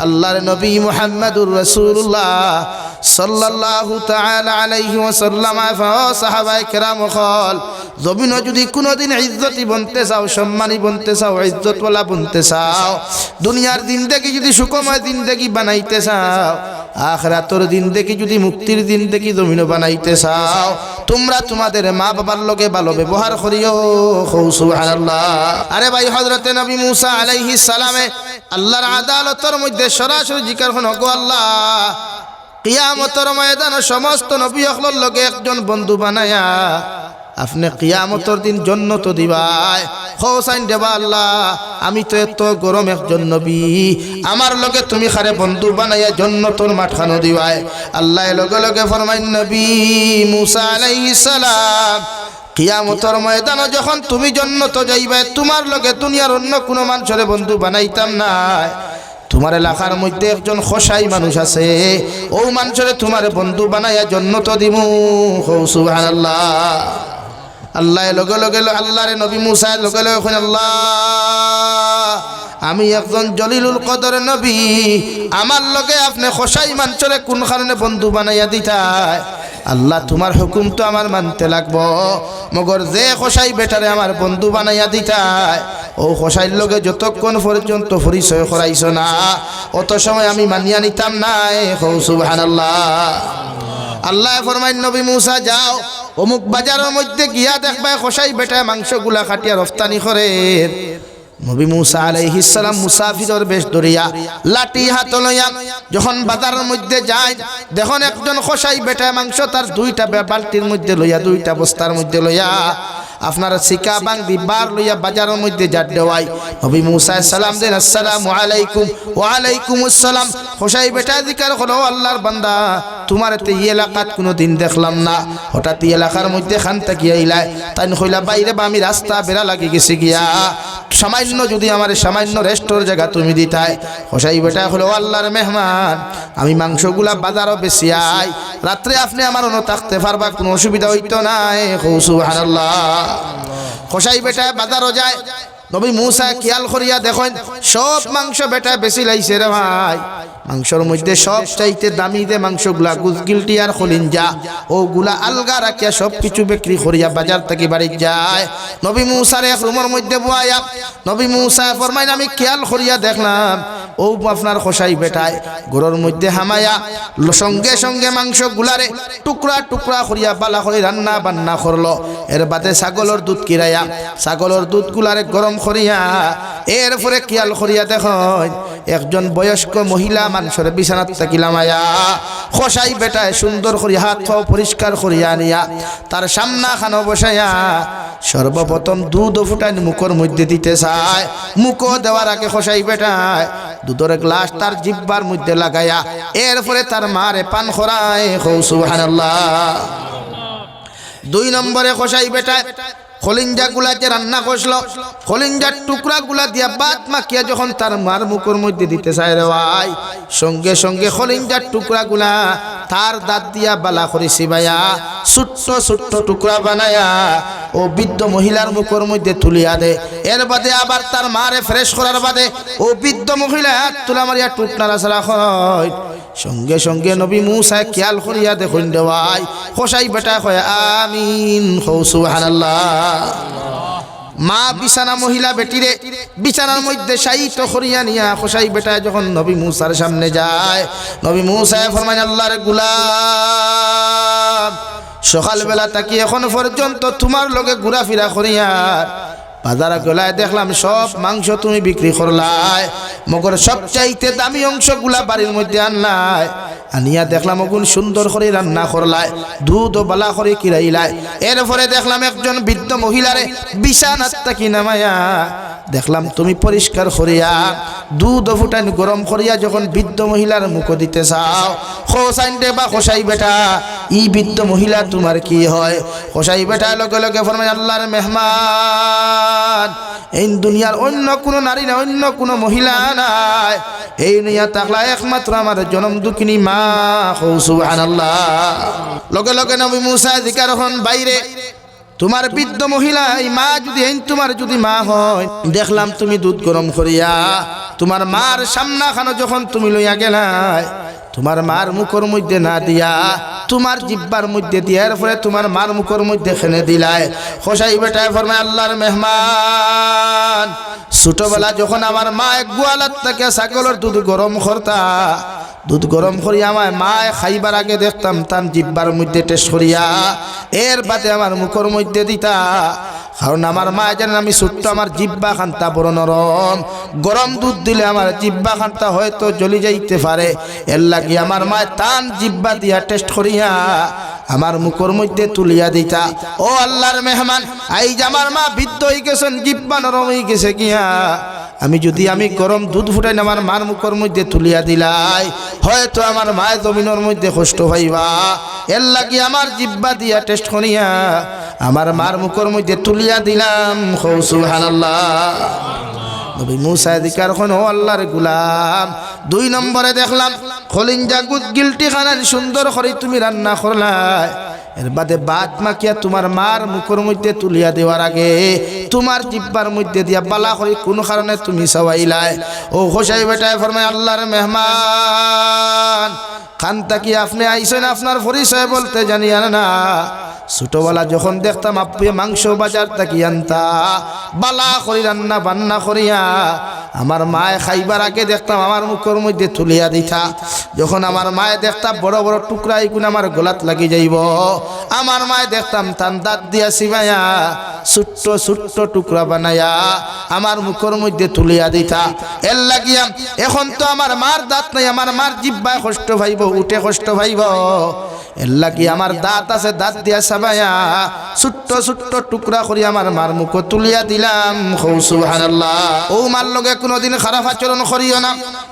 আল্লাহর নবী মুহাম্মদুর রাসূলুল্লাহ সাল্লাল্লাহু তাআলা আলাইহি ওয়াসাল্লাম সাহাবায়ে কেরাম হল জমিন যদি কোনোদিন ইজ্জতি বনতে চাও, সম্মানী বনতে চাও, ইজ্জতওয়ালা বনতে চাও, দুনিয়ার জিন্দেগি যদি সুখময় জিন্দেগি বানাইতে চাও, আখিরাতের জিন্দেগি যদি মুক্তির জিন্দেগি জমিন বানাইতে চাও, তোমরা তোমাদের মা বাবার লগে ভালো ব্যবহার করিও। সুবহানাল্লাহ। আরে ভাই, হযরতে নবী মুসা আলাইহিস সালামে আল্লাহর আদালতের মধ্যে সরাসরি জিকির হন, গো আল্লাহ, কিয়ামতের ময়দানে সমস্ত নবী হকলের লগে একজন বন্ধু বানায়া আপনি কিয়ামতের দিন জান্নাত দিবাই। হোসাইন দেবা আল্লাহ, আমি তো এত গরম একজন নবী, আমার লগে তুমি খারে বন্ধু বানাইয়া জান্নাতের মাঠখানো দিবাই। আল্লাহ লগে লগে ফরমাইন, নবী মুসা আলাইহিস সালাম, কিয়ামতের ময়দানে যখন তুমি জান্নাত যাইবে, তোমার লগে দুনিয়ার অন্য কোনো মানুষের বন্ধু বানাইতাম না। তোমার এলাকার মধ্যে একজন খোসাই মানুষ আছে, ও মানুষের তোমার বন্ধু বানাইয়া জান্নাত দিমু। সুবহানাল্লাহ। আল্লাহ লগে লগে আল্লাহরে নবী মুসা লগে লগে কইলেন, আল্লাহ, আমি একজন জলিলুল কদর নবী, আমার লগে আপনি খোসাই মানুষরে কোন কারণে বন্ধু বানাইয়া দিতাই? আল্লাহ, তোমার হুকুম তো আমার মানতে লাগবো, মগর যে খোসাই বেটারে আমার বন্ধু বানাইয়া দিতাই, ও খোসাইর লগে যতক্ষণ পর্যন্ত পরিচয় করাইছ না, অত সময় আমি মানিয়া নিতাম না। সুবহানাল্লাহ। আল্লাহ ফরমাইন, নবী মুসা যাও, অমুক বাজারের মধ্যে গিয়া দেখবা খোসাই বেটা মাংসগুলা খাটিয়া রফতানি করে। নবী মুসা আলাইহিস সালাম মুসাফিরের বেশ ধরিয়া লাঠি হাত লইয়া যখন বাজারের মধ্যে যায়, দেখুন একজন খোসাই বেটা মাংস তার দুইটা বালতির মধ্যে লইয়া, দুইটা বস্তার মধ্যে লইয়া আপনার সিকা বাংদি বার লইয়া বাজারের মধ্যে জাট দেওয়াই। নবী মুসা সালাম দেন, আসসালামু আলাইকুম। ওয়া আলাইকুম আসসালাম। খোসাই বেটা জিকার হলো, আল্লাহর বান্দা, তোমার এতে এই এলাকাত কোনো দিন দেখলাম না, হঠাৎ এই এলাকার মধ্যে খান তাকিয়া আইলাই। তাই কইলা, বাইরে বা আমি রাস্তা বেড়া লাগি গেছি গিয়া, সামান্য যদি আমার সামান্য রেস্টোর জায়গা তুমি দিতাই। খোসাই বেটা হলো, আল্লাহর মেহমান, আমি মাংসগুলা বাজারও বেশি আই, রাত্রে আপনি আমার অন্য থাকতে পারবা, কোনো অসুবিধা হইতো না। সুবহানাল্লাহ। খোসাই বেটা বাজারও যায়, নবী মুসা খেয়াল করিয়া দেখেন সব মাংস বেটা বেশি লাইছে রে ভাই। মাংসর মধ্যে সব চাইতে দামি দে মাংসগুলা গুজগিলটি আর খলিঞ্জা, ওগুলা আলগা রাখিয়া সব কিছু বিক্রি করিয়া বাজার থেকে বাড়ি যায়। নবী মুসার এক রুমের মধ্যে বয়ায়া নবী মুসা ফরমাইন, আমি খেয়াল করিয়া দেখলাম ও আপনার খোসাই বেটায় গরুর মধ্যে হামায়া সঙ্গে সঙ্গে মাংস গুলারে টুকরা টুকরা করিয়া বালা করে রান্না বান্না করলো। এর বাদে ছাগলের দুধ কিরাইয়া ছাগলের দুধ গুলারে গরম করিয়া এরপরে খেয়াল করিয়া দেখুন একজন বয়স্ক মহিলা মানুষের বিছানাত থাকিলামায়া খোসাই বেটায় সুন্দর করিয়া হাত পাও পরিষ্কার করিয়া নিয়া তার সামনা খানো বসাইয়া সর্বপ্রথম দুধ ফুটাই মুখের মধ্যে দিতে চায়। মুখ দেওয়ার আগে খোসাই বেটায় দুধের গ্লাস তার জিহ্বার মধ্যে লাগাইয়া এরপরে তার মারে পান করায়। সুবহানাল্লাহ। 2 নম্বরে খোসাই বেটায় খলিঞ্জা গুলাকে রান্না করলো, খলিঞ্জার টুকরা গুলা দিয়া বাত মাখিয়া যখন তার মার মুখের মধ্যে দিতে চায় রে ভাই, সঙ্গে সঙ্গে খলিঞ্জার টুকরা গুলা তার দাঁত দিয়া বালা করে চিবাইয়া ছোট্ট ছোট্ট টুকরা বানায়া ও বৃদ্ধ মহিলার মুখের মধ্যে তুলিয়া দে। এর বাদে আবার তার মারে ফ্রেশ করার বাদে ও বৃদ্ধ মহিলা তুলা মারিয়া টুক নাড়াচাড়া হয়। সঙ্গে সঙ্গে নবী মুসা খেয়াল করিয়া দেখুন দেওয়াই খোসাই বেটা কয় আমিন। সুবহানাল্লাহ। মা বিছানা মহিলা বেটিরে বিছানার মধ্যে শায়িত করিয়া নিয়া খোসাই বেটা যখন নবী মুসার সামনে যায়, নবী মুসা ফরমায় আল্লাহর গোলাম সকালবেলা তাকি এখন পর্যন্ত তোমার লগে ঘোরাফেরা করিয়া বাজারে গলায় দেখলাম সব মাংস তুমি বিক্রি করলাই, মগর সবচাইতে দামি অংশগুলা বাড়ির মধ্যে আনলাই, আনিয়া দেখলাম ওগুন সুন্দর করে রান্না করলাই, দুধ ও বালা করে কিরাইলাই। এরপরে দেখলাম একজন বৃদ্ধ মহিলারে বিছানাত তাকি নামায়া দেখলাম তুমি পরিষ্কার করিয়া দুধ ফুটান গরম করিয়া যখন বৃদ্ধ মহিলার মুখ দিতে চাও। খোসাইন দে বা খোসাই বেটা ই বৃদ্ধ মহিলা তোমার কি হয়? খোসাই বেটা লগে লগে ফরমায় আল্লাহর মেহমান, এই দুনিয়ার অন্য কোনো নারী না, অন্য কোনো মহিলা নাই, এই দুনিয়া তাকলা একমাত্র আমার জনম দুঃখিনী মা। সুবহানাল্লাহ। লগে লগে নবী মুসা জিকার হন বাইরে তোমার বৃদ্ধ মহিলা এই মা যদি তোমার যদি মা হয়, দেখলাম তুমি দুধ গরম করিয়া তোমার মার সামনা খানো যখন তুমি লইয়া গেলাই, তোমার মার মুখের মধ্যে না দিয়া তোমার জিব্বার মধ্যে দিয়ার পরে তোমার মার মুখের মধ্যে খেনে দিলাই। খোসাই বেটায় ফরমায় আল্লাহর মেহমান, ছোটবেলা যখন আমার মা এক গোয়ালার থেকে ছাগলের দুধ গরম করতা, দুধ গরম করিয়া আমার মায় খাইবার আগে দেখতাম তার জিব্বার মধ্যে টেস্ট করিয়া এর বাদে আমার মুখের মধ্যে দিতা। কারণ আমার মা জানেন আমি ছোট্ট, আমার জিব্বা খান্তা বড় নরম, গরম দুধ দিলে আমার জিব্বা খান্তা হয়তো জ্বলি যাইতে পারে, এর লাগি আমার মা টান জিব্বা দিয়া টেস্ট করিয়া আমার মুখের মধ্যে তুলিয়া দিতা। ও আল্লাহর মেহমান, এই যে আমার মা বৃদ্ধ হয়ে গেছেন, জিব্বা নরম হয়ে গেছে গিয়া, আমি যদি গরম দুধ ফুটাই আমার মার মুখের মধ্যে তুলিয়া দিলাই, হয়তো আমার মায়ের জমিনের মধ্যে কষ্ট পাইবা, এর লাগি আমার জিব্বা দিয়া টেস্ট করিয়া আমার মার মুখের মধ্যে তুলিয়া দিলাম। সুবহানাল্লাহ। নবী মুসা দিকার কোন আল্লাহর গোলাম। 2 নম্বরে দেখলাম খলিঞ্জা গুদ গিলটি খানার সুন্দর করে তুমি রান্না করলাই, এর বাদে বাদ মাখিয়া তোমার মার মুখের মধ্যে তুলিয়া দেওয়ার আগে তোমার জিব্বার মধ্যে দিয়া বালা করে কোন কারণে তুমি সবাইলাই। ও হোসাই বেটায় ফরমায় আল্লাহর মেহমান, খানটা কি আপনি আইছেন আপনার পরিচয় বলতে জানি আর না। ছোটবেলা যখন দেখতাম আপুয়ে মাংস বাজার থাকি আনতা, বালা করি রান্না বান্না করিয়া আমার মায়ে খাইবার আগে দেখতাম আমার মুখের মধ্যে তুলিয়া দিতা। যখন আমার মায়ে দেখতাম বড় বড় টুকরা এগুলো আমার গোলাত লাগি যাইব, আমার মায়ে দেখতাম তার দাঁত দিয়া সিবাইয়া ছোট্ট ছোট্ট টুকরা বানাইয়া আমার মুখের মধ্যে তুলিয়া দিতা। এর লাগিয়া এখন তো আমার মার দাঁত নাই, আমার মার জিব্বায় কষ্ট পাইব, উঠে কষ্ট পাইব, এর লাগি আমার দাঁত আছে, দাঁত দিয়া সাবাইয়া ছোট্ট ছোট্ট টুকরা করি আমার মার মুখ তুলিয়া দিলাম। সুবহানাল্লাহ। ও মার লগে কোনোদিন খারাপ আচরণ করিও না।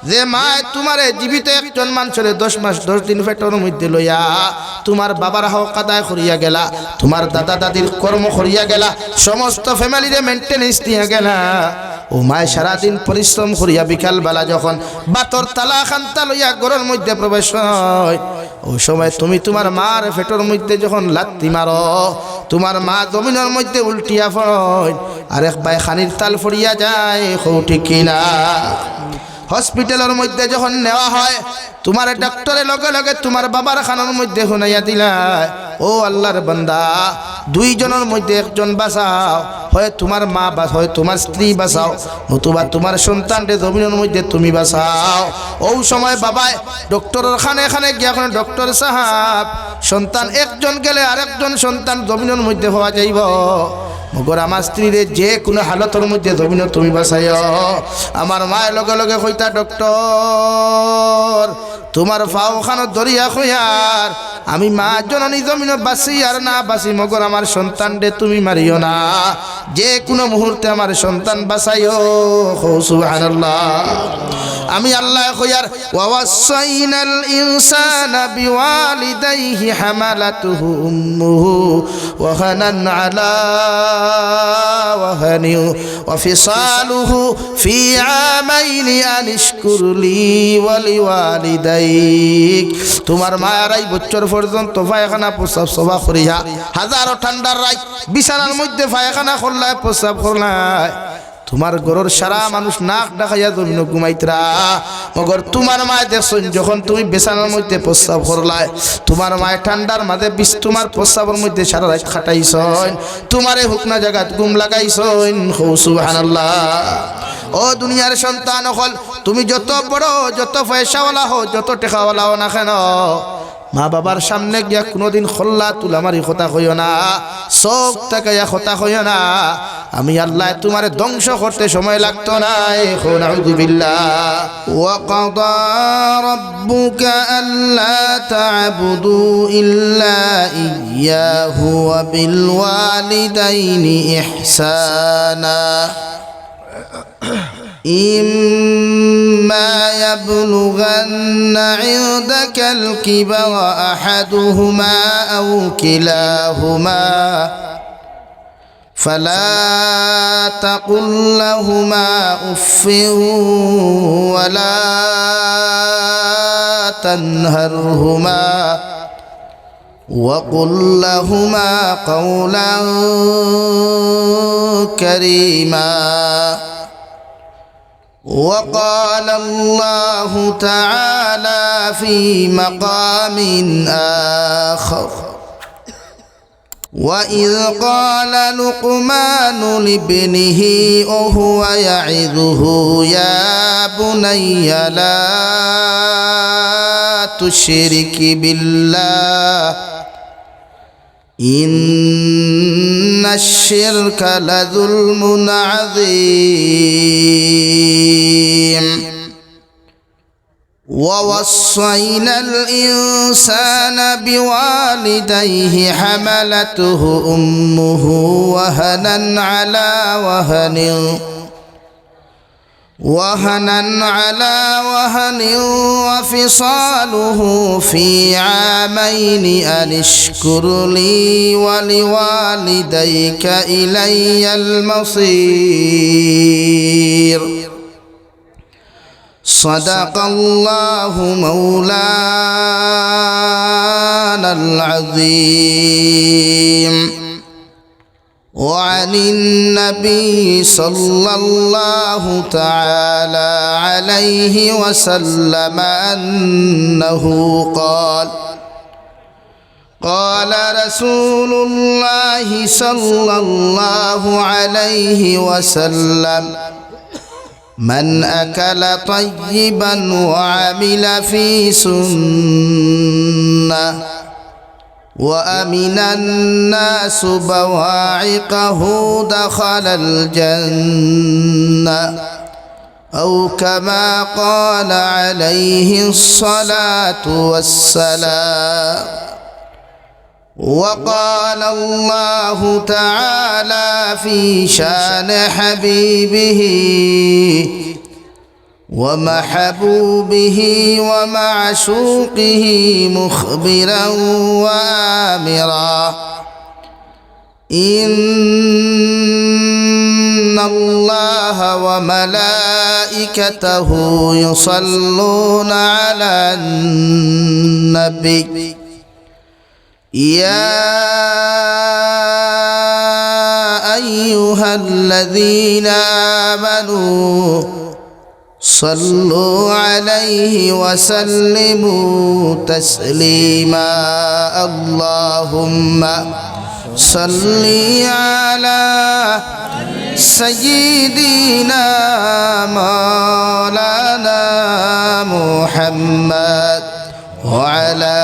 যে মায় তোমারে জীবিত একজন মানুষের 10 মাস 10 দিন পেটের মধ্যে লইয়া তোমার বাবার হক আদায় করিয়া গেলা, তোমার দাদা দাদির কর্ম করিয়া গেলা, সমস্ত ফ্যামিলিরে মেনটেনেন্স দিয়া গেলা, ও মায় সারাদিন পরিশ্রম করিয়া বিকাল বেলা যখন বাতর তালা খান্তা লইয়া ঘরের মধ্যে প্রবেশ হয়, ওই সময় তুমি তোমার মার পেটের মধ্যে যখন লাত্তি মারো, তোমার মা জমিনের মধ্যে উল্টিয়া পড়ে আর এক বাই খানির তাল ফড়িয়া যায়। ঠিক কিনা? হসপিটালের মধ্যে যখন নেওয়া হয়, তোমার ডাক্তারের লগে লগে তোমার বাবার খানার মধ্যে শুনাইয়া দিলা, ও আল্লাহর বান্দা, 2 জনের মধ্যে একজন বাঁচাও, হয় তোমার মা বা হয় তোমার স্ত্রী বাঁচাও, নতুবা তোমার সন্তানকে জমিনের মধ্যে তুমি বাঁচাও। ওই সময় বাবায় ডক্টরের খানে খানে গিয়া এখন ডক্টর সাহাব, সন্তান একজন গেলে আরেকজন সন্তান জমিনের মধ্যে হওয়া যাইব, মগর আমার স্ত্রীরে যে কোনো হালতের মধ্যে জমিন তুমি বাঁচাইও। আমার মায়ের লগে লগে কইতা, ডক্টর তোমার ফাওখানো দরিয়া খইয়ার, আমি মা জননী জমিন বাঁচি আর না বাঁচি, মগর আমার সন্তান রে তুমি মারিও না, যে কোনো মুহূর্তে আমার সন্তান বাঁচাইও। সুবহানাল্লাহ। আমি আল্লাহ কইয়ার, ওয়াসাইনাল ইনসানা বিওয়ালিদাইহি হামালাতুহু উম্মুহু ওয়াহানান আলা ওয়াহানি ওয়া ফিসালুহু ফি আমাইনি আনিশকুর লি ওয়া লিওয়ালিদাইক। তোমার মায়ের 2 বছর পর্যন্ত পায়খানা প্রস্রাব সবা করিয়া, হাজারো ঠান্ডার রাত বিছানার মধ্যে পায়খানা করলায় প্রস্রাব করলায়, তোমার ঘরের সারা মানুষ নাক ডাকাইয়া জমিন ঘুমাইতরা, মগর তোমার মায় দেখছেন যখন তুমি বিছানার মধ্যে প্রস্রাব করলাই, তোমার মায় ঠান্ডার মাঝে তোমার প্রস্রাবের মধ্যে সারা রাত খাটাইছন, তোমারে হুকনা জায়গাত ঘুম লাগাইছন। সুবহানাল্লাহ। ও দুনিয়ার সন্তান হল, তুমি যত বড় যত পয়সাওয়ালা হো, যত টেকাওয়ালা হো না কেন, মা বাবার সামনে গিয়া কোনোদিন খোল্লা তুলামারি কথা কইও না, চোখ তাকাইয়া কথা কইও না। আমি আল্লাহ তোমারে ধ্বংস করতে সময় লাগতো না। নাউযু বিল্লাহ। ওয়া ক্বাদা রাব্বুকা আল্লা তা'বুদু ইল্লা ইয়্যাহু ওয়া বিল ওয়ালিদাইনি ইহসানা। إما يبلغن عندك الكبر أحدهما أو كلاهما فلا تقل لهما أف ولا تنهرهما وقل لهما قولا كريما. وقال الله تعالى في مقام آخر: وإذ قال لقمان لابنه وهو يعظه يا بني لا تشرك بالله إن الشرك لظلم عظيم. ووصينا الإنسان بوالديه حملته أمه وهنا على وهن وفصاله في عامين أن اشكر لي ولوالديك إلي المصير. صدق الله مولانا العظيم. وعن النبي صلى الله تعالى عليه وسلم أنه قال: قال رسول الله صلى الله عليه وسلم: من أكل طيبا وعمل في سنة وأمن الناس بواعقه دخل الجنة، أو كما قال عليه الصلاة والسلام. وقال الله تعالى في شان حبيبه ومحبوبه ومعشوقه مخبرا وآمرا: إن الله وملائكته يصلون على النبي يا أيها الذين آمنوا صلوا عليه وسلموا تسليما. اللهم صل على سيدنا مولانا محمد وعلى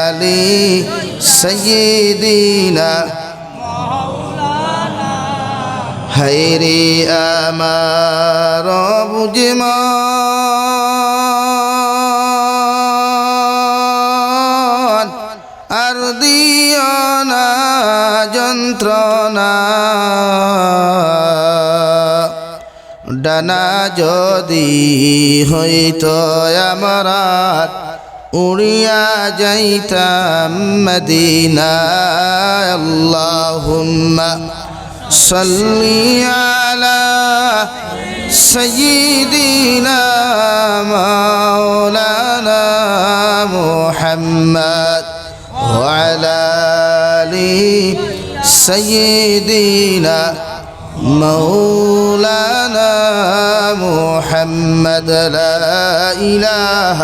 آل سيدنا خير أمار বুঝমান আর দিও না যন্ত্রণা, ডানা যদি হইতো আমার উড়িয়া যাইতাম মদিনায়। আল্লাহুম্মা সাল্লি আলা সাইয়্যিদিনা মাওলানা মুহাম্মদ ওয়া আলা আলি সাইয়্যিদিনা مولانا محمد. لا إله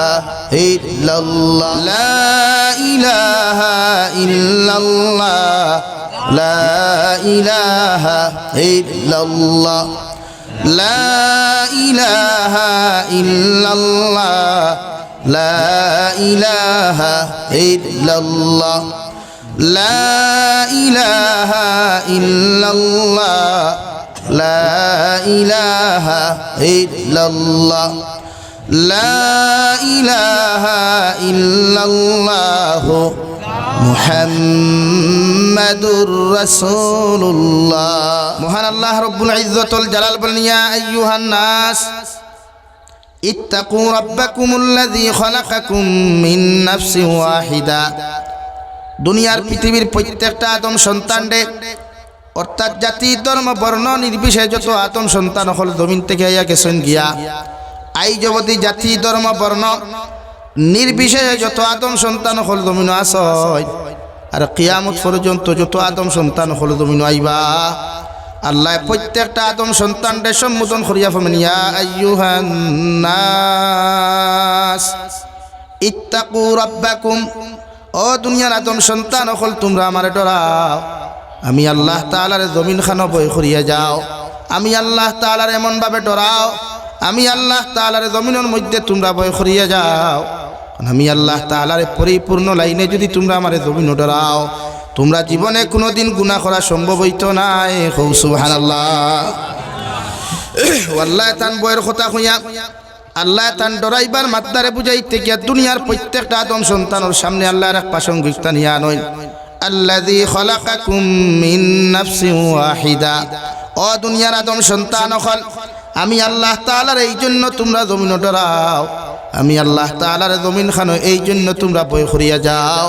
إلا الله لا إله إلا الله لا إله إلا الله لا إله إلا الله لا إله إلا الله لا إله إلا الله لا إله إلا الله لا إله إلا الله মুহাম্মাদুর রাসূলুল্লাহ। মহান আল্লাহ রব্বুল ইজ্জতুল জালাল বলেন, ইয়া আইয়ুহান নাস ইত্তাকু রাব্বাকুমুল্লাযী খালাকাকুম মিন নাফসিন ওয়াহিদা। দুনিয়ার পৃথিবীর প্রত্যেকটা আদম সন্তানরে, অর্থাৎ জাতি ধর্ম বর্ণ নির্বিশেষে যত আদম সন্তান হল জমিন থেকে আইয়া গেছেন গিয়া, আই জগতি জাতি ধর্ম বর্ণ নির্বিশেষে যত আদম সন্তান হল জমিন আসয়, আর কিয়ামত পর্যন্ত যত আদম সন্তান হল জমিন আইবা আল্লাহ প্রত্যেকটা আদম সন্তানদের সম্বোধন করিয়া ফরমান ইয়া আইয়ুহান নাস ইত্তাকু রাব্বাকুম ও দুনিয়ার আদম সন্তান হল তোমরা আমারে ডরাও আমি আল্লাহ তাআলার জমিন খানো বই করিয়া যাও আমি আল্লাহ তাআলার এমন ভাবে ডরাও আমি আল্লাহ তাআলার জমিনের মধ্যে তোমরা বই করিয়া যাও আমি আল্লাহ তাআলার পরিপূর্ণ লাইনে যদি তোমরা আমারে জমিন ডরাও তোমরা জীবনে কোনোদিন গুনাহ করা সম্ভব হইতো না সুবহানাল্লাহ আল্লাহ তান বইয়ের কথা কইয়া আল্লাহ তান ডরাইবার মাত্রারে বুঝাইতে গিয়া দুনিয়ার প্রত্যেকটা আদম সন্তানের সামনে আল্লাহর এক প্রাসঙ্গিকতা নিয়ে আনইন আল্লাযী খালাকাকুম মিন নাফসিন ওয়াহিদা ও দুনিয়ার আদম সন্তান হল আমি আল্লাহ তাআলার এই জন্য তোমরা জমিন ডরাও আমি আল্লাহ তাআলার জমিন খানো এই জন্য তোমরা বই করিয়া যাও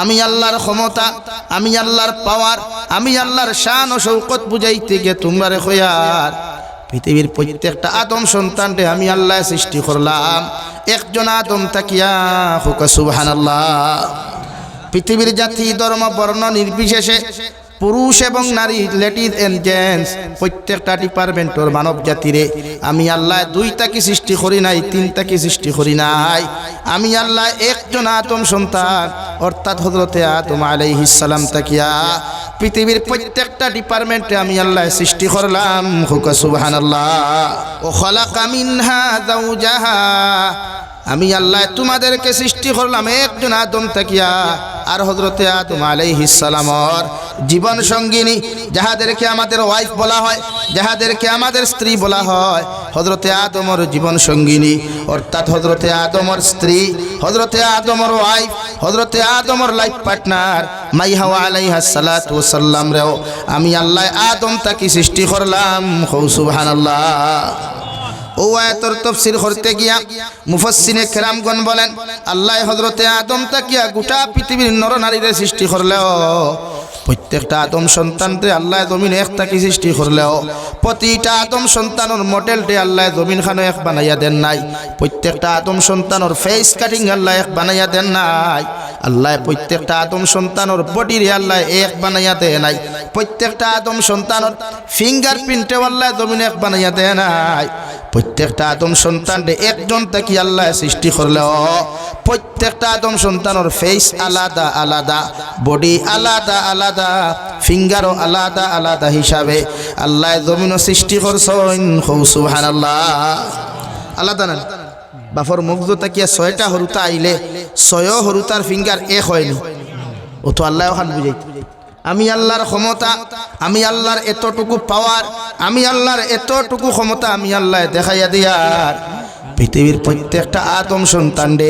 আমি আল্লাহর ক্ষমতা আমি আল্লাহর পাওয়ার আমি আল্লাহর শান ও শৌকত বুঝাইতে গিয়ে তোমরা রে খয়ার পৃথিবীর প্রত্যেকটা আদম সন্তানকে আমি আল্লাহ সৃষ্টি করলাম একজন আদম তাকিয়া হুক সুবহানাল্লাহ পৃথিবীর জাতি ধর্ম বর্ণ নির্বিশেষে পুরুষ এবং নারী লেডিজ এন্ড জেন্টস প্রত্যেকটা ডিপার্টমেন্টর মানব জাতিরে আমি আল্লাহ দুইটাকে সৃষ্টি করি নাই তিনটাকে সৃষ্টি করি নাই আমি আল্লাহ একজন আদম সন্তান অর্থাৎ হযরতে আদম আলাইহিস সালাম তাকিয়া পৃথিবীর প্রত্যেকটা ডিপার্টমেন্টে আমি আল্লাহ সৃষ্টি করলাম হুক সুবহানাল্লাহ ও খালাকা মিনহা যাওজাহা আমি আল্লাহ তোমাদেরকে সৃষ্টি করলাম একজন আদম তাকিয়া আর হযরতে আদম আলাইহিস সালামর জীবন সঙ্গিনী যাহাদেরকে আমাদের ওয়াইফ বলা হয় যাহাদেরকে আমাদের স্ত্রী বলা হয় হযরতে আদমর জীবন সঙ্গিনী অর্থাৎ হযরতে আদমর স্ত্রী হযরতে আদমর ওয়াইফ হযরতে আদমর লাইফ পার্টনার মাই হাওয়া আলাইহাস সালাতু ওয়াস সালাম রেও আমি আল্লাহ আদম তাকে সৃষ্টি করলাম সুবহানাল্লাহ ও আয়াতের তাফসীর করতে গিয়া মুফাসসিরে কেরামগণ বলেন আল্লাহ হযরতে আদম তাকিয়া গোটা পৃথিবীর নর নারীর সৃষ্টি করলেও প্রত্যেকটা আদম সন্তানকে আল্লাহ জমিন এক তাকি সৃষ্টি করলেও প্রতিটা আদম সন্তানের মডেলটি আল্লাহ জমিন খানো এক বানাইয়া দেন নাই প্রত্যেকটা আদম সন্তানের ফেস কাটিং আল্লাহ এক বানাইয়া দেন নাই আল্লাহ প্রত্যেকটা আদম সন্তানের বডিরে আল্লাহ এক বানাইয়া দেয় নাই প্রত্যেকটা আদম সন্তানের ফিঙ্গারপ্রিন্টে আল্লাহ জমিন এক বানাইয়া দেয় নাই প্রত্যেকটা আদম সন্তানকে একজন তাকি আল্লাহ সৃষ্টি করলেও প্রত্যেকটা আদম সন্তানের ফেস আলাদা আলাদা বডি আলাদা আলাদা ফিঙ্গারও আলাদা আলাদা হিসাবে আল্লাহ জমিনও সৃষ্টি করছেন সুবহানাল্লাহ আলাদা না বাফর মুগ্ধ তাকিয়া 6টা হরুতা আইলে 6 হরুতার ফিঙ্গার এক হয়নি ও তো আল্লাহ ওখান বুঝাই আমি আল্লাহর ক্ষমতা আমি আল্লাহর এতটুকু পাওয়ার আমি আল্লাহর এতটুকু ক্ষমতা আমি আল্লাহ দেখাইয়া দিয়ার পৃথিবীর প্রত্যেকটা আদম সন্তানরে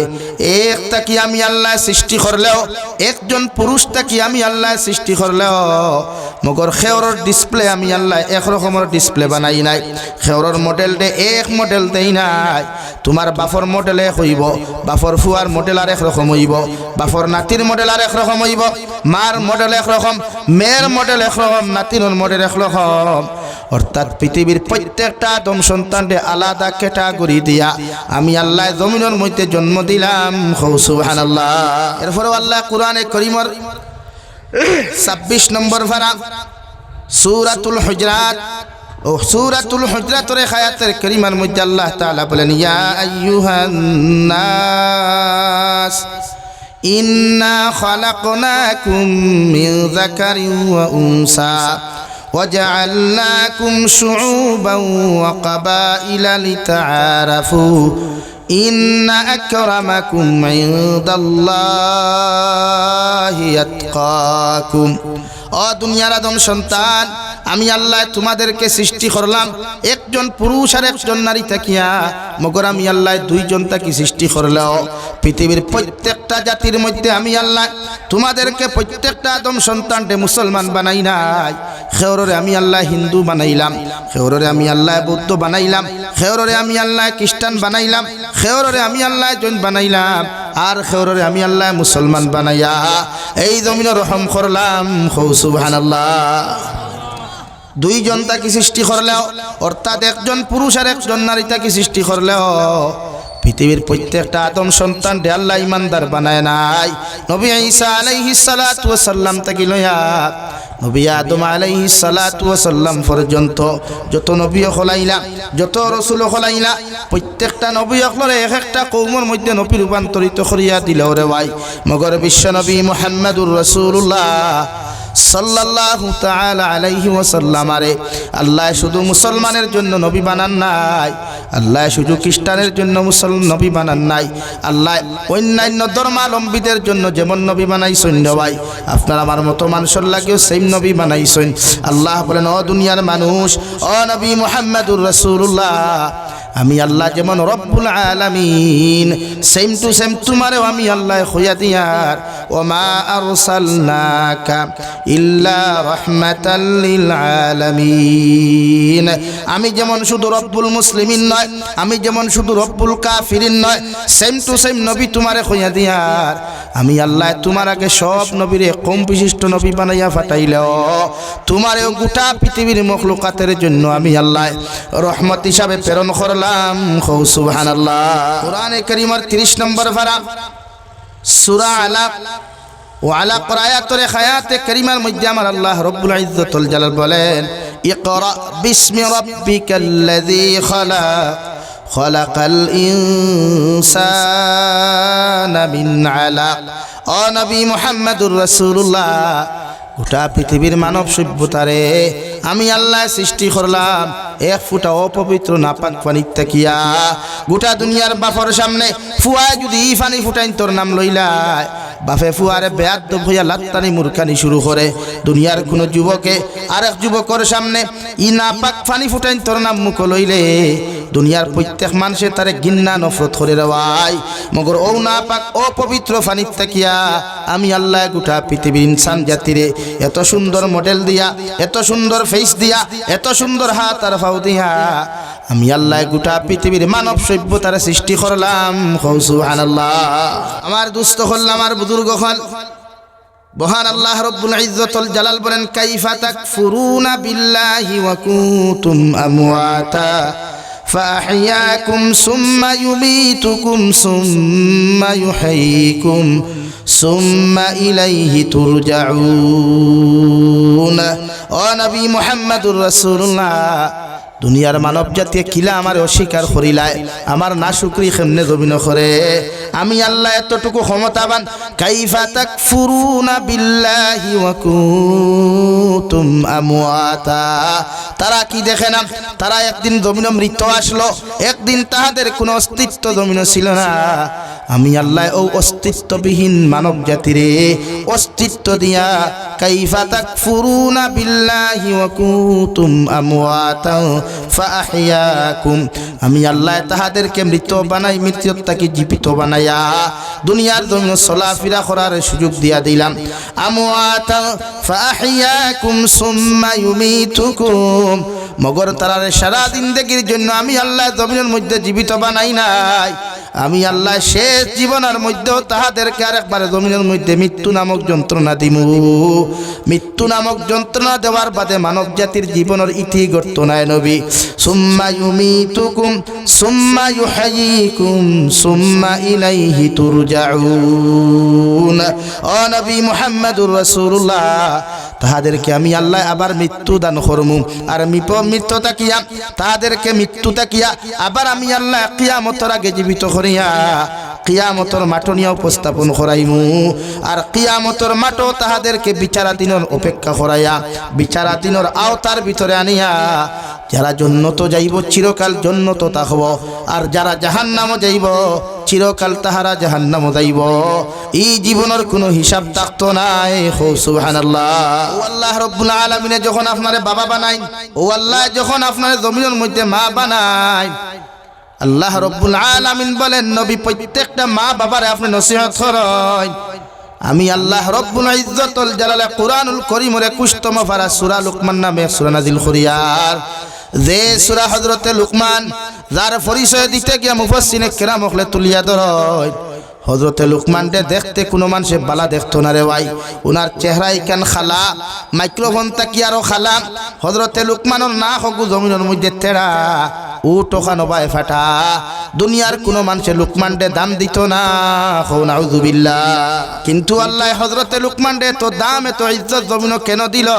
একটা কি আমি আল্লাহ সৃষ্টি করলেও একজন পুরুষটা কি আমি আল্লাহ সৃষ্টি করলেও মগর খেওরর ডিসপ্লে আমি আল্লাহ একরকমের ডিসপ্লে বানাই নাই খেওরর মডেলটে এক মডেল দেই নাই তোমার বাফর মডেল এক হইব বাফর ফুয়ার মডেল আর একরকম হইব বাফর নাতির মডেল আর একরকম হইব মার মডেল একরকম মেয়ের মডেল একরকম নাতির মডেল একরকম অর্থাৎ পৃথিবীর প্রত্যেকটা আদম সন্তানকে আলাদা ক্যাটাগরি দিয়া আমি আল্লাহ জমিনের মধ্যে জন্ম দিলাম সুবহানাল্লাহ এরপরে আল্লাহ কোরআনে কারীমের 26 নম্বর পারা সূরাতুল হুজরাত ও সূরাতুল হুজরাতের আয়াতের কারীমার মধ্যে আল্লাহ তাআলা বলেন ইয়া আইয়ুহান নাস ইন্না খালাকনাকুম মিন যাকারিন ওয়া উনসা وجعلناكم شعوبا وقبائل لتعارفوا إن أكرمكم عند الله يتقاكم ও দুনিয়ার আদম সন্তান আমি আল্লাহ তোমাদেরকে সৃষ্টি করলাম একজন পুরুষ আর একজন নারী থাকিয়া মগর আমি আল্লাহ দুইজন তাকে সৃষ্টি করলেও পৃথিবীর প্রত্যেকটা জাতির মধ্যে আমি আল্লাহ তোমাদেরকে প্রত্যেকটা আদম সন্তানকে মুসলমান বানাই নাই খেওররে আমি আল্লাহ হিন্দু বানাইলাম খেওররে আমি আল্লাহ বৌদ্ধ বানাইলাম খেওররে আমি আল্লাহ খ্রিস্টান বানাইলাম খেওররে আমি আল্লাহ জৈন বানাইলাম আর খেওররে আমি আল্লাহ মুসলমান বানাইয়া এই জমিনে রহম করলাম সুবহানাল্লাহ দুইজন তাকে সৃষ্টি করলেও অর্থাৎ একজন পুরুষ আর একজন নারী তাকে সৃষ্টি করলেও পৃথিবীর প্রত্যেকটা আদম সন্তান রে আল্লাহ ইমানদার বানায় নাই। নবী ঈসা আলাইহিস সালাতু ওয়াস সালাম থেকে লইয়া নবী আদম আলাইহিস সালাতু ওয়াস সালাম পর্যন্ত যত নবী হলাইলা, যত রাসূল হলাইলা, প্রত্যেকটা নবী হলরে এক একটা কওমের মধ্যে নবী রূপান্তরিত করিয়া দিল রে ভাই। মগর বিশ্ব নবী মুহাম্মদুর রাসূলুল্লাহ সাল্লাল্লাহু তাআলা আলাইহি ওয়াসাল্লাম আরে আল্লাহ শুধু মুসলমানের জন্য নবী বানান নাই, আল্লাহ শুধু খ্রিস্টানের জন্য নবী বানান নাই, আল্লাহ অন্যান্য ধর্মাবলম্বীদের জন্য যেমন নবী বানাইছেন ভাই, আপনার আমার মতো মানুষের লাগেও সেম নবী বানাইছেন। আল্লাহ বলেন, ও দুনিয়ার মানুষ, ও নবী মুহাম্মদুর রাসূলুল্লাহ, আমি আল্লাহ যেমন রব্বুল আলামিন সেম টু সেম তোমারেও আমি আল্লাহ হইয়া দিয়ার। ওমা আরসালনাকা ইল্লা রাহমাতাল লিল আলামিন, আমি যেমন শুধু রব্বুল মুসলিমিন নয়, আমি যেমন শুধু রব্বুল কাফিরিন নয়, সেম টু সেম নবী তোমারে হইয়া দিয়ার। আমি আল্লাহ তোমার আগে সব নবীরে কম বিশিষ্ট নবী বানাইয়া ফাটাইলেও তোমারেও গোটা পৃথিবীর মখলুকাতের জন্য আমি আল্লাহ রহমত হিসাবে প্রেরণ করলাম। সুবহানাল্লাহ। কোরআনে কারীমের 30 নম্বর পারা সূরা আলাক ও আলাক আয়াতের আয়াতে কারীমার মধ্যে আমার আল্লাহ রব্বুল ইজ্জতুল জালাল বলেন, ইকরা বিসমি রাব্বিকাল্লাযী খালাক খালাকাল ইনসানা মিন আলাক। ও নবী মুহাম্মদুর রাসূলুল্লাহ, গোটা পৃথিবীর মানব সভ্যতারে আমি আল্লাহ সৃষ্টি করলাম এক ফুটা অপবিত্র নাপাক পানির তাকিয়া। গোটা দুনিয়ার বাপর সামনে ফুয়ায় যদি পানি ফুটাইন তোর নাম লইলায়, বাপে ফুয়ারে বেয়াদব হইয়া লাত্তানি মুরখানি শুরু করে। দুনিয়ার কোনো যুবকে আরেক যুবকের সামনে ই নাপাক পানি ফুটাইন তোর নাম মুখ লইলে দুনিয়ার প্রত্যেক মানুষে তারে ঘৃণা নফরত করে দেওয়ায়। মগর ও নাপাক অপবিত্র পানির তাকিয়া আমি আল্লাহ গোটা পৃথিবীর ইনসান জাতিরে এত সুন্দর মডেল দিয়া, এত সুন্দর ফেস দিয়া, এত সুন্দর হাত আর পাও দিয়া আমি আল্লাহ গোটা পৃথিবীর মানব সভ্যতার সৃষ্টি করলাম। সুবহানাল্লাহ। আমার দুস্থ হল, আমার বুজুর্গ হল, মহান আল্লাহ রব্বুল ইজ্জতুল জালাল বলেন, কাইফা তাকফুরুনা বিল্লাহি ওয়া কুনতুম আমওয়াতা ফাআহইয়াকুম সুম্মা ইউমীতুকুম সুম্মা ইউহয়িকুম সুম্মা ইলাইহি তুরজাউন। ও নবী মুহাম্মদুর রাসূলুল্লাহ, দুনিয়ার মানব জাতি কিলা আমার অস্বীকার করিলায়, আমার না শুকরি কেমনে জমিন করে। আমি আল্লাহ এতটুকু ক্ষমতাবান। কাইফা তাকফুরুনা বিল্লাহি ওয়া কুনতুম আমওয়াতা, তারা কি দেখে না, তারা একদিন জমিন মৃত আসলো, একদিন তাহাদের কোনো অস্তিত্ব জমিন ছিল না। আমি আল্লাহ ও অস্তিত্ববিহীন মানব জাতিরে অস্তিত্ব দিয়া কাইফা তাকফুরুনা বিল্লাহি ওয়া কুনতুম আমওয়াতা ফাআহইয়াকুম, আমি আল্লাহ তাহাদেরকে মৃত বানাই, মৃত্যুর তাকে জীবিত বানাইয়া দুনিয়ার জন্য চলাফেরা করার সুযোগ দিয়া দিলাম। আমওয়াতা ফাআহইয়াকুম সুম্মা ইউমীতুকুম, মগর তারার সারা জিন্দেগির জন্য আমি আল্লাহ জমিনের মধ্যে জীবিত বানাই নাই। আমি আল্লাহ শেষ জীবনের মধ্যেও তাহাদেরকে আরেকবার জমিনের মধ্যে মৃত্যু নামক যন্ত্রণা দিমু। মৃত্যু নামক যন্ত্রণা দেওয়ার বাদে মানব জাতির জীবনের ইতি গড়ত নাই নবী। সুম্মা ইউমীতুকুম সুম্মা ইউহয়িকুম সুম্মা ইলাইহি তুরজাউন। ও নবী মুহাম্মদুর রাসূলুল্লাহ, তাহাদেরকে আমি আল্লাহ আবার মৃত্যু দান করমু, আর মৃত্যু তাকিয়া তাহাদেরকে মৃত্যু তাকিয়া আবার আমি আল্লাহ কিয়ামতের আগে জীবিত করিয়া কিয়ামতের মাঠ নিয়ে উপস্থাপন করাইমু। আর কিয়ামতের মাঠ তাহাদেরকে বিচারাধীনের অপেক্ষা করাইয়া বিচারাধীনের আওতার ভিতরে আনিয়া যারা জন্নত যাইব চিরকাল জন্নত থাকব, আর যারা জাহান্নামও যাইব চিরকাল তাহারা জাহান্নামও যাইব। এই জীবনের কোনো হিসাব থাকতো নাই। সুবহানাল্লাহ। ও আল্লাহ রব্বুল আলামিনে যখন আপনারে বাবা বানাই, ও আল্লাহ যখন আপনারে জমিনের মধ্যে মা বানাই, আল্লাহ রব্বুল আলামিন বলেন, নবী প্রত্যেকটা মা বাবারে আপনি নসিহত করেন। আমি আল্লাহ রব্বুল ইজ্জতুল জালালে কুরআনুল কারীমের 21তম পারা সূরা লুকমান নামে সূরা নাযিল করিয়ার, যে সূরা হযরতে লুকমান যার পরিচয় দিতে গিয়া মুফাসসিরে কেরাম হলে তুলিয়া ধরেন। হযরতে লুকমানকে দেখতে কোনো মানুষে বালা দেখতো না রে ভাই, ওনার চেহারাই কেন খালা, মাইক্রোফোন তাকি আরো খালা। হযরতে লুকমানের না হগু জমিনের মধ্যে তেড়া, ও টোকা নবায় ফাটা দুনিয়ার কোনো মানুষে লুকমানডে দাম দিত না নাউযুবিল্লাহ কিন্তু আল্লাহ হযরতে লুকমানডে তো দাম এত ইজ্জত জমিন কেন দিল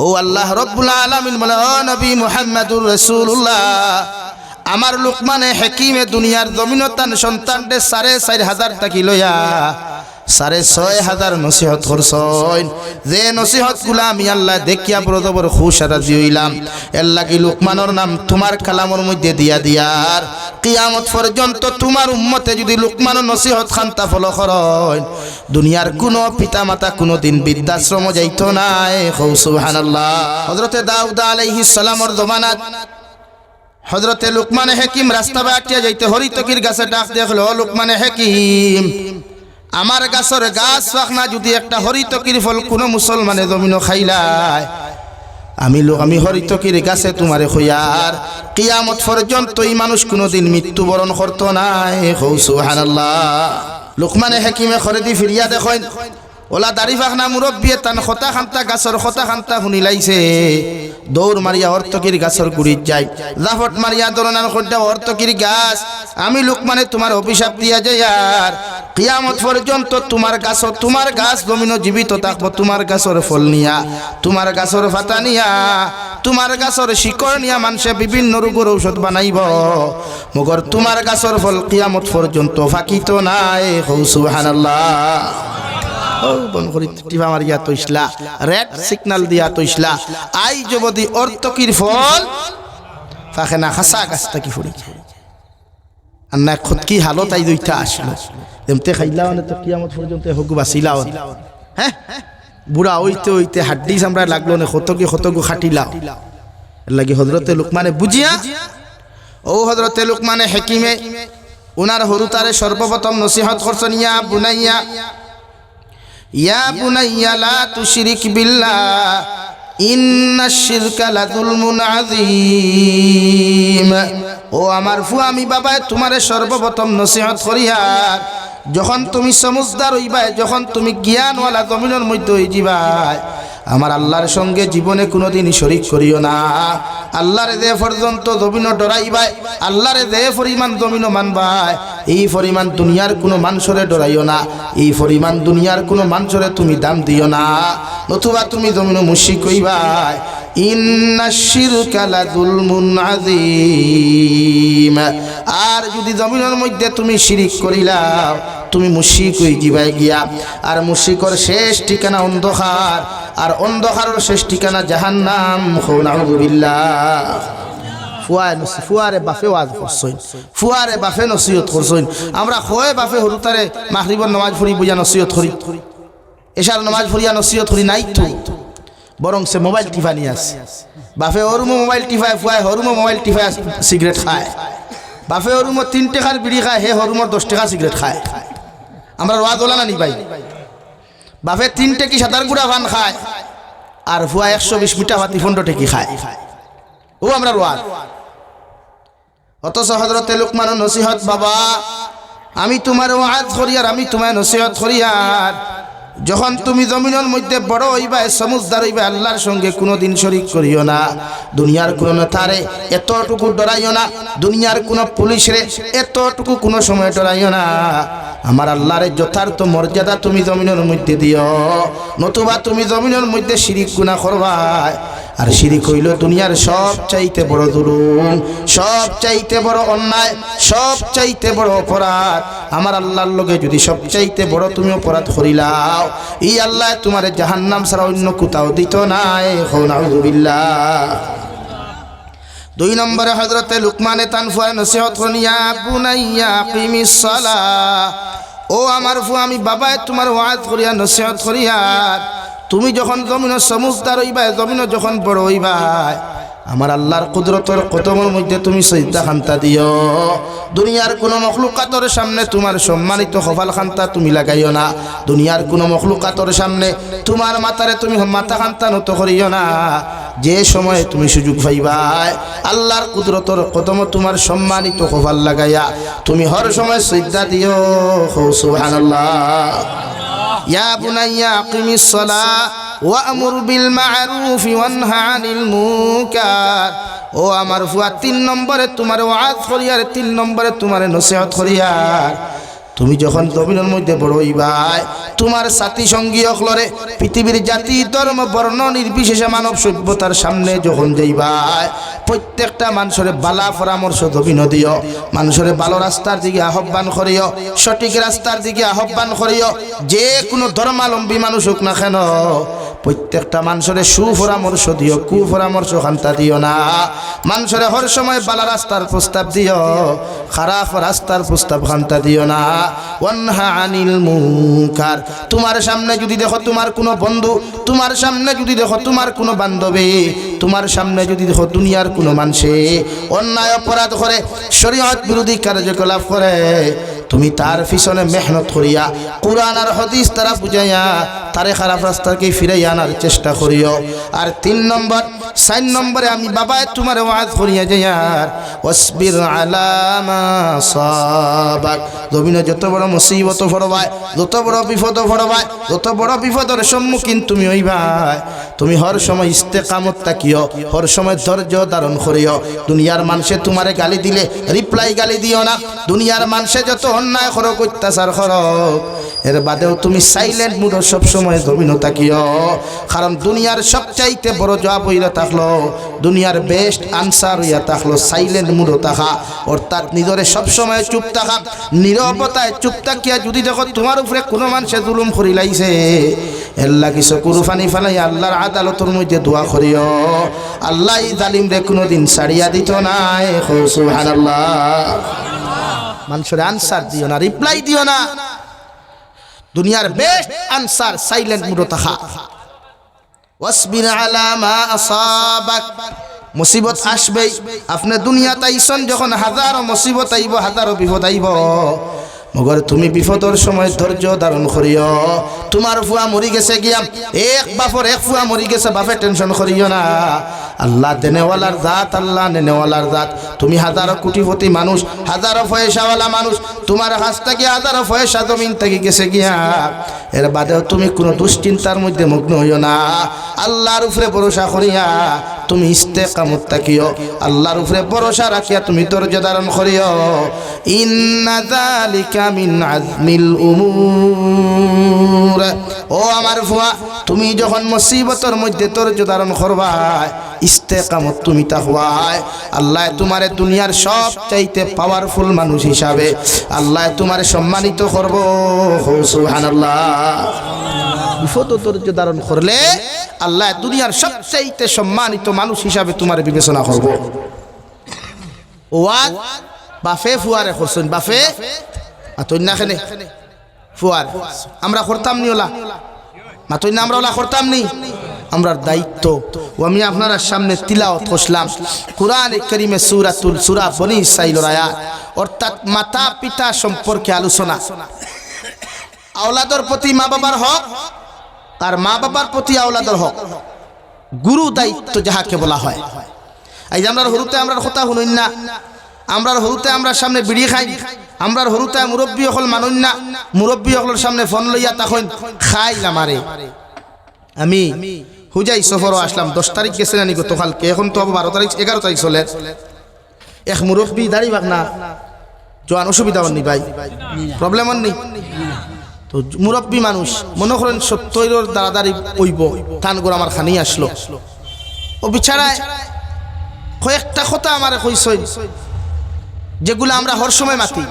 ও আল্লাহ রব্বুল আলামিন বলে ও নবী মুহাম্মদুর রাসূলুল্লাহ আমার লুকমানে হাকিমে দুনিয়ার জমিন তান সন্তানডে 4,500 টাকি লইয়া 6,500 নসিহত করছইন যে নসিহতগুলা আমি আল্লাহ দেখিয়া বড় খুশ আর রাজি হইলাম এর লাগি লুকমানের নাম তোমার কালামের মধ্যে দিয়ার কিয়ামত পর্যন্ত তোমার উম্মতে যদি লুকমানের নসিহত খান্তা ফলো করেন দুনিয়ার কোনো পিতা মাতা কোনো দিন বৃদ্ধাশ্রম যাইতো না সুবহানাল্লাহ হযরতে দাউদ আলাইহিস সালামের জমানাত হযরতে লুকমান হাকিম রাস্তা বাটিয়া যাইতে হরিতকির গাছে ডাক দেখলো লুকমান হাকিম আমার গাছের গাছ ফাখনা যদি একটা হরিতকির ফল কোনো মুসলমানে জমিন খাইলায় আমি হরিতকির গাছে তোমারে খইয়ার কিয়ামত পর্যন্ত এই মানুষ কোনোদিন মৃত্যুবরণ করতো না সুবহানাল্লাহ লুকমান হাকিমে খরেদি ফিরিয়া দেখেন ওলা দাড়ি ফাখনা মুরব্বিয়ে তান খতা খান্তা গাছর খতা খান্তা শুনি লাইছে দৌড় মারিয়া হরতকির গাছর গুড়িত যায় জাফট মারিয়া দরনার খড্ডা হরতকির গাছ আমি লুকমানে তোমার অভিশাপ দিয়া যায় আর কিয়ামত পর্যন্ত তোমার গাছ জমিন জীবিত থাকবো তোমার গাছর ফল নিয়া তোমার গাছর ফাতা নিয়া তোমার গাছর শিকড় নিয়া মানুষে বিভিন্ন রোগের ঔষধ বানাইব মগর তোমার গাছর ফল কিয়ামত পর্যন্ত ফাঁকিত নাই সুবহানাল্লাহ ও বন করি টিপা মারিয়া তৈসলা রেড সিগন্যাল দিয়া তৈসলা আই যবদি অর্তকির ফল ফাঁকে না খাসা গাছটা কি ফুড়ি আর না খুদ কি হালত আই দুইটা আসলো এমতে খাইলাও না তো কিয়ামত পর্যন্ত হগু বাঁচিলাও হ্যাঁ বুড়া হইতে হাড্ডি চামড়া লাগলো না কতগু খাটিলাও এর লাগি হযরতে লুকমানে বুঝিয়া ও হযরতে লুকমানে হাকিমে উনার হরুতারে সর্বপ্রথম নসিহত করছেন ইয়া বুনাইয়া লা তুশরিক বিল্লাহ ইন্নাশ শিরকা লাযুলমুন আযীম ও আমার ফু আমি বাবায় তোমারে সর্বপ্রথম নসিহত করিয়ার যখন তুমি সমজদার হইবাই যখন তুমি জ্ঞানওয়ালা জমিনের মধ্যে হই যাবাই আমার আল্লাহর সঙ্গে জীবনে কোনোদিন শরীক করিও না আল্লাহরে যে পর্যন্ত জমিন ডরাইবাই আল্লাহরে যে পরিমাণ জমিন মানবাই এই পরিমাণ দুনিয়ার কোনো মানুষরে ডরাইও না এই পরিমাণ দুনিয়ার কোনো মানুষরে তুমি দাম দিও না নতুবা তুমি জমিন মুশরিক হইবাই ইন্নাশ শিরকা লাযুলমুন আযীম আর যদি জমিনের মধ্যে তুমি শিরিক করিলাও তুমি মুশরিক হই যাবাই গিয়া আর মুশরিকর শেষ ঠিকানা অন্ধকার আর অন্ধকারের শেষ ঠিকানা জাহান্নাম নাউযুবিল্লাহ ফুয়ারে বাফে ওয়াজ করছইন ফুয়ারে বাফে নসিহত করছইন আমরা হয় বাফে হরুতারে মাগরিবের নামাজ পড়ি বুঝা নসিহত করি এশার নামাজ পড়িয়া নসিহত করি নাই তো বরং সে মোবাইল টিফা নিয়ে আসে বাফে হরুমো মোবাইল টিফায় ফুয়ায় হরুমো মোবাইল টিফায় সিগারেট খায় বাফে হরুমো 3 টাকার বিড়ি খায় হে হরুমো 10 টাকা সিগারেট খায় আমরা ওয়াজ ওলা না নি ভাই বাফে 3 টাকি সাদার গুড়া ভান খায় আর ফুয়া 120 মিটা ভাতি 15 টাকি খায় ও আমরা ওয়াজ অথচ হযরতে লুকমানের নসিহত বাবা আমি তোমার ওয়াজ করি আর আমি তোমার নসিহত করি আর যখন তুমি জমিনের মধ্যে বড় হইবা সমজদার হইবা আল্লাহর সঙ্গে কোনোদিন শরীক করিও না দুনিয়ার কোনো নেতারে এতটুকু ডরাইও না দুনিয়ার কোনো পুলিশরে এতটুকু কোনো সময় ডরাইও না আমার আল্লাহর যথার্থ মর্যাদা তুমি জমিনের মধ্যে দিও নতুবা তুমি জমিনের মধ্যে শিরিক গুনাহ করবা আর শিরিক হইল দুনিয়ার সব চাইতে বড় জুলুম সব চাইতে বড় অন্যায় সব চাইতে বড় অপরাধ আমার আল্লাহর লগে যদি সব চাইতে বড় তুমি অপরাধ করিলাও এই আল্লাহ তোমার জাহান্নাম ছাড়া অন্য কোথাও দিত না নাউযুবিল্লাহ 2 নম্বরে হযরতে লুকমানে তানফুয়া নসিহত করিয়া বুনাইয়া কিমিস সালাহ ও আমার ফু আমি বাবায় তোমার ওয়াজ করিয়া নসিহত করিয়া তুমি যখন জমিন সমজদার হইবা জমিন যখন বড় হইবা আমার আল্লাহর কুদরতের কদমের মধ্যে তুমি সিজদা খান্তা দিও দুনিয়ার কোন মখলুকাতের সামনে তোমার সম্মানিত কপাল খান্তা তুমি লাগাইও না দুনিয়ার কোন মখলুকাতের সামনে তোমার মাথারে তুমি মাথা খান্তা নত করিও না যে সময় তুমি সুযোগ পাইবা আল্লাহর কুদরতের কদম তোমার সম্মানিত কপাল লাগাইয়া তুমি হর সময় সিজদা দিও সুবহানাল্লাহ ইয়া বুনাইয়া আকিমিস সালাহ ওয়া'মুর বিল মা'রুফি ওয়ানহা আনিল মুনকার। ও আমার ফুয়া 3 নম্বরে তোমার ওয়াজ করিয়ার, 3 নম্বরে তোমার নসিহত করিয়ার। তুমি যখন জমিনের মধ্যে বড় হইবাই, তোমার সাথী সঙ্গী অখলরে পৃথিবীর জাতি ধর্ম বর্ণ নির্বিশেষে মানব সভ্যতার সামনে যখন যাইবাই, প্রত্যেকটা মানুষের বালা পরামর্শ জমিন দিও, মানুষের ভালো রাস্তার দিকে আহ্বান করিও, সঠিক রাস্তার দিকে আহ্বান করিও। যে কোনো ধর্মাবলম্বী মানুষ হোক না কেন, প্রত্যেকটা মানুষের সুপরামর্শ দিও, কুপরামর্শ খান্তা দিও না। মানুষের হর সময় বালা রাস্তার প্রস্তাব দিও, খারাপ রাস্তার প্রস্তাব খান্তা দিও না। ওয়ানহা আনিল মুনকার। তোমার সামনে যদি দেখো তোমার কোনো বন্ধু, তোমার সামনে যদি দেখো তোমার কোনো বান্ধবী, তোমার সামনে যদি দেখো দুনিয়ার কোনো মানুষে অন্যায় অপরাধ করে, শরীয়ত বিরোধী কার্যকলাপ করে, তুমি তার পিছনে মেহনত করিয়া কুরআন আর হাদিস তারা বুঝাইয়া তারে খারাপ রাস্তাকে ফিরাইয়া আনার চেষ্টা করিও। আর 3 নম্বর 4 নম্বরে আমি বাবায় তোমার ওয়াজ করিয়া যাইয়ার ওয়াসবির আলা মা সাবাক। জমিনে যত বড় মুসিবত পড়বাই, যত বড় বিপদ পড়বাই, যত বড় বিপদের সম্মুখীন তুমি হইবাই, তুমি হর সময় ইস্তেকামত তাকিও, হর সময় ধৈর্য ধারণ করিও। দুনিয়ার মানুষে তোমারে গালি দিলে রিপ্লাই গালি দিও না। দুনিয়ার মানুষে যত অন্যায় করো, অত্যাচার করো, এর বাদেও তুমি সাইলেন্ট মুড সব সময় জমিন তাকিও। কারণ দুনিয়ার সবচাইতে বড় জবাব হইয়া থাকলো, দুনিয়ার বেস্ট আনসার হইয়া থাকলো সাইলেন্ট মুড থাকা, অর্থাৎ নিজরে সবসময় চুপ থাকা। নীরবতায় চুপ থাকিয়া যদি দেখো তোমার উপরে কোনো মানুষে জুলুম করি লাইছে, এল্লা কিছু কুরুফানি ফালাই আল্লাহর আদালতের মধ্যে দোয়া করিও। আল্লাহ এই জালিমরে কোনোদিন ছাড়িয়া দিত নাই। সুবহানাল্লাহ। মানুষের আনসার দিও না, রিপ্লাই দিও না। দুনিয়ার বেস্ট আনসার সাইলেন্ট মুড থাকা। ওয়াসবির আলা মা আসাবাক। মুসিবত আসবেই। আপনি দুনিয়াতে আইসন যখন হাজারো মুসিবত আইব, হাজারো বিপদ আইব, মগর তুমি বিপদের সময় ধৈর্য ধারণ করিও। তোমার ফুয়া মরি গেছে গিয়া, এক বাপর এক ফুয়া মরি গেছে, বাপে টেনশন করিও না। আল্লাহ দেনেওয়ালার জাত, আল্লাহ নেনেওয়ালার জাত। তুমি হাজারো কোটিপতি মানুষ, হাজারো পয়সাওয়ালা মানুষ, তোমার কাছ থেকে হাজারো পয়সা জমিন থেকে গেছে গিয়া, এর বাদেও তুমি কোনো দুশ্চিন্তার মধ্যে মগ্ন হইও না। আল্লাহর উপরে ভরসা করিয়া তুমি ইস্তেকামত তাকিও, আল্লাহর উপরে ভরসা রাখিয়া তুমি ধৈর্য ধারণ করিও। ইন্না যালিকা মিন আজমিল উমুর। ও আমার ফুয়া, তুমি যখন মুসিবতের মধ্যে ধৈর্য ধারণ করবা, ইস্তেকামত তুমি তাকওয়াই, আল্লাহ তোমারে দুনিয়ার সবচাইতে পাওয়ারফুল মানুষ হিসাবে আল্লাহ তোমারে সম্মানিত করব। সুবহানাল্লাহ। বিপদ ধৈর্য ধারণ করলে আল্লাহ দুনিয়ার সবচাইতে সম্মানিত মানুষ হিসাবে তোমার বিবেচনা করব। ওয়াজ বাফে ফুয়ারে করছেন, বাফে মাতইনা খেনে ফুয়ার আমরা করতাম নি, ওলা মাতইনা আমরা ওলা করতাম নি। আমরার দায়িত্ব ও আমি আপনার সামনে তিলাওয়াত করলাম কুরআনে কারীমে সূরা বনী ইসরাঈলের আয়াত, অর্থাৎ মাতা পিতা সম্পর্কে আলোচনা। আওলাদের প্রতি মা বাবার হক আর মা বাবার প্রতি আওলাদের হক, গুরু দায়িত্ব যাহাকে বলা হয়। এই যে আমরা হরুতে আমরা কথা শুনুন না, আমরা হরুতে আমরা সামনে বিড়ি খাই, আমরা হরুতে মুরব্বী হল মানুন না, মুরব্বী হলের সামনে ফোন লইয়া তখন খাইলাম। আরে আমি হুজাই সফরও আসলাম, 10 তারিখ গেছে নানি গতকালকে, এখন তো 12 তারিখ 11 তারিখ চলে। এক মুরব্বী দাঁড়ি বাক না জোয়ান, অসুবিধা হননি ভাই, প্রবলেম হননি তো। মুরব্বী মানুষ মনে করেন 70 দাঁড়াদাঁড়ি ওইব, থান করে আমার খানি আসলো। ও বিছাড়ায় কয়েকটা কথা আমার কইসই, যেগুলো আমরা হর সময় মাতি,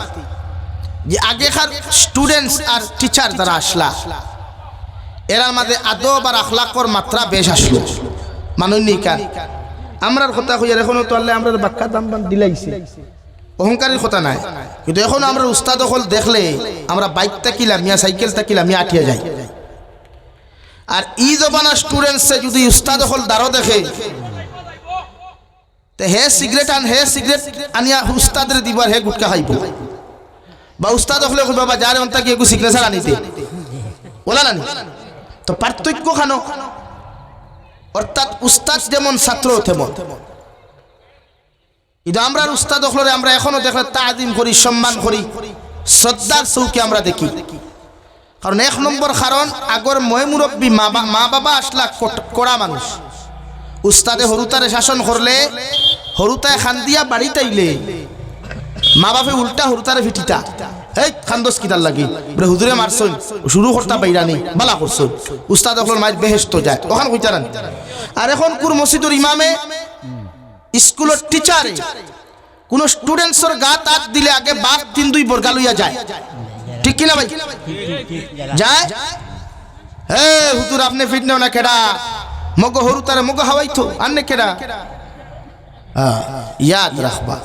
যে আগেকার স্টুডেন্টস আর টিচার যারা আসলা, এরার মাঝে আদব আর আখলাকর মাত্রা বেশ আসলো। মানুষ কান আমরার কথা কইয়ার এখনো তো আল্লাহ আমরা বাক্কা দাম দাম দিলাইছে, অহংকারের কথা নাই। কিন্তু এখন আমরা উস্তাদ হল দেখলে আমরা বাইক তাকিলাম ইয়া সাইকেল তাকিলাম ইয়া আটিয়া যাই। আর ই জবানা স্টুডেন্টসে যদি উস্তাদ হল দাঁড়ো দেখে, তে হে সিগারেট আন, হে সিগারেট আনিয়া উস্তাদের দিবার, হে গুটকা খাইব। বা উস্তাদ হলে বাবা যারে অন্তা কি একটু সিগনেচার আনিতে বলা না। তো পার্থক্য খানো, অর্থাৎ উস্তাদ যেমন ছাত্র তেমন। কিন্তু আমরা উস্তাদ হলে আমরা এখনো দেখলে তাজিম করি, সম্মান করি, শ্রদ্ধার চৌকে আমরা দেখি। কারণ 1 নম্বর কারণ আগর মই মুরব্বী মা বাবা আসলা কড়া মানুষ উস্তাদে হরুতারে শাসন করলে হরুতায় খান দিয়া বাড়িতে আইলে মা বাপে উল্টা হরুতারে ফিটিতা এই খান্দস কিতার লাগি বলে হুজুরে মারছই শুরু করতা বাইরানি বালা করছই উস্তাদ হল মায়ের বেহেশত যায় ওখান কইতারান আর এখন কুর মসজিদের ইমামে স্কুলের টিচারে কোন স্টুডেন্টসর গাত হাত দিলে আগে বাপ 3-2 বর্গা লইয়া যায় ঠিক কিনা ভাই যায় হে হুজুর আপনি ফিট নাও না কেডা মগো হরুতারে মগো হাওয়াইতো আন্নে কেডা ইয়াদ রাখবা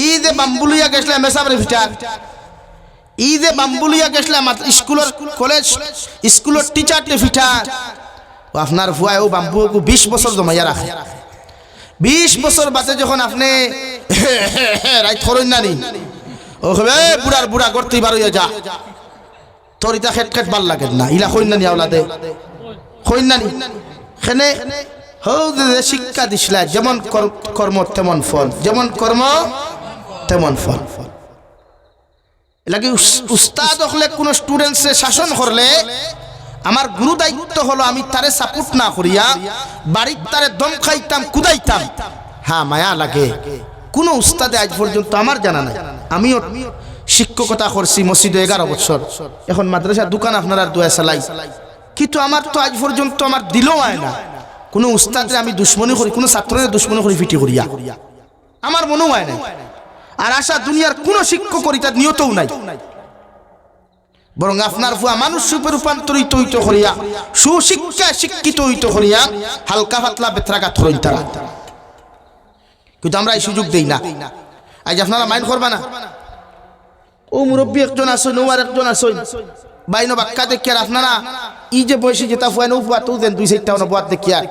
ঈদে বাম্বুলিয়া গেছলে মেসাবরে ফিটার ঈদে বাম্বুলিয়া গেছলে স্কুলের কলেজ স্কুলের টিচারতে ফিটার ও আপনার ফুয়ায় ও বাম্বুকে 20 বছর জমাইয়া রাখে 20 বছর বাদে যখন আপনি রাইট করুন না নি ও হবে বুড়ার বুড়া করতেই বারইয়া যা তোর ইটা খেট খেট ভাল লাগে না ইলা কইন না নি আওলাদে কইন না নি খেনে হৌ যে শিক্ষা দিছলা যেমন কর্ম তেমন ফল যেমন কর্ম তেমন ফল লাগে উস্তাদ হলে কোন স্টুডেন্টসে শাসন করলে আমার গুরু দায়িত্ব হলো আমি তারে সাপোর্ট না করিয়া বাড়ির তারে দম খাইতাম কুদাইতাম হ্যাঁ মায়া লাগে কোন উস্তাদে আজ পর্যন্ত আমার জানা নাই আমিও শিক্ষকতা করছি মসজিদে 11 বছর এখন মাদ্রাসা দোকান আপনারা দুয়া চালাই কিন্তু আমার তো আজ পর্যন্ত আমার দিলও হয় না কোন উস্তাদে আমি দুশ্মনী করি কোন ছাত্রের দুশ্মনী করি ফিটি করিয়া আমার মনেও হয় না আর আশা দুনিয়ার কোন শিক্ষক করি তার নিয়তও নাই বরং আপনার ফুয়া মানুষ রূপে রূপান্তরিত হইতে করিয়া সুশিক্ষা শিক্ষিত হইতে করিয়া হালকা পাতলা বেত্রাঘাত হইন তারা কিন্তু আমরা এই সুযোগ দেই না আজ আপনারা মাইন্ড করবা না ও মুরব্বী একজন আসুন ও আর একজন আসুন বাইনো বাক্কা দেখি আর আপনারা ই যে বয়সী যেটা ফুয়া নো ফুয়া তো দেন 2-4টা বাদ দেখি আর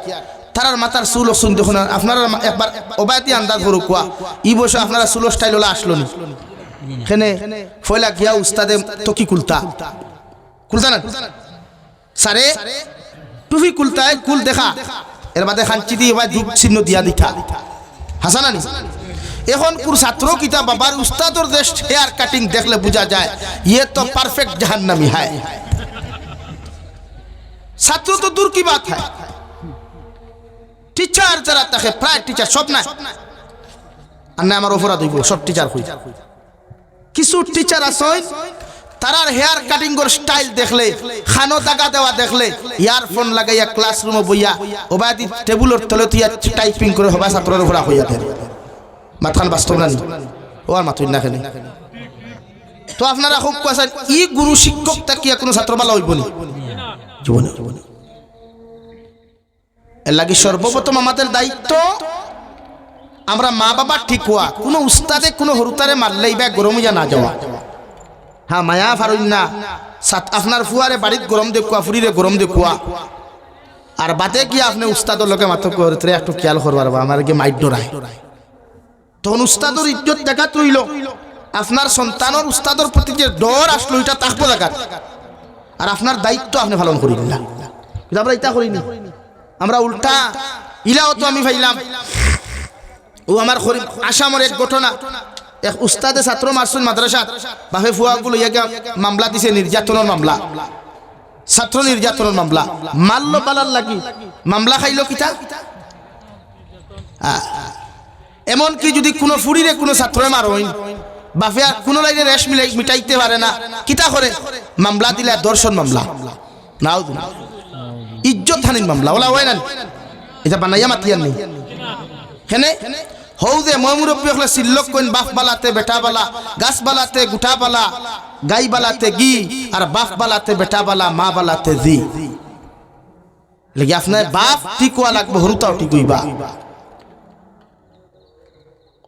তারার মাথার চুল শুন দেখুন আপনারা একবার ওবায়তি আন্দাজ করো কুয়া ই বয়সে আপনারা চুল স্টাইল ওলা আসলো নি এখানে ফয়লা গিয়া উস্তাদে তো কি কুলতা না সারে টুফি কুলতায় কুল দেখা এর বাদে খাঞ্চি দিয়ে বা দিক চিহ্ন দিয়া দিতা হাসানানি এখন কোন ছাত্র কিতা বাবার উস্তাদর দেশ হেয়ার কাটিং দেখলে বোঝা যায় ये तो परफेक्ट जहन्नमी है ছাত্র তো দূর কি বাত है টিচার যারা থাকে প্রায় টিচার সব না আর না আমার অপরাধ হইব সব টিচার হই কিছু টিচার আছে তারার হেয়ার কাটিং এর স্টাইল দেখলে খানো দাগা দেওয়া দেখলে ইয়ারফোন লাগাইয়া ক্লাসরুমে বইয়া ওবাদি টেবিলের তলে তিয়া টাইপিং করে হবা ছাত্রের উপর হইয়া দেন মাথান বাস্তব না ও আর মাথুই না খেলে তো আপনারা খুব কোয়াছেন ই গুরু শিক্ষক তাকিয়া কোনো ছাত্র ভালো হইব নি জীবনে এর লাগি সর্বপ্রথম আমাদের দায়িত্ব আমরা মা বাবা ঠিক হওয়া কোনো উস্তাদে কোনো হরুতারে মারলেই বা গরম হইয়া না যাওয়া হ্যাঁ মায়া ফারুন না আপনার ফুয়ারে বাড়িত গরম দেখুয়া ফুরিরে গরম দেখুয়া আর বাতে গিয়ে আপনি উস্তাদর লোকে মাত্র করে একটু খেয়াল করবার আমার গিয়ে মাইট ডরায় তখন উস্তাদর ইজ্জত দেখা রইল আপনার সন্তানের উস্তাদর প্রতি যে ডর আসলো এটা তাকবো দেখার আর আপনার দায়িত্ব আপনি পালন করি না কিন্তু আমরা এটা করিনি আমরা উল্টা ইলাও তো আমি ভাইলাম ও আমার আসামের এক ঘটনা এক উস্তাদে ছাত্র মারসুন মাদ্রাসা বাপে ফুয়াগুলো ইয়াকে মামলা দিছে নির্যাতনের মামলা ছাত্র নির্যাতনের মামলা মারলো পালার লাগি মামলা খাইলো কিতা এমনকি যদি কোনো ফুরিরে কোনো ছাত্রে মারইন বাপে কোনো লাইনে রেশ মিটাইতে পারে না কিতা করে মামলা দিলে দর্শন মামলা নাও ইজ্জত হানির মামলা ওলা হয় না এটা বানাইয়া মাতিয়ার নেই হেনে হৌ যে মই মুরব্বী হলে সিল্লক কইন বাপ বালাতে বেটা বালা গাছ বালাতে গুঠা বালা গাই বালাতে গি আর বাপ বালাতে বেটা বালা মা বালাতে জি লাগি আপনার বাপ টিকুয়া লাগবে হরুতাও টিকুইবা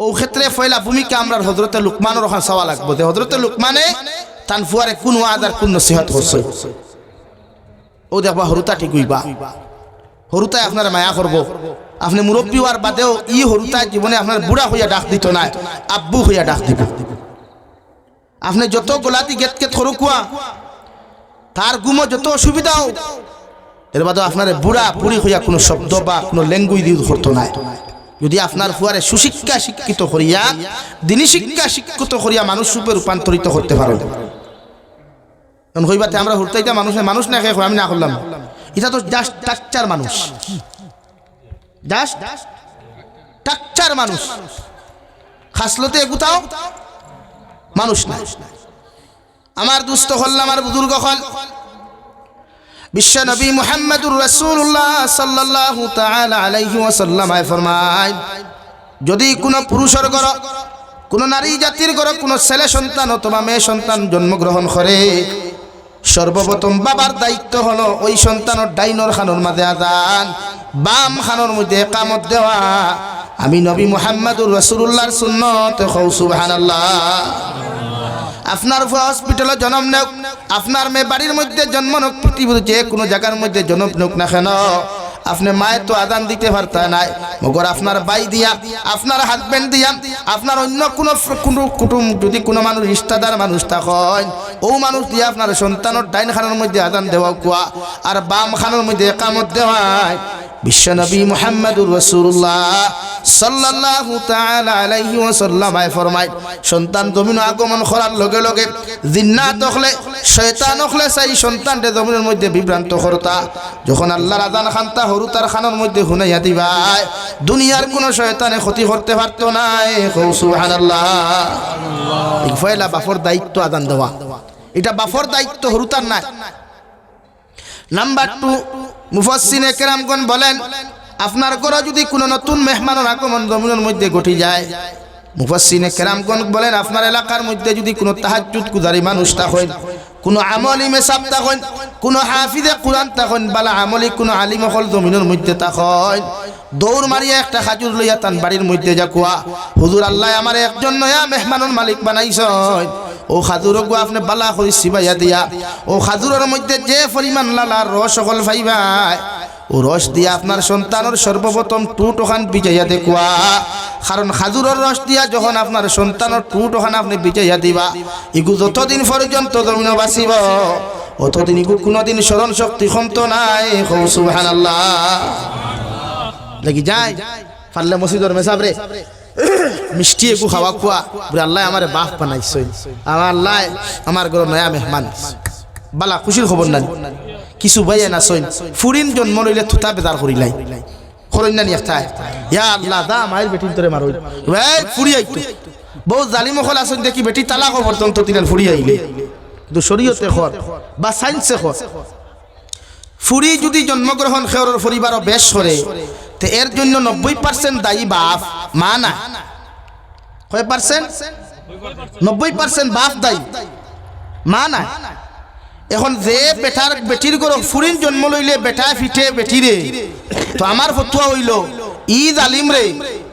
ও ক্ষেত্রে ফয়লা ভূমিকা আমরা হযরতে লুকমানের ওখানে চাওয়া লাগবে যে হযরতে লুকমানে তান ফুয়ারে কোন ওয়াজ আর কোন নসিহত করছে ও দেখবা হরুতা টিকুইবা হরুতায় আপনার মায়া করবো আপনি মুরব্বী হওয়ার বাদেও ই হরুতায় জীবনে আপনার বুড়া হইয়া ডাক দিত না আব্বু হইয়া ডাক দিব আপনি যত গোলাতি গেট গেট করু কুয়া তার গুমো যত অসুবিধাও এর বাদেও আপনার বুড়া বুড়ি হইয়া কোনো শব্দ বা কোনো ল্যাঙ্গুয়েজ ইউজ করতো না যদি আপনার ফুয়ারে সুশিক্ষা শিক্ষিত করিয়া দিনী শিক্ষা শিক্ষিত করিয়া মানুষ রূপে রূপান্তরিত করতে পারেন এখন কইবাতে আমরা হুরতাইতা মানুষ না খেয়ে আমি না করলাম, এটা তো জাস্ট টাকচার মানুষ, জাস্ট টাকচার মানুষ, খাসলতে এগুতাও মানুষ না। আমার দুস্থ হল, আমার বুজুর্গ হল, বিশ্ব নবী মুহাম্মদুর রাসূলুল্লাহ সাল্লাল্লাহু তাআলা আলাইহি ওয়াসাল্লাম ফরমায়, যদি কোনো পুরুষের ঘর, কোনো নারী জাতির ঘর কোনো ছেলে সন্তান অথবা মেয়ে সন্তান জন্মগ্রহণ করে, সর্বপ্রথম বাবার দায়িত্ব হলো ওই সন্তানের ডাইনর খানোর মাঝে আযান, বাম খানোর মধ্যে ইকামত দেওয়া। আমি নবী মুহাম্মদুর রাসূলুল্লাহর সুন্নত, কও সুবহানাল্লাহ। আপনার হসপিটালে জন্ম নেক, আপনার মেয়ে বাড়ির মধ্যে জন্ম নেক, পৃথিবীর যে কোনো জায়গার মধ্যে জন্ম নেক না কেন, আপনি মায়ের তো আদান দিতে পারতা নাই, মগর আপনার ভাই দিয়া, আপনার হাজবেন্ড দিয়া, আপনার অন্য কোনো কুটুম যদি কোনো মানুষ রিশতাদার মানুষ থাকেন, ও মানুষ দিয়া আপনার সন্তানের ডাইন খানোর মধ্যে আদান দেওয়া কুয়া আর বাম খানোর মধ্যে ইকামত দেওয়ায়। বিশ্বনবী মুহাম্মদুর রাসূলুল্লাহ সাল্লাল্লাহু তাআলা আলাইহি ওয়াসাল্লাম ফরমায়, সন্তান জমিন আগমন করার লগে লগে জিন্নাত হলে শয়তান হলে সেই সন্তানকে জমিনের মধ্যে বিভ্রান্ত করতা, যখন আল্লাহর আযান খানতা হরু তার খানোর মধ্যে হুনাইয়া দিবাই, দুনিয়ার কোনো শয়তানে ক্ষতি করতে পারতো না। সুবহানাল্লাহ। এই ফয়লা বাফর দায়িত্ব আযান দেওয়া, এটা বাফর দায়িত্ব, হরু তার নাই। নাম্বার 2, মুফাসসিরে কেরামগণ বলেন, আপনার ঘরে যদি কোনো নতুন মেহমানের আগমন জমিনের মধ্যে ঘটে যায়, মুফাসসিরে কেরামগণ বলেন, আপনার এলাকার মধ্যে যদি কোনো তাহাজ্জুদ গুজারি মানুষ থাকেন, কোনো আমলি মেসাব থাকেন, কোনো হাফিজে কোরআন থাকেন, বালা আমলি কোনো আলিম হল জমিনের মধ্যে থাকেন, দৌড় মারিয়া একটা খাজুর লইয়া তান বাড়ির মধ্যে যাকুয়া, হুজুর আল্লাহ আমার একজন নয়া মেহমানের মালিক বানাইছেন, ও খাজুর গো আপনি বালা করে সিবাইয়া দিয়া, ও খাজুরের মধ্যে যে পরিমাণ লালার রস সকল ফাইবাই, ও রস দিয়া আপনার সন্তানের সর্বপ্রথম টুট ওখান বিজাইয়া দেখুয়া, কারণ খাজুরের রস দিয়া যখন আপনার সন্তানের টুট ওখান আপনি বিজাইয়া দিবা, ইগু যতদিন পর্যন্ত জমিন বাঁচিব, অতদিন ইগু কোনোদিন স্মরণ শক্তি কমতো নাই। সুবহানাল্লাহ। লাগি যায় পারলে মসজিদের মেসাবরে মিষ্টি একু খাওয়া খুয়া, আল্লাহ আমার বাপ বানাইছে, আমার আল্লাহ আমার ঘর নয়া মেহমান, বালা খুশির খবর নাই। কিছু বাইয়া না সইন ফুরিন জন্ম লইলে থুতা বেজার করিলাই, করইনা নি একটা ইয়া আল্লাহ দা মায়ের বেটিন তোরে মারই ভাই ফুরি আইতো, বহু জালিম হল আসেন দেখি বেটি তালাক পর্যন্ত তিনাল ফুরি আইলে, কিন্তু শরীয়তে খর বা সায়েন্সে খর, ফুরি যদি জন্মগ্রহণ খেওরের পরিবারও বেশ করে, তে এর জন্য 90% দায়ী বাপ, মা না। কয় পার্সেন্ট? 90% বাপ দায়ী, মা না। এখন যে বেটির গরো ফুরিন জন্ম লইলে বেটা ফিটে বেটিরে, তো আমার ফতুয়া হইল ই জালিম রে,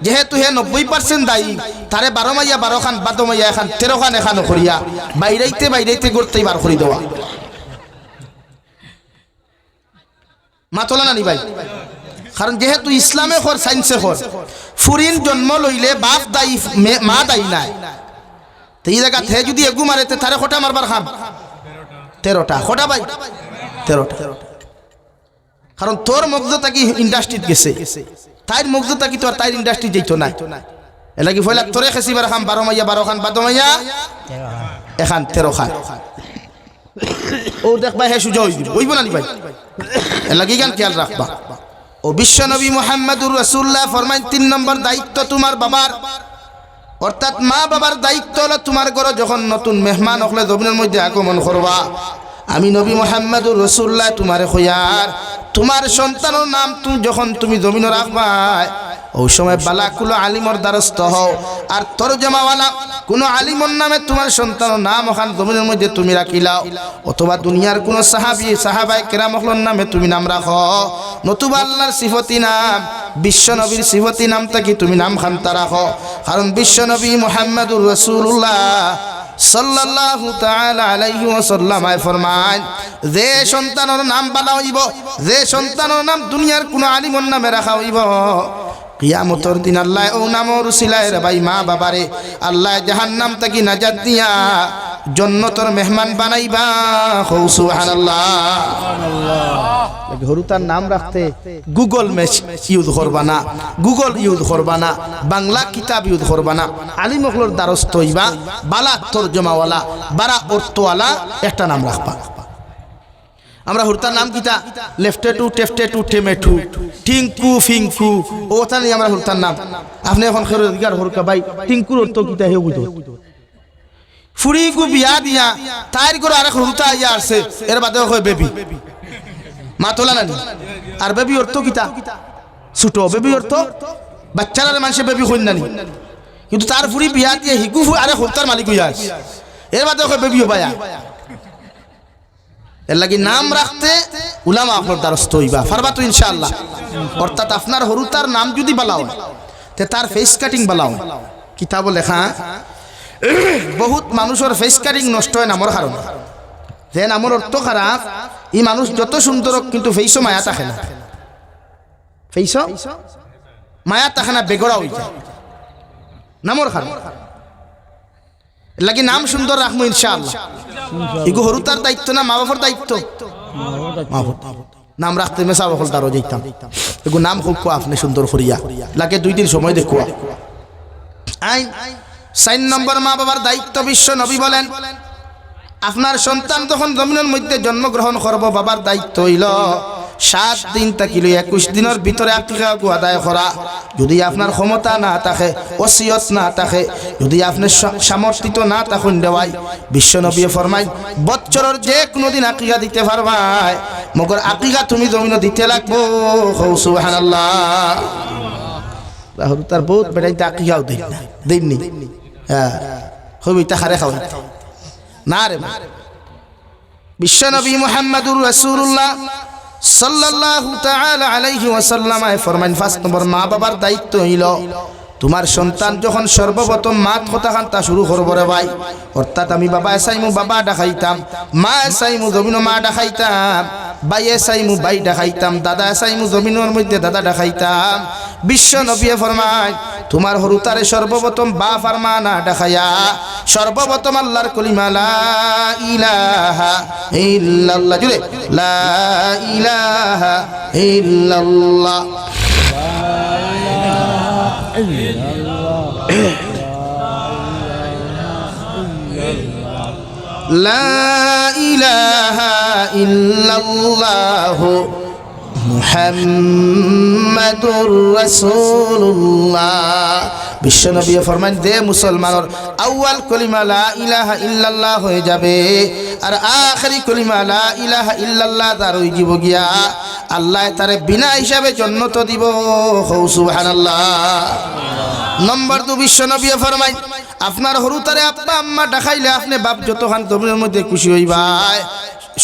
যেহেতু হে 90% দায়ী, তারে 12 মাইয়া 12 খান, 12 মাইয়া এখান 13 খান এখান করিয়া বাইরাইতে করতেই বার করি দেওয়া। মাতলা নানি ভাই, কারণ যেহেতু ইসলামে খর সাইন্সে খর, ফুরিন জন্ম লইলে বাপ দায়ী মা দায়ী নাই, তো এই জায়গা হে যদি এগু মারেতে তারে খোটা মারবার খাম 13টা খোটা ভাই 13টা, কারণ তোর মগজটা কি ইন্ডাস্ট্রিত গেছে, তাইর মগজটা কি তোর তাইর ইন্ডাস্ট্রি যেত নাই, এলা কি ফয়লা তোরে খেসিবার খাম 12 মাইয়া 12 খান, 12 মাইয়া এখান 13 খান, ও দেখবা হে সুজা হইব হইব না ভাই, এলা কি গান খেয়াল রাখবা। ও বিশ্ব নবী মুহাম্মদুর রাসূলুল্লাহ ফরমায়, 3 নম্বর দায়িত্ব তোমার বাবার, অর্থাৎ মা বাবার দায়িত্ব হলো তোমার ঘরে যখন নতুন মেহমান হলে জমিনের মধ্যে আগমন করবা, আমি নবী মুহাম্মদুর রাসূলুল্লাহ তোমারে কইয়ার, তোমার সন্তানের নাম যখন তুমি জমিনে রাখবা, ওই সময় বালাকুল আলিমর দ্বারস্থ হও, আর তরজমাওয়ালা কোনো আলিমর নামে তোমার সন্তানের নাম ওখান জমিনের মধ্যে তুমি রাখিলাও, অথবা দুনিয়ার কোনো সাহাবায়ে কেরামর নামে তুমি নাম রাখো, নতুবা আল্লাহর সিফতি নাম বিশ্ব নবীর সিফতি নামটা কি তুমি নাম খান্তা রাখো, কারণ বিশ্ব নবী মুহাম্মদুর রাসূলুল্লাহ সাল্লাল্লাহু তাআলা আলাইহি ওয়াসাল্লাম ফরমান, যে সন্তানের নাম বালা হইব, যে সন্তানের নাম দুনিয়ার কোনো আলিমর নামে রাখা হইব, কিয়ামতের দিন আল্লাহ ও নামর উসিলায় রে ভাই মা বাবারে আল্লাহ জাহান্নাম থেকে নাজাত দিয়া জন্নতর মেহমান বানাইবা কও সুবহানাল্লাহ। হরুতার নাম রাখতে গুগল ম্যাচ ইউজ করবা না, গুগল ইউজ করবা না, বাংলা কিতাব ইউজ করবা না, আলিম হকলর দ্বারস্থ হইবা, বালা তরজমাওয়ালা বারা অর্থওয়ালা একটা নাম রাখবা। আমরা হুরতার নাম কিতা লেফটে টু টেফটে টু টেমেটু টিঙ্কু ফিঙ্কু ওটা নিয়ে আমরা হুরতার নাম। আপনি এখন খেরোজগার হরকা ভাই টিঙ্কুর অর্থ কিতা হে বুঝো ফুড়ি গু বিয়া দিয়া তাইর করে আরেক হুরতা ইয়া আসছে এর বাদেও হয় বেবি মা তোলা নানি আর বেবি অর্থ কিতা ছোট বেবি অর্থ বাচ্চারা মানুষে বেবি হইন নানি কিন্তু তার ফুড়ি বিয়া দিয়ে হিকু আরেক হুরতার মালিক হইয়া আসে এর বাদেও হয় বেবিও বায়া। এর লাগি নাম রাখতে উলামা আপনার দ্বারস্থ হইবা পারবা তো ইনশাআল্লাহ। অর্থাৎ আপনার হরুতার নাম যদি বালাও তে তার ফেস কাটিং বালাও। কিতাব লেখা বহুত মানুষের ফেস কাটিং নষ্ট হয় নামর কারণে, যে নামর অর্থ খারাপ এই মানুষ যত সুন্দর কিন্তু ফেসও মায়া থাকে না, ফেসও মায়া থাকে না, বেগড়া হয়ে যায় নামর কারণে। লাগি নাম সুন্দর রাখবো ইনশাআল্লাহ। এগো হরুতার দায়িত্ব না মা বাবার দায়িত্ব? নাম রাখতে মেসা বকল তারও যেতাম এগো নাম খুব আপনি সুন্দর করিয়া লাগে 2 দিন সময় দেখো। আইন 4 নম্বর মা বাবার দায়িত্ব। বিশ্ব নবী বলেন আপনার সন্তান যখন জমিনের মধ্যে জন্মগ্রহণ করব বাবার দায়িত্ব হইল 7 দিন থাকিলে 21 দিনের ভিতরে আকিকা আদায় করা। যদি আপনার ক্ষমতা না থাকে, ওসিয়ত না থাকে, যদি আপনি সামর্থিত না থাকুন দেওয়াই বিশ্ব নবী ফরমাই বছরের যে কোনো দিন আকিকা দিতে পারবাই, মগর আকিকা তুমি জমিনে দিতে লাগবো। সুবহানাল্লাহ। রাহুল তার বহুত বেটাইতে আকিকাও দেননি হ্যাঁ হবি তাহারে খাওয়া না রে। বিশ্ব নবী মুহাম্মদুর রাসূলুল্লাহ সাল্লাল্লাহু তাআলা আলাইহি ওয়াসাল্লাম ফরমান 5 নম্বর মা বাবার দায়িত্ব হইল তোমার সন্তান যখন সর্বপ্রথম মাত কথা কান্তা শুরু করবো রে ভাই, অর্থাৎ আমি বাবা এসাইমু বাবা ডাকাইতাম, মা এসাইমু জমিন মা ডাকাইতাম, ভাই এসাইমু ভাই ডাকাইতাম, দাদা এসাইমু জমিনের মধ্যে দাদা ডাকাইতাম। বিশ্ব নবী ফরমায় তোমার হরুতারে সর্বপ্রথম বাপ আর মা না ডাকাইয়া সর্বপ্রথম আল্লাহর কলিমা লা ইলাহা ইল্লাল্লাহ জুড়ে লা ইলাহা ইল্লাল্লাহ লা ইলাহা ইল্লাল্লাহ মুহাম্মাদুর রাসূলুল্লাহ। বিশ্বনবী ফরমান দে মুসলমানের আউয়াল কলিমা লা ইলাহা ইল্লাল্লাহ হয়ে যাবে আর আখেরি কলিমা লা ইলাহা ইল্লাল্লাহ তার হয়ে যাব গিয়া আল্লাহ তারে বিনা হিসাবে জান্নাত দিব। সুবহানাল্লাহ। নম্বর 2 বিশ্বনবী ফরমায় আপনার হরুতারে আব্বা আম্মা ডাকাইলে আপনি বাপ যত খান জমিনের মধ্যে খুশি হইবাই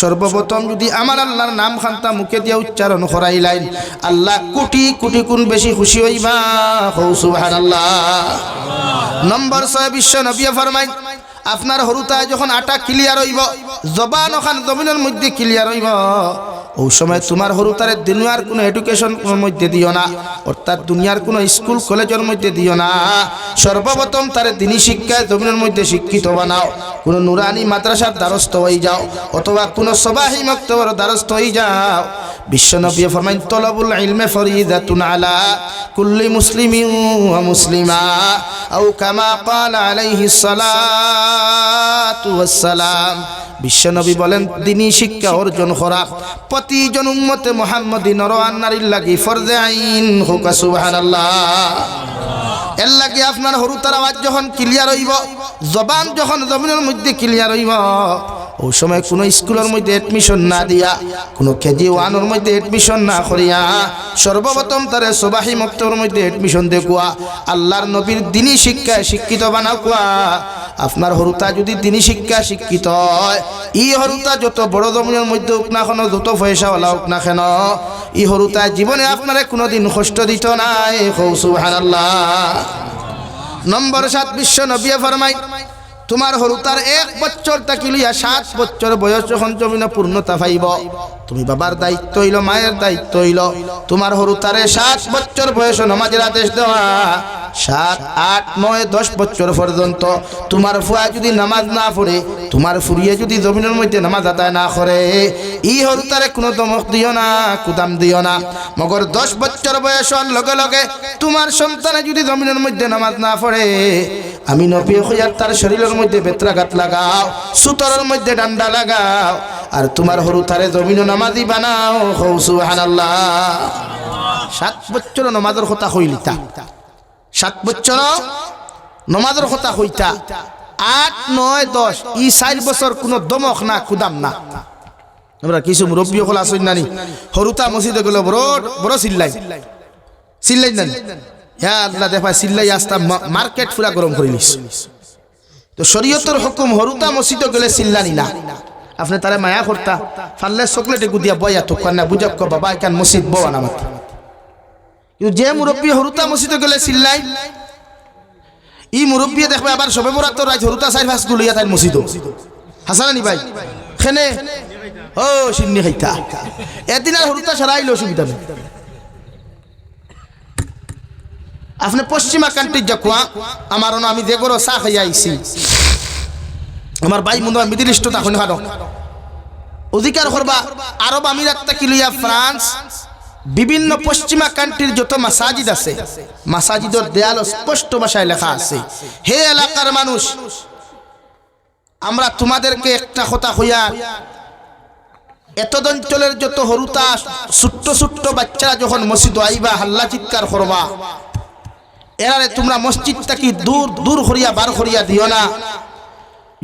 সর্বপ্রথম যদি আমার আল্লাহর নাম খান্তা মুখে দিয়ে উচ্চারণ করাইলেন আল্লাহ কোটি কোটি গুণ বেশি খুশি হইবা। সুবহানাল্লাহ। নম্বর 6 বিশ্ব নবী ফরমায় আপনার হরুতায় যখন আটা ক্লিয়ার হইব জবান ওখান জমিনের মধ্যে ক্লিয়ার হইব ওই সময় তোমার হরুতারে দুনিয়ার কোনো এডুকেশন মধ্যে দিও না, অর্থাৎ দুনিয়ার কোনো স্কুল কলেজের মধ্যে দিও না, সর্বপ্রথম তারে দিনী শিক্ষায় জমিনের মধ্যে শিক্ষিত বানাও। কোনো নুরানি মাদ্রাসার দ্বারস্থ হয়ে যাও অথবা কোনো সবাহি মক্তবের দ্বারস্থ হয়ে যাও। বিশ্বনবী ফরমাইন তলবুল ইলমে ফরিদাতুন আলা কুল্লি মুসলিমিন ওয়া মুসলিমা আও কামা ক্বালা আলাইহিস সালাতু ওয়াস সালাম। বিশ্বনবী বলেন দ্বীনি শিক্ষা অর্জন করা প্রতিজন উম্মতে মুহাম্মদী নর আর নারীর লাগি ফরজে আইন হোক। সুবহানাল্লাহ। এর লাগে আপনার হরুতার আওয়াজ যখন ক্লিয়ার হইব জবান যখন জমিনের মধ্যে ক্লিয়ার হইব ওই সময় কোনো স্কুলের মধ্যে এডমিশন না দিয়া কোনো কেজি 1 মধ্যে এডমিশন না করিয়া সর্বপ্রথম তারে সবাহি মক্তবের মধ্যে এডমিশন দেখুয়া আল্লাহর নবীর দ্বীনি শিক্ষায় শিক্ষিত বানাকুয়া। আপনার হরুতা যদি দ্বীনি শিক্ষা শিক্ষিত হয় ই হরুতা যত বড় জমিনের মধ্যে হোক না কেন যত পয়সাওয়ালা হোক না কেন ই হরুতা জীবনে আপনারে কোনোদিন কষ্ট দিত নাই। সুবহানাল্লাহ। নম্বর 7 বিশ্ব নবী ফরমাই তোমার হরুতার 1 বছর থাকি লইয়া 7 বছর বয়স যখন জমিনে পূর্ণতা পাইব তুমি বাবার দায়িত্ব হইল মায়ের দায়িত্ব হইল তোমার হরুতারে 7 বছর বয়স নামাজের আদেশ দেওয়া 7, 8, 9, 10 বছর পর্যন্ত তোমার ফুয়া যদি নামাজ না পড়ে, তোমার ফুরিয়ে যদি জমিনের মধ্যে নামাজ আদায় না করে, ই হরুতারে কোনো দমক দিও না, কুদাম দিও না। মগর 10 বছর বয়স হওয়ার লগে লগে তোমার সন্তানে যদি জমিনের মধ্যে নামাজ না পড়ে, আমি নবী হইয়ার তার শরীরের মধ্যে বেত্রাঘাত লাগাও, সুতরের মধ্যে ডান্ডা লাগাও, আর তোমার হরুতারে জমিন নামাজি বানাও। সুবহানাল্লাহ। 7 বছর নামাজের কথা হইলিতা, 7 বছর নামাজের কথা হইতা, 8, 9, 10 ই 4 বছর কোনো দমক না, কুদাম না। আমরা কিছু মুরব্বী হল আসেন নানি, হরুতা মসজিদে গেল বড় বড় চিল্লাই চিল্লাই নানি, হ্যাঁ আল্লাহ দেখা চিল্লাই আসতা মার্কেট পুরা গরম করে নিস। তো শরীয়তের হুকুম হরুতা মসজিদে গেলে চিল্লানি না, আপনি তারা মায়া করতা ফাললে চকলেট এগু দিয়া বয়া তো কান্না বুঝাব ক বাবা এখান মসজিদ বওয়া নামাত। কিন্তু যে মুরব্বী হরুতা মসজিদে গেলে চিল্লাই, ই মুরব্বী দেখবে আবার সবে বরাত রাত হরুতা 4-5 গুলিয়া তাই মসজিদ হাসানানি ভাই খেনে ও সিন্নি খাইতা এদিন আর হরুতা সারাইলে অসুবিধা নেই। আপনি পশ্চিমা কান্ট্রি যাকুয়া আমার আমি যে গরো চা খাইয়া আইছি, আমার ভাই মনে হয় মিডিল ইস্টত এখন হারক অধিকার করবা আরব আমিরাত থেকে লইয়া ফ্রান্স বিভিন্ন পশ্চিমা কান্ট্রির যত মাসাজিদ আছে, মাসাজিদের দেয়াল স্পষ্ট ভাষায় লেখা আছে, হে এলাকার মানুষ, আমরা তোমাদেরকে একটা কথা হইয়া, এত অঞ্চলের যত হরুতা ছোট্ট ছোট্ট বাচ্চারা যখন মসজিদ আইবা হাল্লা চিৎকার করবা, এরারে তোমরা মসজিদ থেকে দূর দূর করিয়া বার করিয়া দিও না।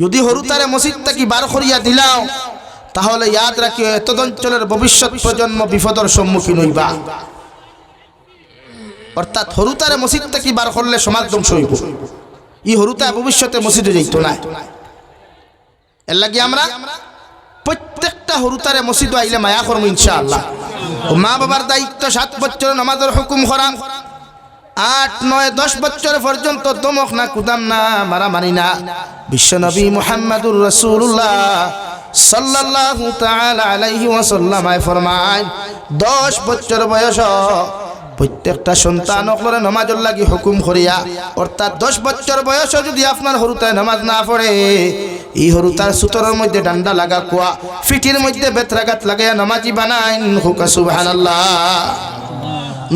যদি হরুতারে মসজিদ থেকে বার করিয়া দিলাও, তাহলে ইয়াদ রাখিও এত অঞ্চলের ভবিষ্যৎ প্রজন্ম বিপদের সম্মুখীন হইবা। অর্থাৎ হরুতারে মসজিদ থেকে বার করলে সমাজ ধ্বংস হইব। ই হরুতা ভবিষ্যতে মসজিদে যাইতো না। এর লাগি আমরা প্রত্যেকটা হরুতারে মসজিদে আইলে মায়া করবো ইনশাআল্লাহ। মা বাবার দায়িত্ব 7 বছর নামাজের হুকুম করা, 8, 9, 10 বছর পর্যন্ত দমক না, কুদাম না, মারামারি না। বিশ্বনবী মুহাম্মদুর রাসূলুল্লাহ সাল্লাল্লাহু তাআলা আলাইহি ওয়াসাল্লাম ফরমায়, 10 বছর বয়স প্রত্যেকটা সন্তান ওগুলোর নামাজের লাগি হুকুম করিয়া, অর্থাৎ 10 বছর বয়স যদি আপনার হরুতায় নামাজ না পড়ে, এই হরুতার সুতরের মধ্যে ডান্ডা লাগা কুয়া, ফিটির মধ্যে বেত্রাঘাত লাগাইয়া নামাজি বানাইন। হুকা সুবহানাল্লাহ।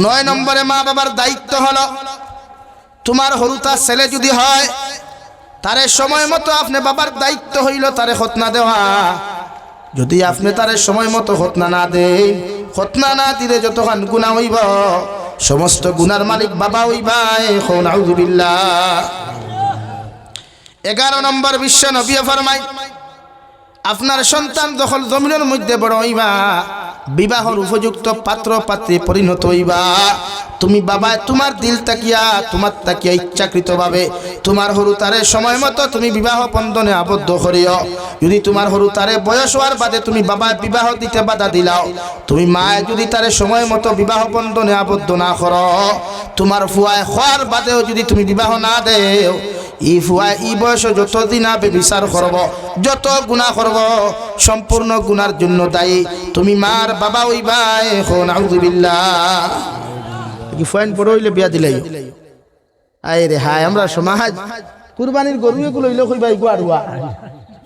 9 নম্বরে মা বাবার দায়িত্ব হলো, তোমার হরুতা ছেলে যদি হয়, তারে সময় মতো আপনি বাবার দায়িত্ব হইল তারে খতনা দেওয়া। যদি আপনি তারে সময় মতো খতনা না দেন, খতনা না দিলে যতক্ষণ গুনাহ হইব, সমস্ত গুনার মালিক বাবা হইবা। এখন আউযুবিল্লাহ। 11 নম্বর বিশ্ব নবী ফরমায়, আপনার সন্তান যখন জমিনের মধ্যে বড় হইবা, বিবাহর উপযুক্ত পাত্র পাত্রী পরিণত হইবা, তুমি বাবা তোমার দিল তাকিয়া তোমার তাকিয়া ইচ্ছাকৃত ভাবে তোমার হরুতারে সময় মতো তুমি বিবাহ বন্ধনে আবদ্ধ করিও। যদি তোমার হরুতারে বয়স হওয়ার বাদে তুমি বাবা বিবাহ দিতে বাধা দিলাও, তুমি মায়ে যদি তারে সময় মতো বিবাহ বন্ধনে আবদ্ধ না করো, তোমার ফুয়ায় হওয়ার বাদেও যদি তুমি বিবাহ না দেও, ই ফুয়া ই বয়স যতদিন আবে বিচার করব, যত গুনাহ করব, সম্পূর্ণ গুনার জন্য দায়ী তুমি মার বাবা হইবা। এখন আউযুবিল্লাহ। কি ফাইন বড় হইলে বিয়া দিলাই আয় রে হায়, আমরা সমাজ কুরবানির গরু এগুলো হইলে কইবা ইগু আরুয়া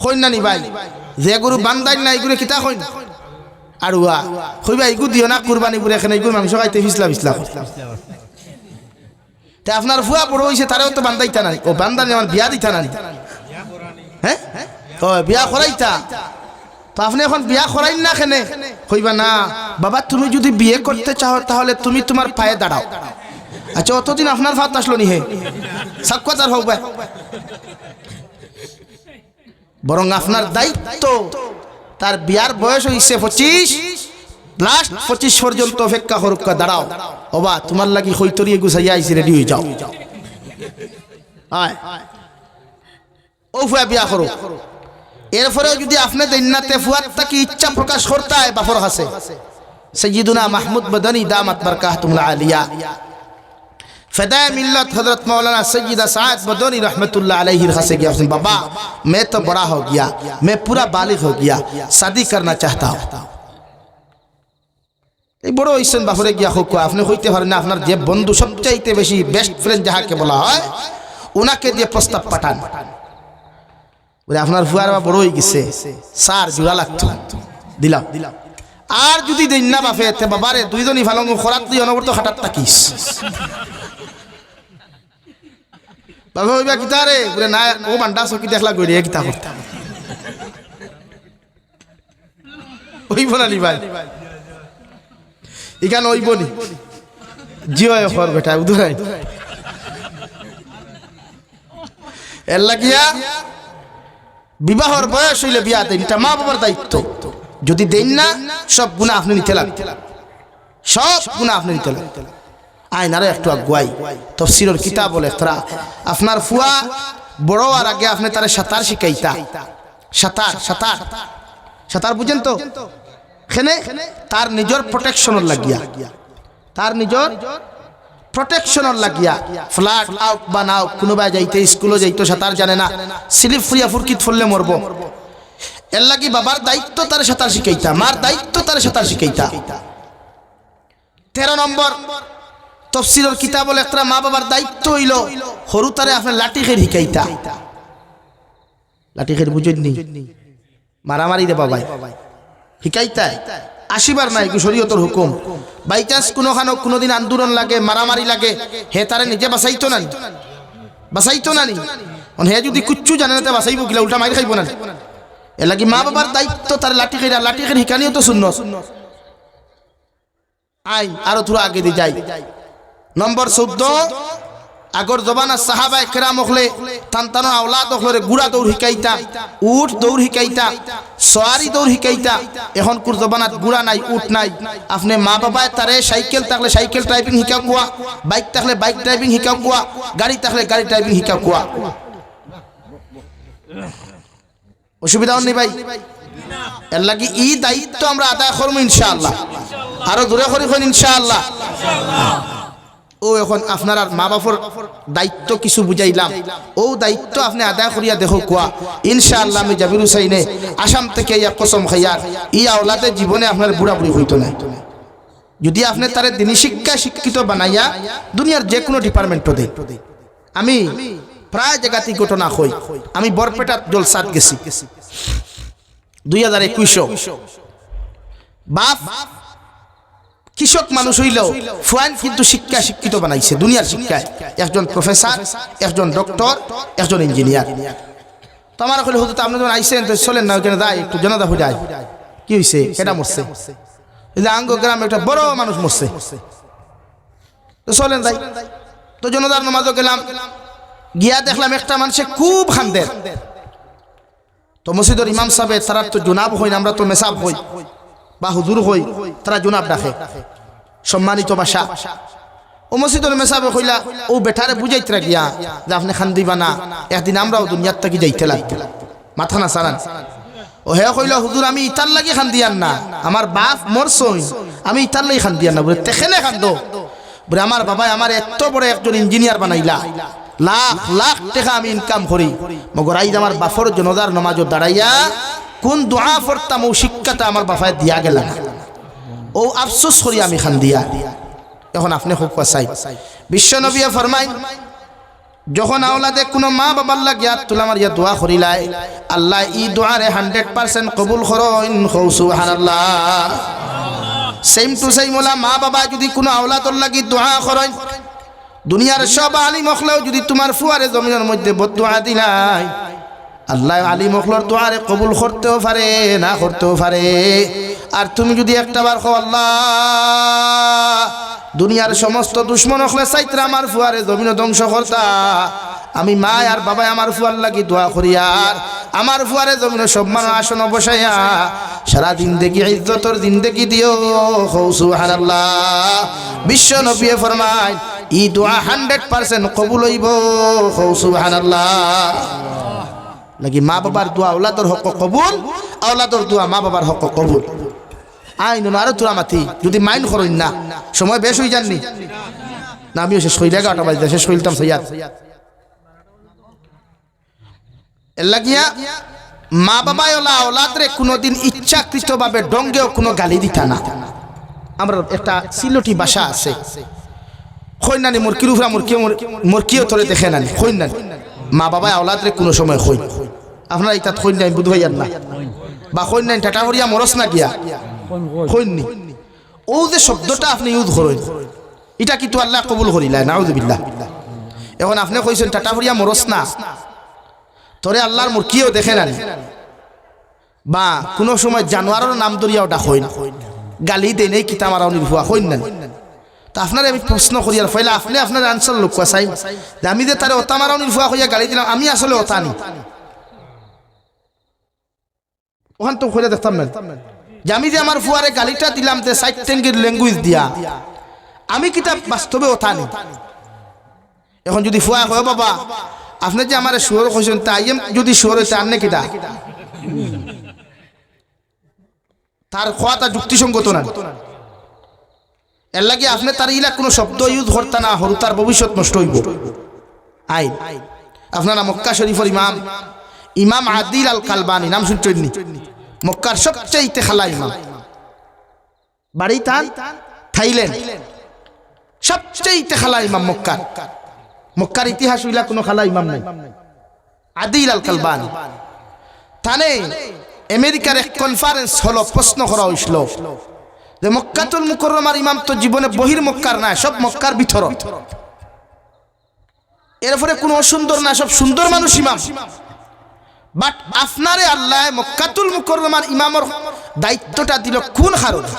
কই না নি ভাই, যে গরু বান্দাই না ইগুরে কিতা কই আরুয়া কইবা ইগু দিও না কুরবানি করে, এখানে ইগু মাংস খাইতে ফিসলা ফিসলা। তে আপনার ফুয়া বড় হইছে তারেও তো বান্দাইতা না, ও বান্দা আমার বিয়া দিতা না, হ্যাঁ ও বিয়া করাইতা, তো আপনি এখন বিয়া করাইন না কেনে? কইবা না বাবা তুমি যদি বিয়ে করতে চাও তাহলে তুমি তোমার পায়ে দাঁড়াও। আচ্ছা অতদিন আপনার ফাত আসলো নি হে সাক্ষাৎ হোক ভাই, বরং আপনার দায়িত্ব তার বিয়ার বয়স হইছে 25, লাস্ট 25 পর্যন্ত অপেক্ষা করুক, দাঁড়াও ওবা তোমার লাগি হইতরিয়ে গুছাইয়া আইছি, রেডি হয়ে যাও, আয় ও ফুয়া বিয়া করো। এরপরেও যদি আপনি দৈন্যাতে ফুয়ার তাকে ইচ্ছা প্রকাশ করতে হয় বাফর কাছে, সৈয়দুনা মাহমুদ মদনী দামাত বরকাতুল্লাহ আলিয়া ফেদায়ে मिल्लत हजरत मौलाना सैयदा साद मदनी रहमतुल्लाह अलैहि से गया, बाबा मैं तो बड़ा हो गया, मैं पूरा बालिग हो गया, शादी करना चाहता हूँ। এই বড় হইছেন বাপরে গিয়া হোক আপনি হইতে পারেন না আপনার যে বন্ধু সবচাইতে বেশি বেস্ট ফ্রেন্ড যাহাকে বলা হয় ওনাকে দিয়ে প্রস্তাব পাঠান বলে আপনার ফুয়ার বা বড় হয়ে গেছে স্যার জোড়া লাগতো দিলাম আর যদি দেন না বাপে তে বাবারে দুইজনই ভালো খরাত তুই অনবরত খাটাত থাকিস বাবা হইবা কিতা রে বলে না ও বান্ডা চকি দেখলা গড়িয়ে কিতা করতা ওই বলালি ভাই এখানে ওই বলি জিও খর বেটা উদুরাই এর লাগিয়া বিবাহর বয়স হইলে বিয়া দেন এটা মা বাবার দায়িত্ব যদি দেন না সব গুনাহ আপনি নিতে লাগবে সব গুনাহ আপনি নিতে লাগবে আইন আরো একটু আগুয়াই তাফসীরের কিতাব বলে একরা আপনার ফুয়া বড় আর আগে আপনি তারে সাঁতার শিখাইতা সাঁতার বুঝেন তো এখানে তার নিজের প্রোটেকশনের লাগিয়া ফ্ল্যাট আউট বা নাও কোনোবাই যাইতে স্কুলে যাইতো সাঁতার জানে না স্লিপ ফুরিয়া ফুরকিত ফুললে মরব এর লাগি বাবার দায়িত্ব তার সাঁতার শিখাইতা মার দায়িত্ব তার সাঁতার শিখাইতা 13 নম্বর তাফসীরের কিতাব বলে একটা মা বাবার দায়িত্ব হইল হরু তারে আপনি লাঠি খের শিখাইতা লাঠি খের বুঝেননি মারামারি দে বাবাই শিখাইতা আসিবার নাই শরীয়তের হুকুম বাই চান্স কোনোদিন আন্দোলন লাগে মারামারি লাগে হে তারে নিজে বাঁচাইতো না হে যদি কুচ্ছু জানে না বাঁচাইব কিলা উল্টা মারি খাইব না এ লাগি মা বাবার দায়িত্ব তার লাঠি খের শিখানিও তো সুন্নত আইন আরো থোড়া আগে দিয়ে যাই নম্বর 14 আগর জবানা সাহাবা একরাম হলে তান্তানো আওলাদ হলে গুড়া দৌড় শিকাইতা উট দৌড় শিকাইতা সওয়ারি দৌড় শিকাইতা এখন কুর জবানাত গুড়া নাই উট নাই আপনি মা বাবায় তারে সাইকেল থাকলে সাইকেল ড্রাইভিং শিকাও কোয়া বাইক থাকলে বাইক ড্রাইভিং শিকাও কোয়া গাড়ি থাকলে গাড়ি ড্রাইভিং শিকাও কোয়া অসুবিধা নেই ভাই এর লাগি এই দায়িত্ব আমরা আদায় করবো ইনশাআল্লাহ আরো দূরে করি ইনশাআল্লাহ ও এখন আপনার মা বাবার দায়িত্ব কিছু বুঝাইলাম ও দায়িত্ব আপনি আদায় করিয়া দেখো কোয়া ইনশাআল্লাহ আমি জাবির হুসাইনে আসাম থেকে ইয়া কসম খাইয়ার ই আওলাদে জীবনে আপনার বুড়া বুড়ি হইতো না যদি আপনি তারে দিনী শিক্ষা শিক্ষিত বানাইয়া দুনিয়ার যে কোনো ডিপার্টমেন্টও দেয় আমি প্রায় জায়গাতেই ঘটনা হই আমি বরপেটা জলসাত গেছি 2021 বাপ কৃষক মানুষ হইলেও ফুয়ান কিন্তু শিক্ষিত বানাইছে দুনিয়ার শিক্ষায় একজন প্রফেসর একজন ডক্টর একজন ইঞ্জিনিয়ার তো আমার কইলে হুজুর আপনি যখন আইছেন তো চলেন না ওখানে যাই একটু জনতা হয়ে যায় কি হয়েছে এটা মরছে আঙ্গ গ্রামে একটা বড় মানুষ মরছে তো চলেন যাই তো জনতার নামাজও গেলাম গিয়া দেখলাম একটা মানুষে খুব খান্দের তো মসজিদের ইমাম সাহেব তারা তো জুনাব হই না আমরা তো মেসাব হই বা হুজুর হই তারা জুনাব ডাকে সম্মানিত ভাষা ও মসজিদের মেসাবে কইলা ও বেটারে বুঝাইতে গিয়া যে আপনি খান দিবা না একদিন আমরাও দুনিয়ার থেকে যাইতে লাগতে মাথা না সারান ও হে কইলা হুজুর আমি ইতার লাগি খান দিয়ান না আমার বাপ মরছই আমি ইতার লাগি খান দিয়ান না বলে তেখেনে খান দো বলে আমার বাবাই আমার এত বড় একজন ইঞ্জিনিয়ার বানাইলা লাখ লাখ টাকা আমি ইনকাম করি মগর আইজ আমার বাফর জনদার নামাজও দাঁড়াইয়া কোন দোয়া পড়তাম ও শিক্ষাটা আমার বাফায় দিয়া গেল না ও আফসোস করি আমি খান দিয়া এখন আপনি খুব চাই বিশ্ব নবী ফরমাই যখন আওলাদে কোনো মা বাবার লাগিয়া তুলা মারিয়া দোয়া করিলাই আল্লাহ ই দোয়ারে 100% কবুল করেন সুবহানাল্লাহ সেম টু সেম ওলা মা বাবা যদি কোনো আওলাদর লাগি দোয়া করেন দুনিয়ার সব আলিম হলেও যদি তোমার ফুয়ারে জমিনের মধ্যে বদদোয়া দিলাই আল্লাহ আলিম হলর দোয়ারে কবুল করতেও পারে না করতেও পারে আর তুমি যদি একটাবার কও আল্লাহ দুনিয়ার সমস্ত দুশ্মন হলে চাইতে আমার ফুয়ারে জমিন ধ্বংস করতা আমি মা আর বাবা আমার ফুয়ার লাগি দোয়া করি আর আমার ফুয়ারে জমিন সম্মান আসন বসাইয়া সারা জিন্দেগি ইজ্জতর জিন্দেগি দিও সুবহানাল্লাহ বিশ্ব নবী ফরমায় ই দোয়া 100% কবুল হইব সুবহানাল্লাহ লাগি মা বাবার দোয়া আওলাদর হক কবুল আওলাদর দোয়া মা বাবার হক কবুল আইন আরো তোরা মাথি যদি মাইন করেন না সময় বেশ হয়ে যাননি না আমিও শেষ হইলে 11টা বাজে শেষ হইতাম সৈয়াদ লাগিয়া মা বাবা ওলা আওলাদরে কোনোদিন ইচ্ছাকৃতভাবে ডঙ্গেও কোনো গালি দিতা না আমরা একটা সিলটি ভাষা আছে, খৈনানি মুরকির উপরা মুরকিও ধরে দেখে নানি খৈনানি মা বাবা আওলাদরে কোনো সময় খৈ আপনারা ইতাত খৈনাই বুধ হইয়ার না বা খৈনাই টাটা করিয়া মরস না গিয়া খৈনি ও যে শব্দটা আপনি ইউজ করেন এটা কিন্তু আল্লাহ কবুল করিলাই নাউযুবিল্লাহ। এখন আপনি কইছেন টাটা করিয়া মরস না তোরে আল্লাহর মুরকিও দেখে নানি বা কোনো সময় জানোয়ারের নাম ধরিয়া ওটা হই না গালি দেয় নেই কিতা মারাও নির্ভুয়া হইন না। তা আপনার আমি প্রশ্ন করি আর ফলে আপনি আপনার আনসার লোক চাই যে আমি যে তারে ওতা মারাও নির্ভুয়া হইয়া গালি দিলাম আমি আসলে ওতা নি ওখান তো খুলে দেখতাম না যে আমি যে আমার ফুয়ারে গালিটা দিলাম যে সাইড টেঙ্গির ল্যাঙ্গুয়েজ দিয়া আমি কিতা বাস্তবে ওতা নি। এখন যদি ফুয়া হয় বাবা আপনি যে আমার শুয়োর কইছেন তাই যদি শুয়োর হইতে আনে কিতা তার খোয়াটা যুক্তিসঙ্গত না। এর লাগে আপনি তার ইলা কোনো শব্দ ইউজ করতে না হরু তার ভবিষ্যৎ নষ্ট হইব। আইন আপনারা মক্কা শরীফের ইমাম আদিল আল কালবানি নাম শুনছেননি? মক্কার সবচেয়ে খালা ইমাম, বাড়ি তান থাইল্যান্ড, সবচেয়ে খালা ইমাম মক্কার ইতিহাস হইলা কোনো খালা ইমাম নাই। আদিল আল কালবানি তানে আমেরিকার এক কনফারেন্স হলো, প্রশ্ন করা হয়েছিল যে মক্কাতুল মুকাররমার ইমাম তো জীবনে বহির মক্কার না, সব মক্কার ভিতর, এরপরে কোনো অসুন্দর না, সব সুন্দর মানুষ ইমাম, বাট আপনারে আল্লাহ মক্কাতুল মুকাররমার ইমামর দায়িত্বটা দিল কোন কারণে?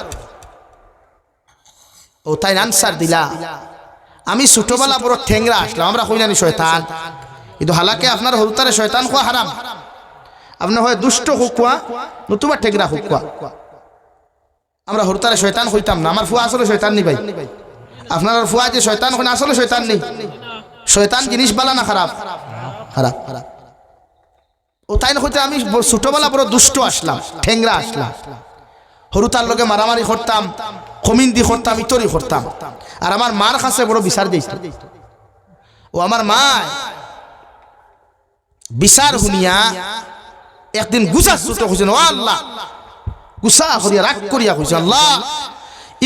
ও তাই আনসার দিলা আমি ছোটবেলা বড় ঠেংরা আসলাম, আমরা কই জানি শয়তান, কিন্তু হালাকে আপনার হরুতারে শয়তান খোয়া হারাম। আপনার হয় দুষ্ট হুকুয়া নতুবা ঠেকরা হুকুয়া, আমরা হরতারে শয়তান হইতাম না। আমার ফুয়া আসলে শয়তান নি ভাই, আপনার ফুয়া যে শয়তান হয় আসলে শয়তান নেই। শয়তান জিনিস বালা না খারাপ? খারাপ। ও তাই না হইতে আমি ছোটবেলা বড় দুষ্ট আসলাম, ঠেংরা আসলাম, হরুতার লোকে মারামারি করতাম, কমিন্দি করতাম, ইতরি করতাম, আর আমার মার কাছে বড় বিচার দিয়েছিল। ও আমার মা বিচার শুনিয়া একদিন গুসা ছুট হয়েছেন, ও আল্লাহ গুসা করিয়া রাগ করিয়া হয়েছে, আল্লাহ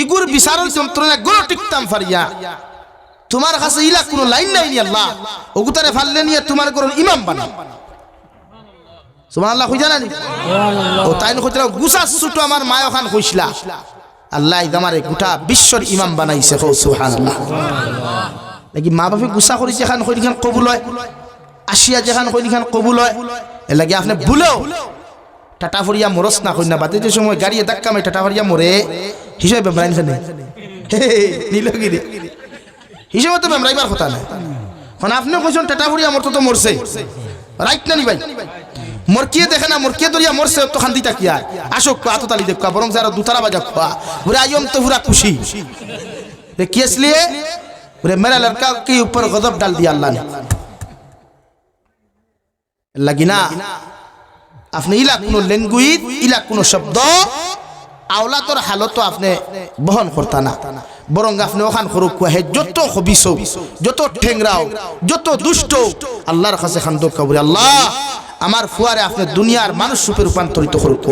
ইগুর বিচারের যন্ত্রণা গুলো টিকতাম ফারিয়া, তোমার কাছে ইলা কোনো লাইন নাই নি আল্লাহ, ওগুতারে ফাললে নিয়ে তোমার কোন ইমাম বানাও। সুবহানাল্লাহ কই জানানি? ও তাই না কইরা গুসা ছুট আমার মা ওখান কইছিলা, আল্লাহ আমারে গোটা বিশ্বর ইমাম বানাইছে। কও সুবহানাল্লাহ। নাকি মা বাপে গুসা করিছে খান কই খান কবুল হয়, আসিয়া যেখান কই খান কবুল হয়। এর লাগে আপনি ভুলেও টাটা ফরিয়া মরস না কই না, বাতে যে সময় গাড়ি ধাক্কা মে টাটা ফরিয়া মরে হিসেবে বেমরাইন খানে নীলগিরি হিসেবে তো বেমরাইবার কথা না। এখন আপনি কইছেন টাটা ফরিয়া মরতো তো মরছে, রাইট না নি ভাই? মরকিয়ে দেখে না, মরকিয়ে দরিয়া মরছে তো খান দিতা কিয়া আসক আততালি দেখা, বরং যারা দুতারা বাজা খোয়া পুরা আইম তো পুরা খুশি রে কি इसलिए रे मेरा लड़का के ऊपर गजब डाल दिया अल्लाह ने। লাগিনা আপনি ইলা কোনো ল্যাঙ্গুয়েজ ইলা কোনো শব্দ আওলাদর হালত আপনি বহন করতা না, বরং আপনি ওখান করুক হে যত খবিস যত ঠেংরাও যত দুষ্ট আল্লাহর কাছে খান দোয়া করি, আল্লাহ আমার ফুয়ারে আপনি দুনিয়ার মানুষ রূপে রূপান্তরিত করুক।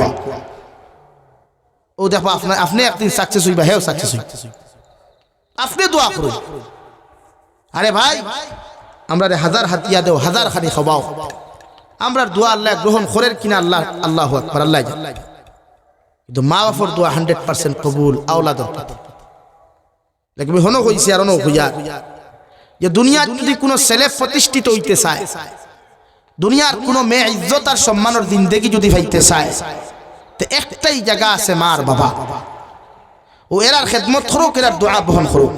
ও দেখো আপনি একদিন সাকসেস হইবা, হেও সাকসেস হইবা, আপনি দোয়া করুন। আরে ভাই আমরা হাজার হাতিয়া দেও, হাজার খানি খাবাও, আমরা দোয়া আল্লাহ গ্রহণ করেন কিনা আল্লাহ আল্লাহু আকবার আল্লাহ, কিন্তু মা বাপর দোয়া 100% কবুল আওলাদর। দেখবি হনো কইছি আর হনো কইয়া যে দুনিয়ার যদি কোনো ছেলে প্রতিষ্ঠিত হইতে চায়, দুনিয়ার কোনো মেয়ে ইজ্জত আর সম্মানের জিন্দেগি যদি পাইতে চায়, তো একটাই জায়গা আছে মার বাবা, ও এরার খেদমত করুক, এরার দোয়া বহন করুক।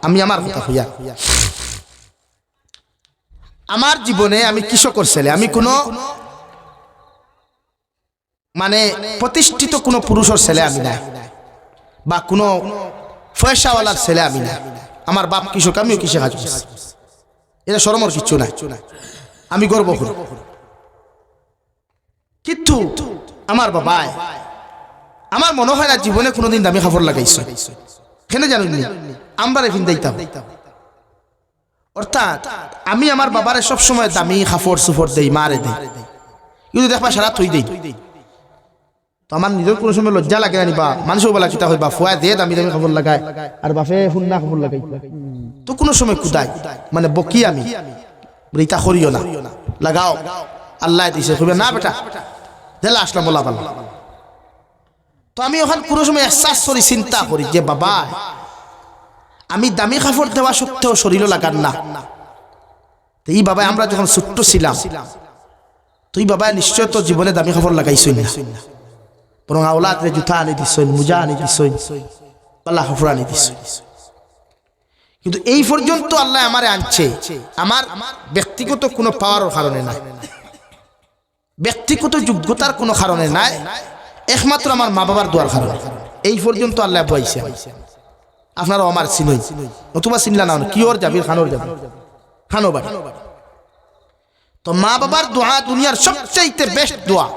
আমি আমার কথা কইয়া আমার জীবনে আমি কৃষকর ছেলে, আমি কোনো মানে প্রতিষ্ঠিত কোনো পুরুষের ছেলে আমি না, বা কোনো পয়সাওয়ালার ছেলে আমি না। আমার বাপ কৃষক, আমিও কৃষি কাজ করছি, এটা শরমর কিচ্ছু না, আমি গর্ব করি। কিন্তু আমার বাবায় আমার মনে হয় না জীবনে কোনোদিন দামি খাবার লাগাইছে, কেন জানেন? আমরা রেফিন দিতাম, অর্থাৎ আমি আমার বাবারে সবসময় দামি খাফর সুফর দেই, মারে দেই, কিন্তু দেখবা সারা থই দেই। তো আমার নিজের কোনো সময় লজ্জা লাগে না বা মানুষও বলা চিতা হয় বা ফুয়া দিয়ে দামি দামি খবর লাগায় আর বাপে হুন্না খবর লাগাই তো কোনো সময় কুদাই মানে বকি আমি ইতা করিও না লাগাও আল্লাহ দিছে কইবে না বেটা জেলা আসলাম বলা বলা তো আমি ওখানে কোনো সময় এহসাস করি চিন্তা করি যে বাবা আমি দামি কাপড় দেওয়া সত্ত্বেও শরীরও লাগান না তো এই বাবা আমরা যখন ছোট্ট ছিলাম তুই বাবা নিশ্চয় তো জীবনে দামি কাপড় লাগাইছই না বরং আওলাদরে জুতা আনি দিছই মুজা আনি দিছই পাল্লা কাপড় আনি দিছই কিন্তু এই পর্যন্ত আল্লাহ আমারে আনছে আমার ব্যক্তিগত কোনো পাওয়ার কারণে নাই ব্যক্তিগত যোগ্যতার কোনো কারণে নাই একমাত্র আমার মা বাবার দোয়ার কারণে এই পর্যন্ত আল্লাহ বইছে আপনারা আমার চিনই নতুবা চিনলা না কি ওর যাবি খানোর যাবি খানো বাড়ি তো মা বাবার দোয়া দুনিয়ার সবচাইতে বেস্ট দোয়া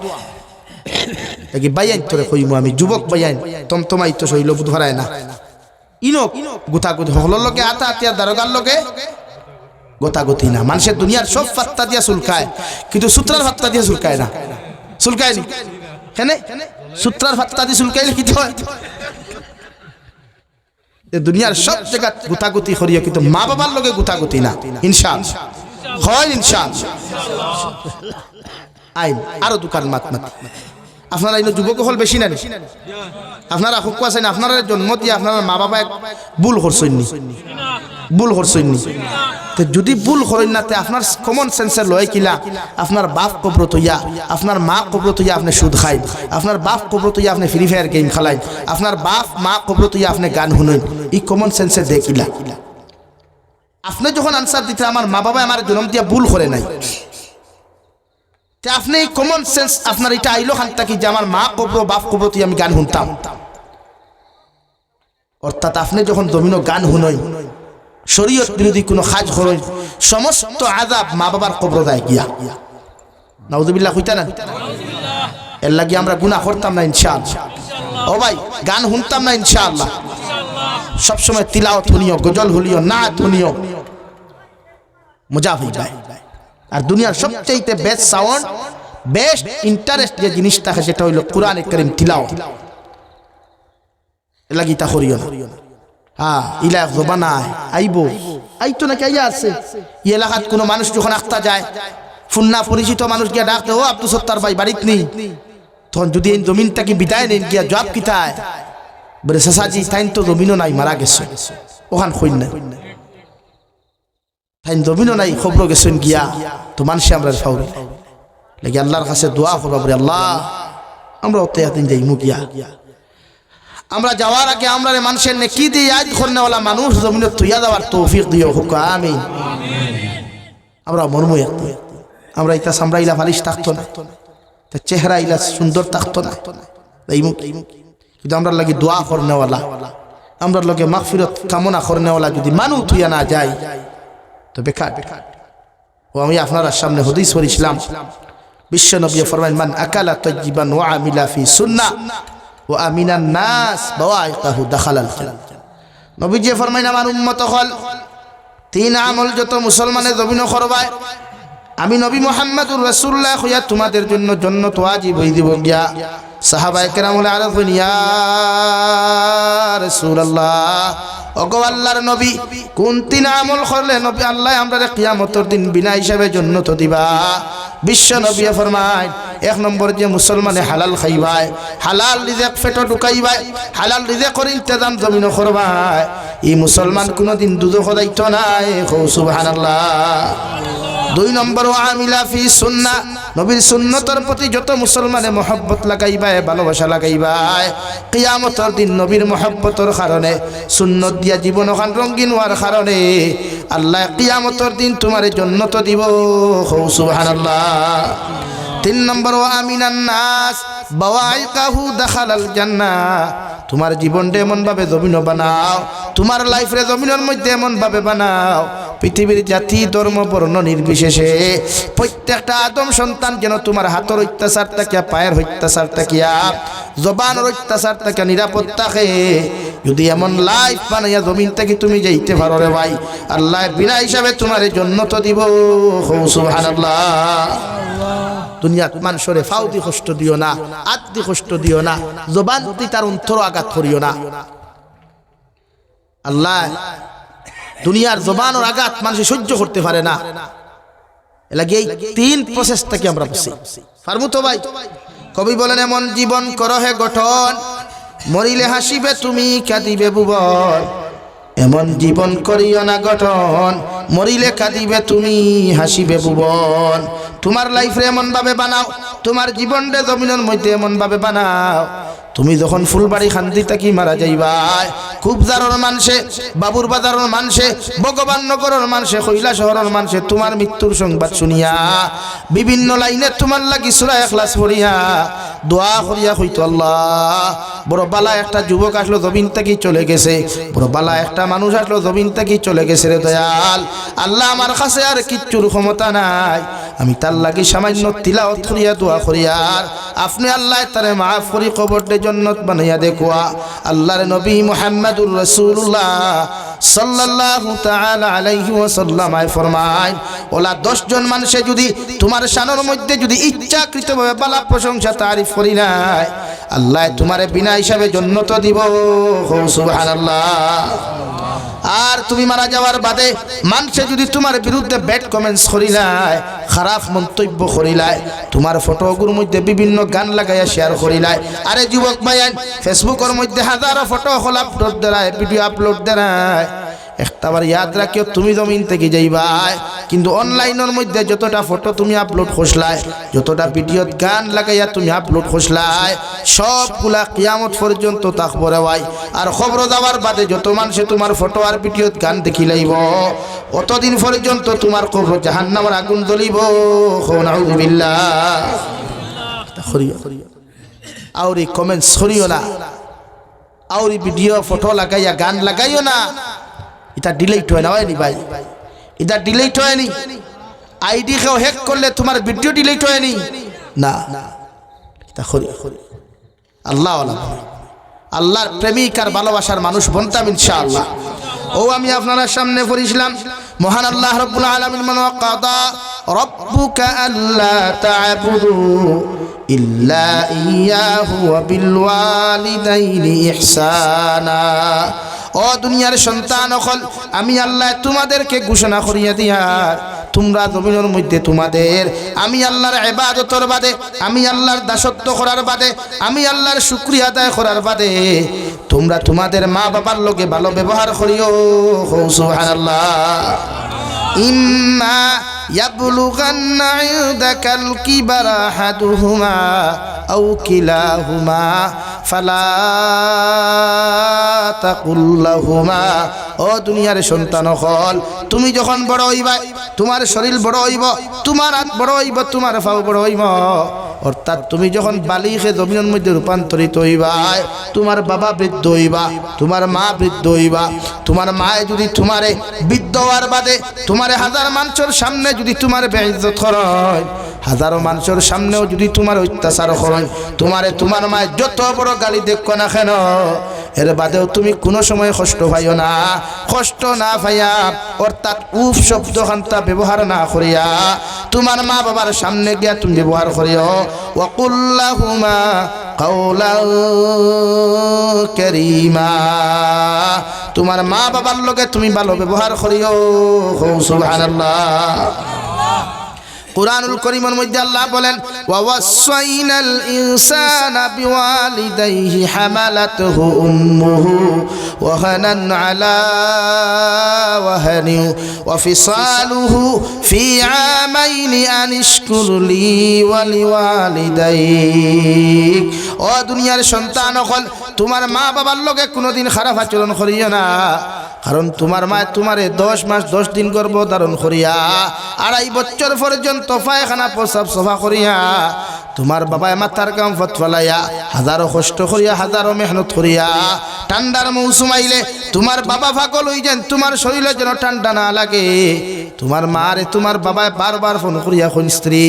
কি বাইয়ান তোরে কইমু আমি যুবক বাইয়ান তমতমাই তো শৈল বুধ হারায় না ইনক গুতাগুতি হকলর লগে আতা আতিয়ার দারোগার লগে গোতাগতি না মানুষের দুনিয়ার সব ফাত্তা দিয়া চুলকায় কিন্তু সূত্রার ফাত্তা দিয়া চুলকায় না চুলকায় নি কেন সূত্রার ফাত্তা দিয়ে চুলকাইলে কি হয় দুনিয়ার সব জায়গা গুতাগুতি করিও কিন্তু মা বাবার লগে গুতাগুতি না ইনশাআল্লাহ হয় ইনশাআল্লাহ আইন আরো দোকান মাত মাত আপনারা এই যুবক হল বেশি না আপনারা হুক আছেন আপনারা জন্ম দিয়ে আপনারা মা বাবা ভুল করছেননি ভুল করছেননি তো যদি ভুল করেন না তে আপনার কমন সেন্সের লয় কিলা আপনার বাপ কবরত হইয়া আপনার মা কবরত হইয়া আপনি সুদ খাই আপনার বাপ কবরত হইয়া আপনি ফ্রি ফায়ার গেম খেলাই আপনার বাপ মা কবরত হইয়া আপনি গান শুনেন এই কমন সেন্সে দেখিলা আপনি যখন আনসার দিতে আমার মা বাবা আমার জন্ম দিয়া ভুল করে নাই তে আপনি এই কমন সেন্স আপনার এটা আইলো খানটা কি যে আমার মা কবর বাপ কবরত হইয়া আমি গান শুনতাম অর্থাৎ আপনি যখন জমিনো গান শুনই শরীয়ত বিরোধী কোনো কাজ করেন সমস্ত আযাব মা বাবার কবর যায় গিয়া নাউযুবিল্লাহ কইতা না এর লাগি আমরা গুনাহ করতাম না ইনশাআল্লাহ ও ভাই গান শুনতাম না ইনশাআল্লাহ সব সময় তিলাওয়াত শুনিও গজল শুনিও নাত শুনিও মজা হয়ে যায় আর দুনিয়ার সবচেয়ে বেস্ট সাউন্ড বেস্ট ইন্টারেস্ট যে জিনিস থাকে সেটা হইল কোরআনে কারীম তিলাওয়াত এর লাগি তা করিও না হ্যাঁ ইলা জবানা আইবো আইতো নাকি আইয়া আছে এই এলাকাত কোনো মানুষ যখন আখতা যায় ফুন্না পরিচিত মানুষ গিয়া ডাকতে ও আব্দুল সত্তার ভাই বাড়িত নেই তখন যদি এই জমিনটাকে বিদায় নেন গিয়া জবাব কিতায় বলে সাসাজি তাইন তো জমিনও নাই মারা গেছে ওখান কইন না তাইন জমিনও নাই খবর গেছেন গিয়া তো মানুষে আমরা ফাউরি লাগি আল্লাহর কাছে দোয়া করবা বলে আল্লাহ আমরা ওতে এতদিন যাইমু গিয়া আমরা যাওয়ার আগে আমরা মানুষের নেকি দিয়ে ইয়াদ করনেওয়ালা মানুষ জমিনে তুইয়া দেওয়ার তৌফিক দিও হুক আমিন আমরা মর্ম আমরা ইতা সামরা ইলা ফালিশ থাকতো না তার চেহারা ইলা সুন্দর থাকতো না কিন্তু আমরা লাগি দোয়া করনেওয়ালা আমরা লগে মাগফিরাত কামনা করনেওয়ালা যদি মানুষ তুইয়া না যায় তো বেকার ও আমি আপনার সামনে হাদিস পড়ছিলাম বিশ্ব নবী ফরমান মান আকালা তাইয়িবান ওয়া আমিলা ফি সুন্নাহ ও আমিনান নাস বাওয়াইকাহু দাখালাল জান্নাহ নবীজি ফরমাইন আমার উম্মত হল তিন আমল যত মুসলমানে জমিন করবায় আমি নবী মুহাম্মদুর রাসূলুল্লাহ হইয়া তোমাদের জন্য জান্নাত ওয়াজিব হই দিব গিয়া সাহাবায়ে কেরাম বলে আরে ইয়া রাসূলুল্লাহ ওগো আল্লাহর নবী কোন তিন আমল করলে নবী আল্লাহ আমরারে কিয়ামতের দিন বিনা হিসাবে জান্নাত দিবা বিশ্ব নবী ফরমায় এক নম্বর যে মুসলমানে হালাল খাইবায় হালাল রিজিক পেটে ঢুকাইবায় হালাল রিজিকের ইন্তজাম জমিন করবায় এই মুসলমান কোনদিন দুধ খদাইতো না সুবহানাল্লাহ দুই নম্বর আমিলা ফি সুন্নাহ নবীর সুন্নতের প্রতি যত মুসলমানে মহব্বত লাগাইবায় ভালোবাসা লাগাইবায় কিয়ামতের দিন নবীর মহব্বতের কারণে সুন্নত দিয়া জীবন খান রঙিন হওয়ার কারণে আল্লাহ কিয়ামতের দিন তোমারে জান্নাত দিব সুবহানাল্লাহ তিন নম্বর আমিনান নাস বাওয়াইকাহু দাখালাল জান্নাহ তোমার জীবনটা এমন ভাবে জমিন বানাও তোমার লাইফ রে জমিনের মধ্যে এমন ভাবে বানাও পৃথিবীর জাতি ধর্ম বর্ণ নির্বিশেষে প্রত্যেকটা আদম সন্তান যেন তোমার হাতের অত্যাচার তাকিয়া পায়ের অত্যাচার তাকিয়া জবানের অত্যাচার তাকিয়া নিরাপদ থাকে যদি এমন লাইফ বানাইয়া জমিন থেকে তুমি যাইতে পারো রে ভাই, আল্লাহ বিনা হিসাবে তোমার জান্নাত দিব। সুবহানাল্লাহ। দুনিয়াত মানুষরে ফাউদি কষ্ট দিও না, আত্মি কষ্ট দিও না, জবান দি তার অন্তর আঘাত করিও না। আল্লাহ দুনিয়ার জবান ও আঘাত মানুষ সহ্য করতে পারে না। এলাকি এই 3 প্রসেস থেকে আমরা বুঝি পারবো তো ভাই। কবি বলেন এমন জীবন করো হে গঠন, মরিলে হাসিবে তুমি কাঁদিবে ভুবন। এমন জীবন করিও না গঠন, মরিলে কাঁদিবে তুমি হাসিবে ভুবন। তোমার লাইফে এমন ভাবে বানাও, তোমার জীবনটা জমিনের মধ্যে এমন ভাবে বানাও, তুমি যখন ফুলবাড়ি খান্দি থাকি মারা যাইবাই, খুবজারর মানুষে, বাবুর বাজারের মানুষে, ভগবান নগরের মানুষে, কৈলা শহরের মানুষে তোমার মৃত্যুর সংবাদ শুনিয়া বিভিন্ন লাইনে তোমার লাগি সূরা ইখলাস পড়িয়া দোয়া করিয়া কইতো আল্লাহ বড় বালা একটা যুবক আসলো জমিন থেকে চলে গেছে, বড় বালা একটা মানুষ আসলো জমিন থেকে চলে গেছে রে দয়াল। আল্লাহ আমার কাছে আর কিচ্ছুর ক্ষমতা নাই, আমি তার লাগি সামান্য তিলাওয়াত করিয়া দোয়া করিয়ার আপনি আল্লাহ তারে মাফ করি কবরটা জান্নাত বানাইয়া দেখোয়া। আল্লাহর নবী মুহাম্মদুর রাসূলুল্লাহ সাল্লাল্লাহু তাআলা আলাইহি ওয়াসাল্লাম ফরমায়, ওলা 10 জন মানুষে যদি তোমার শানের মধ্যে যদি ইচ্ছাকৃতভাবে বালা প্রশংসা তারিফ করি নাই, আল্লাহ তোমারে বিনা হিসাবে জান্নাত দিব। সুবহানাল্লাহ। আর তুমি মারা যাওয়ার বাদে মানুষে যদি তোমার বিরুদ্ধে ব্যাড কমেন্টস করিলাই, খারাপ মন্তব্য করিলাই, তোমার ফটোগুলোর মধ্যে বিভিন্ন গান লাগাইয়া শেয়ার করিলাই, আরে যুবক ভাইয়ান ফেসবুকের মধ্যে হাজারো ফটো আপলোড দেয়, ভিডিও আপলোড দেয়, একটাবার ইয়াদ রাখিও তুমি জমিন থেকে যাইবাই, কিন্তু অনলাইনের মধ্যে যতটা ফটো তুমি আপলোড করছলাই, যতটা ভিডিওত গান লাগাইয়া তুমি আপলোড করছলাই, সবগুলা কিয়ামত পর্যন্ত থাকবো রে ভাই। আর খবর যাওয়ার বাদে যত মানুষে তোমার ফটো আর ভিডিওত গান দেখি লাইব, অতদিন পর্যন্ত তোমার কবর জাহান্নামের আগুন জ্বলিব। নাউযুবিল্লাহ। আউরি কমেন্টস করিও না, আউরি ভিডিও ফটো লাগাইয়া গান লাগাইও না, এটা ডিলিট হয় না হয়নি ভাই, এটা ডিলিট হয়নি। আইডি কেউ হ্যাক করলে তোমার ভিডিও ডিলিট হয়নি না, এটা আল্লাহ আল্লাহর প্রেমিক আর ভালোবাসার মানুষ বনতাম ইনশাআল্লাহ। ও আমি আপনার সামনে পড়িছিলাম মহান আল্লাহ রাব্বুল আলামিন মান ওয়াকাদা রাব্বুকা আল্লা তা'বুদু ইল্লা ইয়াহু ওয়া বিল ওয়ালিদাইনি ইহসানা। ও দুনিয়ার সন্তান হল আমি আল্লাহ তোমাদেরকে ঘোষণা করিয়া দিয়ার, তোমরা জমিনের মধ্যে তোমাদের আমি আল্লাহর ইবাদতের বাদে, আমি আল্লাহর দাসত্ব করার বাদে, আমি আল্লাহর শুকরিয়া আদায় করার বাদে তোমরা তোমাদের মা বাবার লগে ভালো ব্যবহার করিও। সুবহানাল্লাহ। ইম্মা ইয়াবলুগান্না ইনদাকাল কিবারা আহাদুহুমা আও কিলাহুমা ফালা তাকুল লাহুমা। ও দুনিয়ার সন্তান হল তুমি যখন বড় হইবা, তোমার শরীর বড় হইব, তোমার হাত বড় হইব, তোমার পাও বড় হইব, অর্থাৎ তুমি যখন বালিগে জমিনের মধ্যে রূপান্তরিত হইবা, তোমার বাবা বৃদ্ধ হইবা, তোমার মা বৃদ্ধ হইবা, তোমার মায়ে যদি তোমারে বৃদ্ধ হওয়ার বাদে তোমারে হাজার মানুষের সামনে যদি তোমার বেইজ্জত করেন, হাজারো মানুষের সামনেও যদি তোমার অত্যাচার করেন, তোমারে তোমার মায়ের যত বড় গালি দেখো না কেন, এর বাদেও তুমি কোনো সময় কষ্ট পাইও না। কষ্ট না পাইয়া অর্থাৎ উফ শব্দ খান্তা ব্যবহার না করিয়া তোমার মা বাবার সামনে গিয়া তুমি ব্যবহার করিও ওয়াকুল লাহুমা কাওলান কারীমা। তোমার মা বাবার লগে তুমি ভালো ব্যবহার করিও। সুবহানাল্লাহ। কুরআনুল কারীমের মধ্যে আল্লাহ বলেন ওয়াসাইনাল ইনসানা বিওয়ালিদাইহি হামালাতুহু উম্মুহু ওয়াহানান আলা ওয়াহানি ওয়া ফিসালুহু ফি আমাইনি আনিশকুর লি ওয়া লিওয়ালিদাইক। ও দুনিয়ার সন্তান হল তোমার মা বাবার লগে কোনোদিন খারাপ আচরণ করিও না, কারণ তোমার মা তোমারে 10 মাস 10 দিন গর্ভ ধারণ করিয়া 2.5 বছর পর্যন্ত পায়খানা প্রস্রাব সফা করিয়া তোমার বাবায় মাথার কাম ফতফালাইয়া হাজারো কষ্ট করিয়া হাজারো মেহনত করিয়া ঠান্ডার মৌসুম আইলে তোমার বাবা পাগল হই যান, তোমার শরীরে যেন ঠান্ডা না লাগে। তোমার মারে তোমার বাবায় বারবার ফোন করিয়া কোন স্ত্রী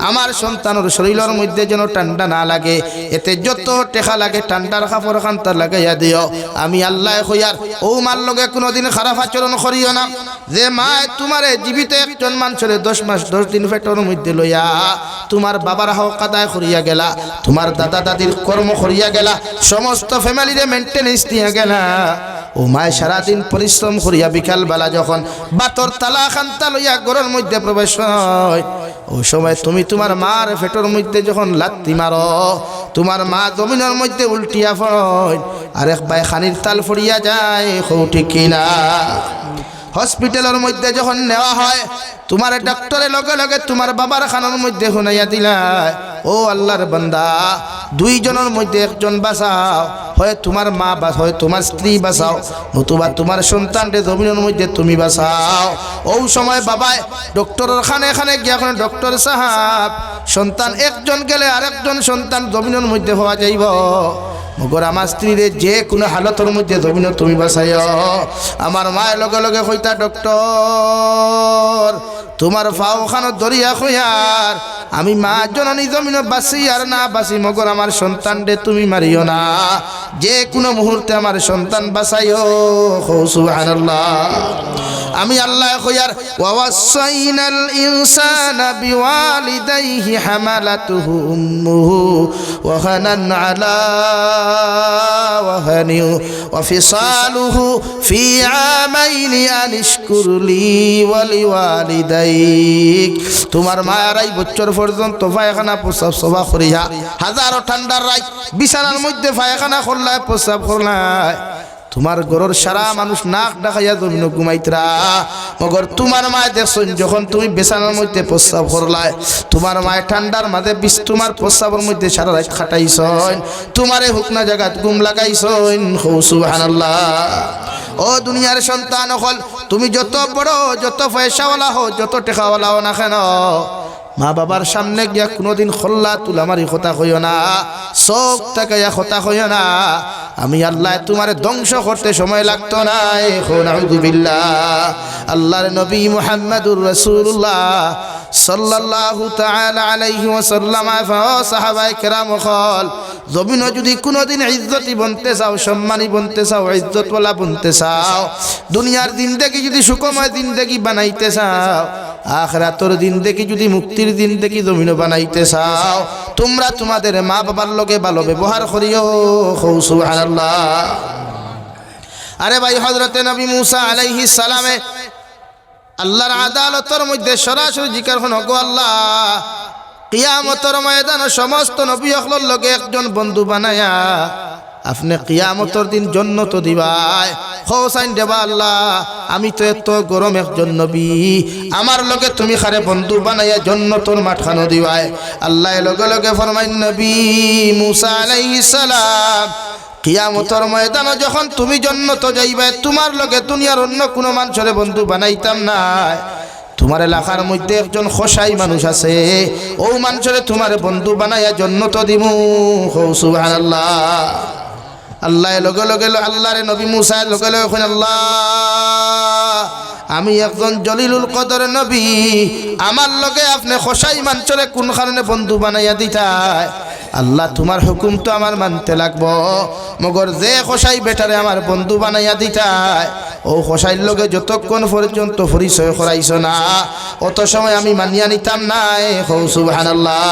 আমার সন্তানের শরীরের মধ্যে যেন ঠান্ডা না লাগে, এতে যত টেকা লাগে ঠান্ডার কাপড় খান্তা লাগাইয়া দিও। আমি আল্লাহ কইয়ার ও মার লগে কোনোদিন খারাপ আচরণ করিও না। যে মায় তোমারে জীবিত একজন মানুষের 10 মাস 10 দিন পেটের মধ্যে লইয়া তোমার বাবার হক আদায় করিয়া গেলা, তোমার দাদা দাদির কর্ম করিয়া গেলা, সমস্ত ফ্যামিলিরে মেনটেনেন্স দিয়া গেলা। ও মায় সারাদিন পরিশ্রম করিয়া বিকাল বেলা যখন বাতর তালা খান্তা লইয়া ঘরের মধ্যে প্রবেশ হয়, ওই সময় তুমি তোমার মার পেটের মধ্যে যখন লাত্তি মারো, তোমার মা জমিনের মধ্যে উল্টিয়া পড়য় আর এক বাই খানির তাল ফড়িয়া যায়। ঠিক কিনা? হসপিটালের মধ্যে যখন নেওয়া হয় তোমার ডাক্তারের লগে লগে তোমার বাবার খানার মধ্যে শুনাইয়া দিলায়, ও আল্লাহর বান্দা দুইজনের মধ্যে একজন বাঁচাও, হয় তোমার মা হয় তোমার স্ত্রী বাঁচাও, নতুবা তোমার সন্তানকে জমিনের মধ্যে তুমি বাঁচাও। ওই সময় বাবায় ডক্টরের খানে খানে গিয়া কোনো ডক্টর সাহাব সন্তান একজন গেলে আরেকজন সন্তান জমিনের মধ্যে হওয়া যাইব, মগর আমার স্ত্রীরে যে কোনো হালতের মধ্যে জমিন তুমি বাঁচাইও। আমার মায়ের লগে লগে কইতা ডক্টর তোমার ফাও খানো দরিয়া কইয়ার আমি মা জননী জমিন বাঁচি আর না বাঁচি, মগর আমার সন্তান রে তুমি মারিও না, যে কোনো মুহূর্তে আমার সন্তান বাঁচাইও। সুবহানাল্লাহ। আমি আল্লাহ কইয়ার ওয়াসাইনাল ইনসানা বিওয়ালিদাইহি হামালাতুহু উম্মুহু ওয়াহানান আলা ওয়াহানি ওয়াফিসালুহু ফি আমাইনি আনিশকুর লি ওয়ালিওয়ালিদাইক। তোমার মায়ের এই বছর পর্যন্ত পায়খানা প্রস্রাব সভা করিয়া হাজারো ঠান্ডার রাত বিছানার মধ্যে পায়খানা করলায় প্রস্রাব করলায়, তোমার ঘরের সারা মানুষ নাক ডাকাইয়া জমিন ঘুমাইতরা, মগর তোমার মায় দেখছেন যখন তুমি বিছানার মধ্যে প্রস্রাব করলাই, তোমার মায় ঠান্ডার মাঝে তোমার প্রস্রাবের মধ্যে সারা রাত খাটাইছন, তোমারে হুকনা জায়গাত ঘুম লাগাইছন। সুবহানাল্লাহ। ও দুনিয়ার সন্তান হল তুমি যত বড় যত পয়সাওয়ালা হো যত টাকাওয়ালা হো না কেন, মা বাবার সামনে গিয়া কোনোদিন খোল্লা তুলামারি কথা কইও না, চোখ তাকাইয়া কথা কইও না। আমি আল্লাহ তোমারে ধ্বংস করতে সময় লাগতো না। নাউযুবিল্লাহ। আল্লাহর নবী মুহাম্মদুর রাসূলুল্লাহ সাল্লাল্লাহু তাআলা আলাইহি ওয়াসাল্লাম সাহাবায়ে কেরাম হল জমিন যদি কোনোদিন ইজ্জতি বনতে চাও, সম্মানী বনতে চাও, ইজ্জতওয়ালা বনতে চাও, দুনিয়ার জিন্দেগি যদি সুখময় জিন্দেগি বানাইতে চাও, আখিরাতের জিন্দেগি যদি মুক্তির জিন্দেগি জমিন বানাইতে চাও, তোমরা তোমাদের মা বাবার লগে ভালো ব্যবহার করিও। সুবহানাল্লাহ। আরে ভাই হযরতে নবী মুসা আলাইহিস সালামে আল্লাহর আদালতের মধ্যে সরাসরি জিকির হন, গো আল্লাহ কিয়ামতের ময়দানে সমস্ত নবী হকলের লগে একজন বন্ধু বানায়া আপনি কিয়ামতের দিন জান্নাত দিবাই। হোসাইন দেবা আল্লাহ আমি তো এত গরম একজন নবী, আমার লগে তুমি খারে বন্ধু বানাইয়া জান্নাতের মাঠখানো দিবাই। আল্লাহ লগে লগে ফরমাইন নবী মুসা আলাইহিস সালাম কিয়ামতের ময়দানে যখন তুমি জান্নাত যাইবে তোমার লগে দুনিয়ার অন্য কোনো মানুষের বন্ধু বানাইতাম না। তোমার এলাকার মধ্যে একজন খোসাই মানুষ আছে, ও মানুষের তোমার বন্ধু বানাইয়া জান্নাত দিমু। সুবহানাল্লাহ। আল্লাহ লগে লগে আল্লাহরে নবী মুসা লগে লগে কইন আল্লাহ আমি একজন জলিলুল কদর নবী, আমার লগে আপনি খোসাই মানুষের কোন কারণে বন্ধু বানাইয়া দিতাই? আল্লাহ তোমার হুকুম তো আমার মানতে লাগবো, মগর যে খোসাই বেটারে আমার বন্ধু বানাইয়া দিতাই ও খোসাইর লগে যতক্ষণ পর্যন্ত পরিচয় করাইছ না অত সময় আমি মানিয়া নিতাম না। সুবহানাল্লাহ।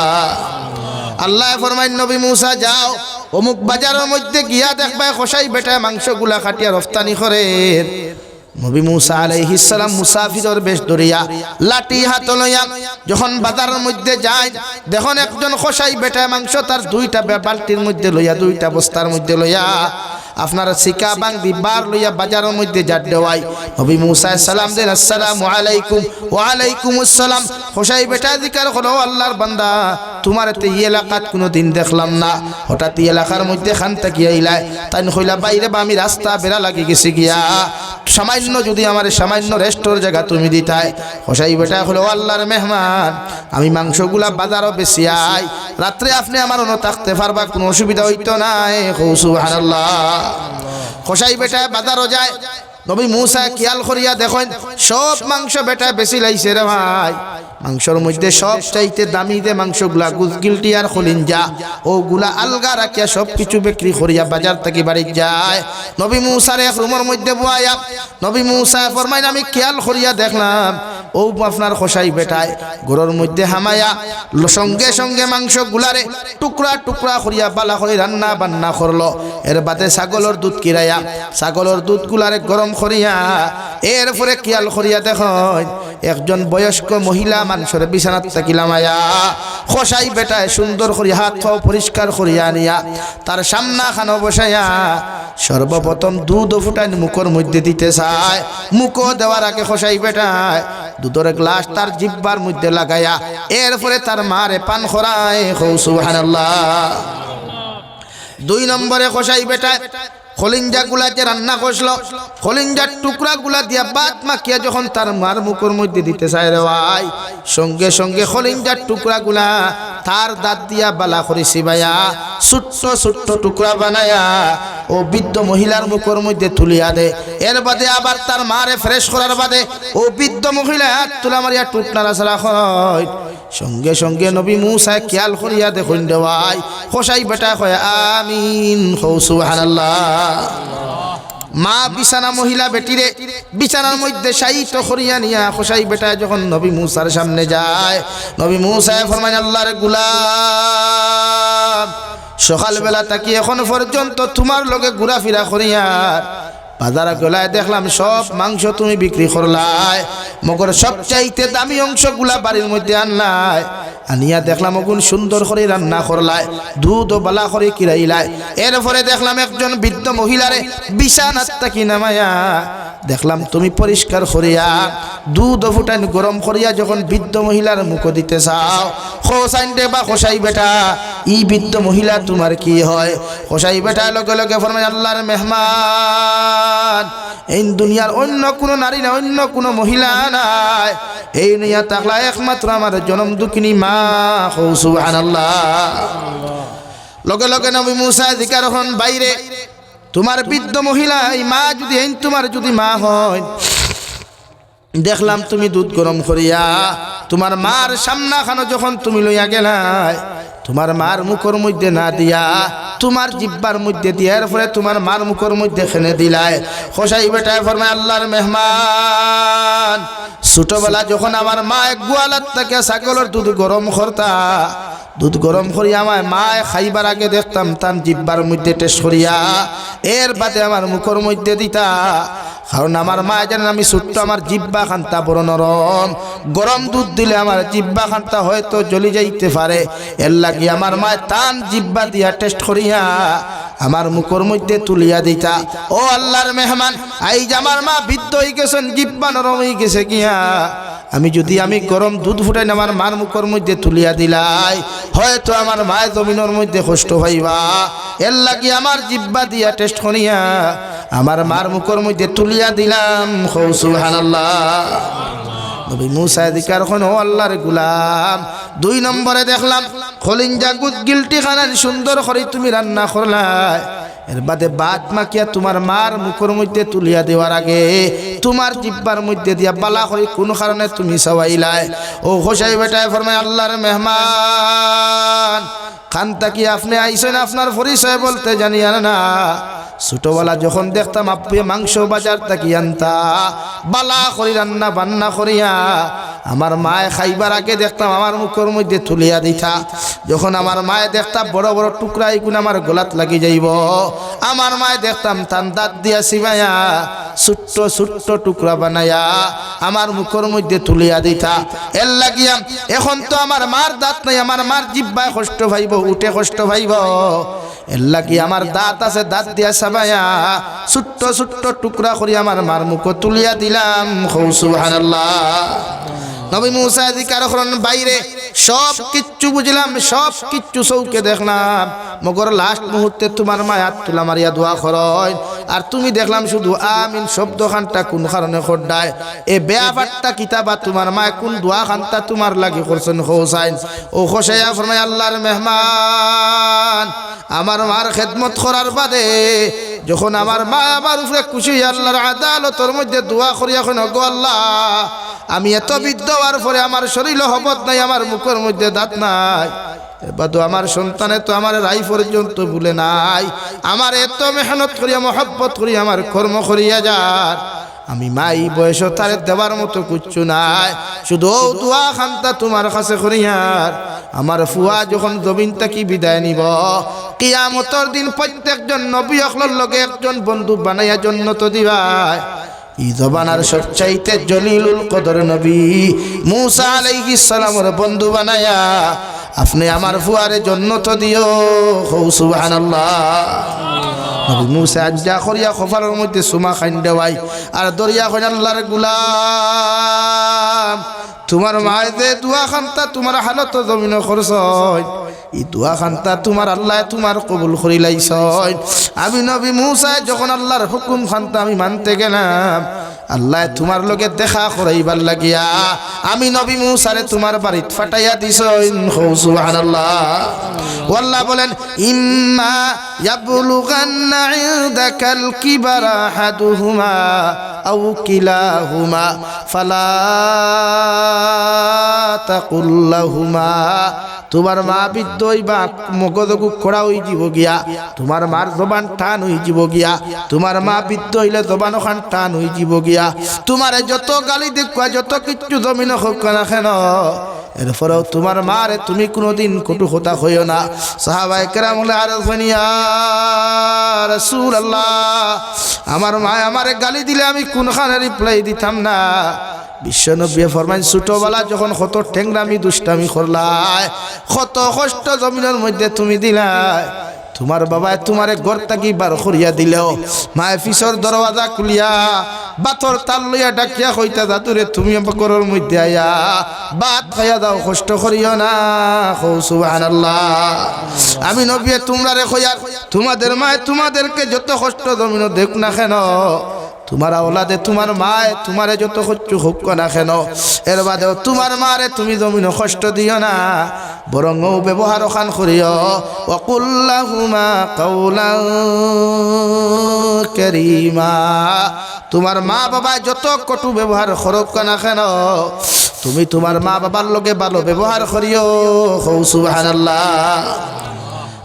আল্লাহ ফরমাইন নবী মুসা যাও অমুক বাজারের মধ্যে গিয়া দেখবা খোসাই বেটা মাংসগুলা কাটিয়া রফতানি করে। নবী মুসা আলাইহিস সালাম মুসাফিরের বেশ ধরিয়া লাঠি হাত লইয়া যখন বাজারের মধ্যে যায় দেখুন একজন খোসাই বেটা মাংস তার দুইটা বালতির মধ্যে লইয়া দুইটা বস্তার মধ্যে লইয়া আপনার শিকা বাংদি বার লইয়া বাজারের মধ্যে জাট দেওয়াই। নবী মুসা সালাম দেন আসসালামু আলাইকুম। ওয়া আলাইকুম আসসালাম। খোসাই বেটা জিকার হলো আল্লাহর বান্দা তোমার এতে এই এলাকাত কোনো দিন দেখলাম না, হঠাৎ এই এলাকার মধ্যে খান তাকিয়া আইলাই। তাই কইলা বাইরে বা আমি রাস্তা বেড়া লাগি গেছি গিয়া সামান্য যদি আমার সামান্য রেস্টোর জায়গা তুমি দিতাই। খোসাই বেটা হলো আল্লাহর মেহমান, আমি মাংসগুলা বাজারও বেশি আই রাত্রে আপনি আমার অন্য থাকতে পারবা, কোনো অসুবিধা হইতো না। সুবহানাল্লাহ। খোসাই বেটায় বাজারও যায়, নবী মূসা খেয়াল করিয়া দেখেন সব মাংস বেটা বেশি লাইছে রে ভাই। মাংসর মধ্যে সব চাইতে দামি দে মাংসগুলা গুজগিলটি আর খলিঞ্জা ওগুলা আলগা রাখিয়া সব কিছু বিক্রি করিয়া বাজার থেকে বাড়ি যায়। নবী মূসার এক রুমের মধ্যে বুয়াইয়া নবী মূসা ফরমাইন আমি খেয়াল করিয়া দেখলাম ও আপনার খোসাই বেটায় গরুর মধ্যে হামায়া সঙ্গে সঙ্গে মাংস গুলারে টুকরা টুকরা করিয়া বালা করে রান্না বান্না করলো। এর বাদে ছাগলের দুধ কিরাইয়া ছাগলের দুধ গুলারে গরম করিয়া এরপরে খেয়াল করিয়া দেখেন একজন বয়স্ক মহিলা মানুষের বিছানাত তাকিলামায়া খোসাই বেটায় সুন্দর করিয়া হাত পাও পরিষ্কার করিয়া নিয়া তার সামনা খানো বসাইয়া সর্বপ্রথম দুধ ফুটাই মুখের মধ্যে দিতে চায়। মুখও দেওয়ার আগে খোসাই বেটায় দুধের গ্লাস তার জিহ্বার মধ্যে লাগাইয়া এরপরে তার মারে পান করায়। সুবহানাল্লাহ। 2 নম্বরে খোসাই বেটায় খলিঞ্জা গুলা যে রান্না করলো খলিঞ্জার টুকরা গুলা দিয়া বাত মাখিয়া যখন তার মার মুখের মধ্যে দিতে চায় রে ভাই, সঙ্গে সঙ্গে খলিঞ্জার টুকরা গুলা তার দাঁত দিয়া বালা করে চিবাইয়া ছোট্ট ছোট্ট টুকরা বানায়া ও বৃদ্ধ মহিলার মুখের মধ্যে তুলিয়া দে। এর বাদে আবার তার মারে ফ্রেশ করার বাদে ও বৃদ্ধ মহিলা হাত তুলা মারিয়া টুট নাড়াচাড়া হয়। সঙ্গে সঙ্গে নবী মূসা খেয়াল করিয়া দেখুন রে ভাই খোসাই বেটা কয় আমিন। সুবহানাল্লাহ। মা বিছানা মহিলা বেটিরে বিছানার মধ্যে শায়িত করিয়া নিয়া খোসাই বেটা যখন নবী মূসার সামনে যায় নবী মূসা ফরমায় আল্লাহর গোলাম সকালবেলা তাকি এখন পর্যন্ত তোমার লগে ঘোরাফেরা করিয়া বাজারে গলায় দেখলাম সব মাংস তুমি বিক্রি করলাই, মগর সবচাইতে দামি অংশগুলা বাড়ির মধ্যে আনলাই, আনিয়া দেখলাম ওগুন সুন্দর করে রান্না করলাই, দুধ ও বালা করে কিরাইলাই। এরপরে দেখলাম একজন বৃদ্ধ মহিলারে বিছানাত তাকি নামায়া দেখলাম তুমি পরিষ্কার করিয়া দুধ ও ফুটান গরম করিয়া যখন বৃদ্ধ মহিলার মুখ দিতে চাও খোসাইন দে বা খোসাই বেটা ই বৃদ্ধ মহিলা তোমার কি হয়? খোসাই বেটা লগে লগে ফরমায় আল্লাহর মেহমান এই দুনিয়ার অন্য কোনো নারী না অন্য কোনো মহিলা নাই, এই নিয়া তাকলা একমাত্র আমার জনম দুঃখিনী মা। সুবহানাল্লাহ। লগে লগে নবী মূসা জিকার হন বাইরে তোমার বৃদ্ধ মহিলা এই মা যদি তোমার যদি মা হয় দেখলাম তুমি দুধ গরম করিয়া তোমার মার সামনা খানো যখন তুমি লইয়া গেলাই তোমার মার মুখের মধ্যে না দিয়া তোমার জিব্বার মধ্যে দিয়ার পরে তোমার মার মুখের মধ্যে খেনে দিলাই। খোসাই বেটায় ফরমায় আল্লাহর মেহমান ছোটবেলা যখন আমার মা গোয়ালার থেকে ছাগলের দুধ গরম করতা দুধ গরম করিয়া আমার মায় খাইবার আগে দেখতাম তার জিব্বার মধ্যে টেস্ট করিয়া এর বাদে আমার মুখের মধ্যে দিতা, কারণ আমার মা জানেন আমি ছোট্ট আমার জিব্বা খান্তা বড় নরম, গরম দুধ দিলে আমার জিব্বা খান্তা হয়তো জ্বলি যাইতে পারে, এর লাগি আমার মা টান জিব্বা দিয়া টেস্ট করিয়া আমার মুখের মধ্যে তুলিয়া দিতা। ও আল্লাহর মেহমান আইজ আমার মা বৃদ্ধ হয়ে গেছেন জিব্বা নরম হয়ে গেছে গিয়া আমি যদি আমি গরম দুধ ফুটাই আমার মার মুখের মধ্যে তুলিয়া দিলাই হয়তো আমার মায়ের জমিনের মধ্যে কষ্ট পাইবা, এর লাগি আমার জিব্বা দিয়া টেস্ট করিয়া আমার মার মুখের মধ্যে তুলিয়া দিলাম। সুবহানাল্লাহ। নবী মূসা দিকার খন ও আল্লাহর গোলাম 2 নম্বরে দেখলাম খলিঞ্জা গুদ গিলটি খানান সুন্দর করে তুমি রান্না করলাই, এর বাদে বাত মাখিয়া তোমার মার মুখের মধ্যে তুলিয়া দেওয়ার আগে তোমার জিব্বার মধ্যে দিয়া বালা করে কোন কারণে তুমি সবাইলাই। ও খোসাই বেটায় ফরমায় আল্লাহর মেহমান খানতা কি আপনি আইসেন আপনার পরিচয় বলতে জানি না, ছোটবেলা যখন দেখতাম আপনি মাংস বাজার থাকি আনতা বালা করি রান্না বান্না করিয়া আমার মায়ে খাইবার আগে দেখতাম আমার মুখের মধ্যে তুলিয়া দিতা, যখন আমার মায়ে দেখতাম বড় বড় টুকরা এগুলো আমার গলাত লাগি যাইব আমার মায়ে দেখতাম তার দাঁত দিয়া সিমাইয়া ছোট্ট ছোট্ট টুকরা বানাইয়া আমার মুখের মধ্যে তুলিয়া দিতা। এর লাগিয়া এখন তো আমার মার দাঁত নাই, আমার মার জিব্বায় কষ্ট পাইব উঠে কষ্ট পাইব, এর লাগি আমার দাঁত আছে দাঁত দিয়া সাবাইয়া ছোট্ট ছোট্ট টুকরা করি আমার মার মুখ তুলিয়া দিলাম। সুবহানাল্লাহ। নবী মূসা জিকার করেন বাইরে সব কিচ্ছু বুঝলাম সব কিচ্ছু চৌকে দেখলাম, মগর লাস্ট মুহূর্তে তোমার মায়াত তুলা মারিয়া দোয়া করেন আর তুমি দেখলাম শুধু আমিন শব্দ খানটা কোন কারণে খড়ায় এ বেয়াবারটা কিতাবা তোমার মা কোন দোয়া খানটা তোমার লাগি করছেন হোসাইন ও হোসাইয়া ফরমায় আল্লাহর মেহমান আমার মার খেদমত করার বাদে যখন আমার মা আমার উপরে খুশি আল্লাহর আদালতের মধ্যে দোয়া করিয়া এখন গো আল্লাহ আমি এত বৃদ্ধ হওয়ার পরে আমার শরীরে হবত নাই আমার মুখের মধ্যে দাঁত নাই বাদু আমার সন্তানে তো আমার রাই পর্যন্ত ভুলে নাই আমার এত মেহনত করিয়া মহব্বত করিয়া আমার কর্ম করিয়া যার আমি মাই বয়স তারে দেওয়ার মতো কিচ্ছু নাই শুধু দোয়া খান্তা তোমার কাছে করিয়ার আমার ফুয়া যখন জমিন থেকে বিদায় নিব কিয়ামতের দিন প্রত্যেকজন নবী অখলর লগে একজন বন্ধু বানাইয়া জন্নত দিবাই এই জবানার সবচাইতে জলিলুল কদর নবী মুসা আলাইহিস সালামের বন্ধু বানায়া আপনি আমার ফুয়ারে জন্নত দিও সুবহানাল্লাহ নবী মুসা আজ্জা করিয়া খফারের মধ্যে সুমা খাইন দেওয়াই আর দরিয়া কইন আল্লাহর গোলাম তোমার মায়ে যে দোয়া খান্তা তোমার হালত জমিন খরচ এই দোয়া খান্তা তোমার আল্লাহ তোমার কবুল করি লাইছয় আমি নবী মুসা যখন আল্লাহর হুকুম খান্তা আমি মানতে গেলাম আল্লাহ তোমার লগে দেখা করাইবার লাগিয়া আমি নবী মুসারে তোমার বাড়িত ফাটাইয়া দিছইন সুবহানাল্লাহ আল্লাহ বলেন ইম্মা ইয়াবলুগান্না ইনদাকাল কিবারা আহাদুহুমা আও কিলাহুমা ফালা তাকুল লাহুমা তোমার মা বৃদ্ধ হইবা মগজগু খোড়া হই যাব গিয়া তোমার মার জবান টান হই যাব গিয়া তোমার মা বৃদ্ধ হইলে জবান খান টান হই যাব গিয়া তোমারে যত গালি দেখবা যত কিচ্ছু জমিন হোক না কেন এরপরেও তোমার মারে তুমি কোনোদিন কটু কথা হইও না সাহাবায়ে কেরাম বলে আর ইয়া রাসূলুল্লাহ আমার মা আমারে গালি দিলে আমি কোনখানে রিপ্লাই দিতাম না বিশ্বনবী ফরমান ছোটবেলা যখন কত ঠেংরামি দুষ্টামি করলাই কত কষ্ট জমিনের মধ্যে তুমি দিলাই তোমার বাবায় তোমারে ঘর থাকি বার করিয়া দিলেও মায়ে পিছর দরওয়াজা খুলিয়া বাতর তাল লইয়া ডাকিয়া কইতা দাদুরে তুমি ঘরের মধ্যে আয়া ভাত খাইয়া দাও কষ্ট করিও না সুবহানাল্লাহ আমি নবী তোমরা রে কইয়া তোমাদের মায়ে তোমাদেরকে যত কষ্ট জমিন দেখ না কেন তোমার আওলাদে তোমার মায়ে তোমারে যত কষ্ট হোক না কেন এর বাদেও তোমার মারে তুমি জমিন কষ্ট দিও না বরং ব্যবহার খান করিও ওয়াকুল্লাহুমা কাওলান কারীমা তোমার মা বাবা যত কটু ব্যবহার করুক না কেন তুমি তোমার মা বাবার লগে ভালো ব্যবহার করিও সুবহানাল্লাহ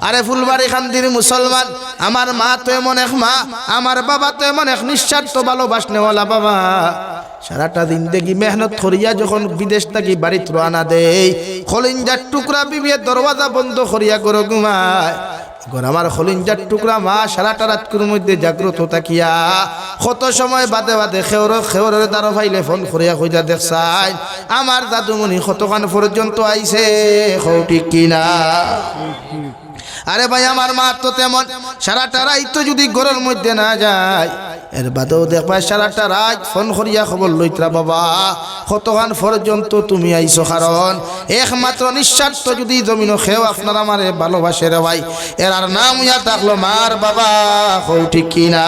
আরে ফুলবাড়ি খান্দির মুসলমান আমার মা তো এমন এক মা আমার বাবা তো এমন এক নিঃস্বার্থ ভালোবাসনেওয়ালা বাবা সারাটা দিন দেখি মেহনত করিয়া যখন বিদেশ থেকে বাড়িত রওনা দেই খলিঞ্জার টুকরা বিবিয়ে দরওয়াজা বন্ধ করিয়া করে ঘুমায় আমার খলিঞ্জার টুকরা মা সারাটা রাতকুর মধ্যে জাগ্রত থাকিয়া কত সময় বাদে বাদে খেওরের দ্বারা ফাইলে ফোন করিয়া কইতা দেখছাই আমার দাদুমণি কতক্ষণ পর্যন্ত আইছে ঠিক কিনা আরে ভাই আমার মা তো তেমন সারাটা রাত তো যদি ঘরের মধ্যে না যায় এর বাদেও দেখবা সারাটা রাত ফোন করিয়া খবর লইতরা বাবা কতক্ষণ পর্যন্ত তুমি আইছো কারণ একমাত্র নিঃস্বার্থ যদি জমিন খেও আপনার আমারে ভালোবাসে রে ভাই এর আর নাম ইয়া থাকলো মার বাবা ঠিক কিনা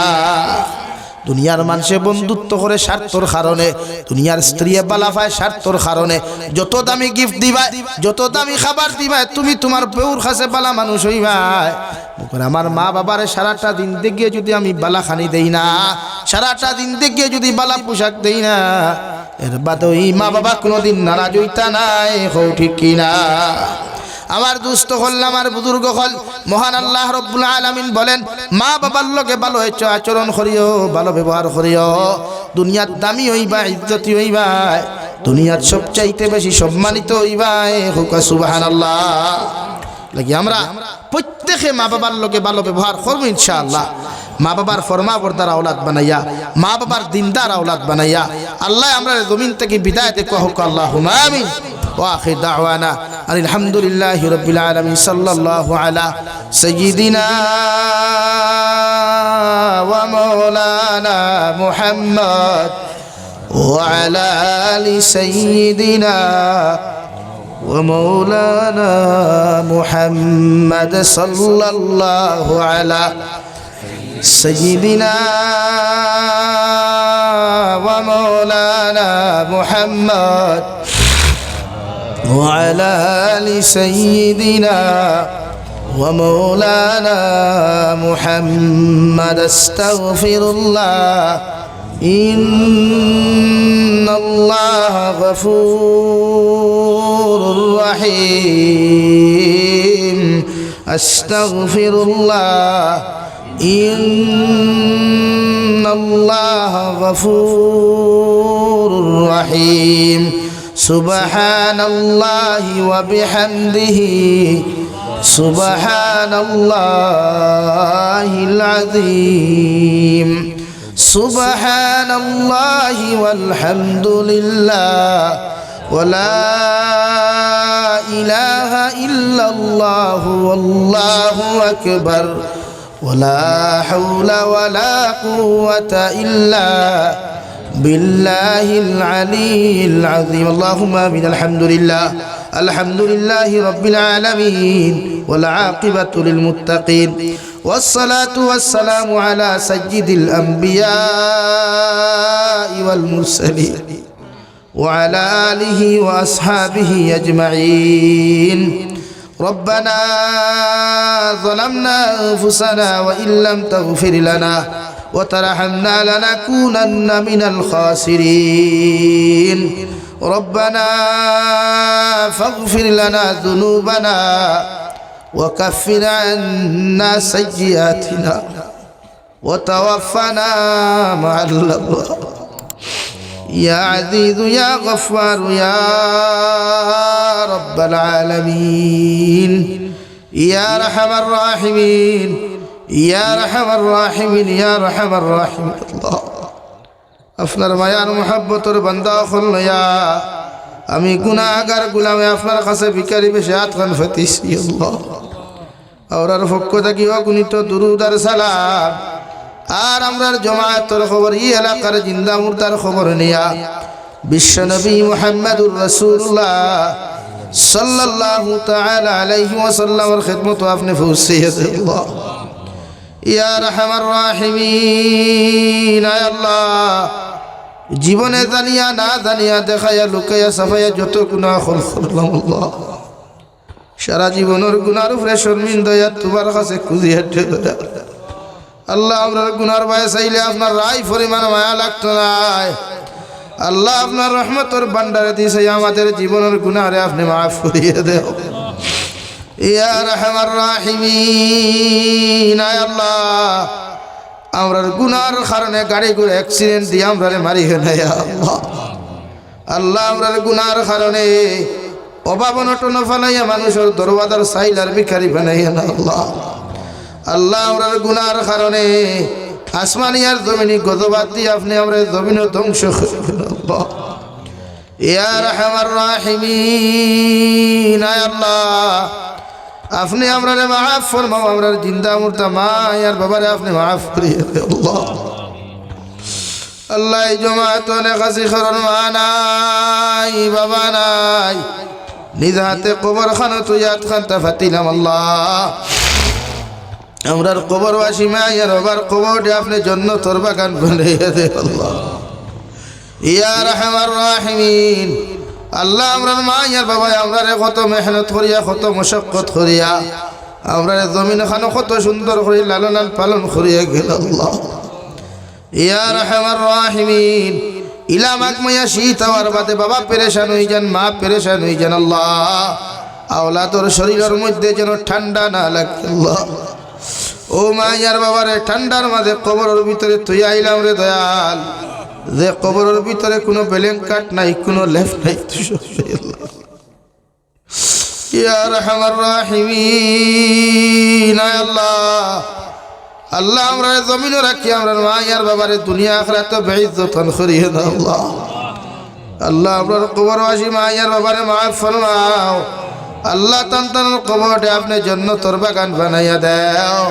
দুনিয়ার মানুষে বন্ধুত্ব করে স্বার্থর কারণে দুনিয়ার স্ত্রী বালা পায় স্বার্থর কারণে যত দামি গিফট দিবা যত দামি খাবার দিবা তুমি তোমার বউর কাছে বালা মানুষ হইবা আমার মা বাবারে সারাটা দিন দেখিয়ে যদি আমি বালা খানি দেই না সারাটা দিন দেখিয়ে যদি বালা পোশাক দেই না এর বাদ ওই মা বাবা কোনোদিন নারাজ হইতা নাই ঠিক কিনা আমার দুস্থ হল আমার বুজুর্গ হল মহান আল্লাহ রব্বুল আলামিন বলেন মা বাবার লগে ভালো আচরণ করিও ভালো ব্যবহার করিও দুনিয়ার দামি হইবা ইজ্জতি হইবা দুনিয়ার সবচাইতে বেশি সম্মানিত হইবা সুবহানাল্লাহ লাগি আমরা প্রত্যেকে মা বাবার লগে ভালো ব্যবহার করব ইনশাআল্লাহ মা বাবার ফরমাবরদার আওলাদ বানাইয়া মা বাবার দিনদার আওলাদ বানাইয়া আল্লাহ আমরা জমিন থেকে বিদায় দেখো আল্লাহুম্মা আমিন وآخر دعوانا أن الحمد لله رب العالمين صلى الله على سيدنا ومولانا محمد وعلى آل سيدنا ومولانا محمد صلى الله على سيدنا ومولانا محمد وعلى آل سيدنا ومولانا محمد استغفر الله إن الله غفور رحيم أستغفر الله إن الله غفور رحيم سبحان الله وبحمده سبحان الله العظيم سبحان الله والحمد لله ولا إله إلا الله والله أكبر ولا حول ولا قوة إلا بالله العلي العظيم اللهم آمين الحمد لله رب العالمين والعاقبة للمتقين والصلاة والسلام على سيد الأنبياء والمرسلين وعلى آله وأصحابه أجمعين ربنا ظلمنا أنفسنا وإن لم تغفر لنا وترحمنا لنكونن من الخاسرين ربنا فاغفر لنا ذنوبنا وكفر عنا سيئاتنا وتوفنا مع الأبرار يا عزيز يا غفار يا رب العالمين يا أرحم الراحمين يا أرحم الراحمين يا أرحم الراحمين الله আপনার মায়ার মোহাব্বতের বান্দা হল ইয়া আমি গুনাহগার গোলামে আপনার কাছে ভিখারি বেশে হাত খান ফাতিছি আল্লাহ আওরার পক্ষ থেকে অগণিত দুরূদ আর সালাম আর আমরার জামায়াতের খবর এই এলাকার জিন্দা মুর্দার খবর নিয়া বিশ্বনবী মুহাম্মদুর রাসূলুল্লাহ সাল্লাল্লাহু তাআলা আলাইহি ওয়াসাল্লামের খিদমত আপনি পৌঁছিয়ে দেন আল্লাহ ইয়া আরহামার রাহিমিন আয় আল্লাহ জীবনে জানিয়া না জানিয়া দেখাইয়া লুকাইয়া সাফাইয়া যত গুনাহ করলাম আল্লাহ সারা জীবনের গুনার উপরে শর্মিন্দা তোমার কাছে খুঁজিয়া ঠেলে আল্লাহ আমরা গুনার ভয়ে চাইলে আপনার রায় পরিমাণ মায়া লাগতো না আল্লাহ আপনার রহমতের ভান্ডারে দিয়েছে আমাদের জীবনের গুনাহরে আপনি মাফ করিয়ে দেও ইয়া আরহামার রাহিমিন আয় আল্লাহ আমরার গুনার কারণে গাড়ি ঘোড়া অ্যাক্সিডেন্ট দিয়ে আমরা মারি না আল্লাহ আল্লাহ আমরার গুনার কারণে অভাব অনটন ফেলাইয়া মানুষের দরওয়াজার সাইলার ভিখারি বানাইয়া না আল্লাহ আল্লাহ আমরার গুনার কারণে আসমানি আর জমিনি গজবাদ দিয়ে আপনি আমরা জমিনও ধ্বংস করবেন আল্লাহ ইয়া আরহামার রাহিমিন আয় আল্লাহ আপনি আমরা মাফ ফরমাও আমরার জিন্দা মুর্দা মা আর বাবারে আপনি মাফ করিয়ে দেন আল্লাহ আল্লাহ এই জামাত অনেক কাছে করন মা নাই বাবা নাই নিজ হাতে কবর খানো তুই ইয়াদ খানটা ফাতিলাম আল্লাহ আমরার কবরবাসী মা আর বাবার কবরটা আপনি জান্নাতের বাগান বানাইয়া দেন আল্লাহ ইয়া আরহামার রাহিমিন আল্লাহ আমরার মা আর বাবা আমরারে কত মেহনত করিয়া কত মশক্কত করিয়া আমরারে জমিন খানো কত সুন্দর করে লালন পালন করিয়া গেল আল্লাহ ইয়া আরহামার রাহিমিন ইলামাক মায়া শীত হওয়ার বাদে বাবা পেরেশান হয়ে যান মা পেরেশান হয়ে যান আল্লাহ আওলাদর শরীরের মধ্যে যেন ঠান্ডা না লাগে আল্লাহ ও মা আর বাবারে ঠান্ডার মাঝে কবরের ভিতরে তুই আইলাম রে দয়াল যে কবরের ভিতরে কোনো ব্ল্যাঙ্কেট নাই কোনো লেফট নাই ইয়া আরহামার রাহিমিন আয় আল্লাহ আল্লাহ আমরা জমিনে রাখি আমরা মা আর বাবারে দুনিয়া আখিরাতে বেইজ্জতন করিয়ে দাও আল্লাহ আল্লাহ আমরার কবরবাসী মা আর বাবারে মাফ ফরমাও আল্লাহ তান্তানের কবরটা আপনি জান্নাতের বাগান বানাইয়া দাও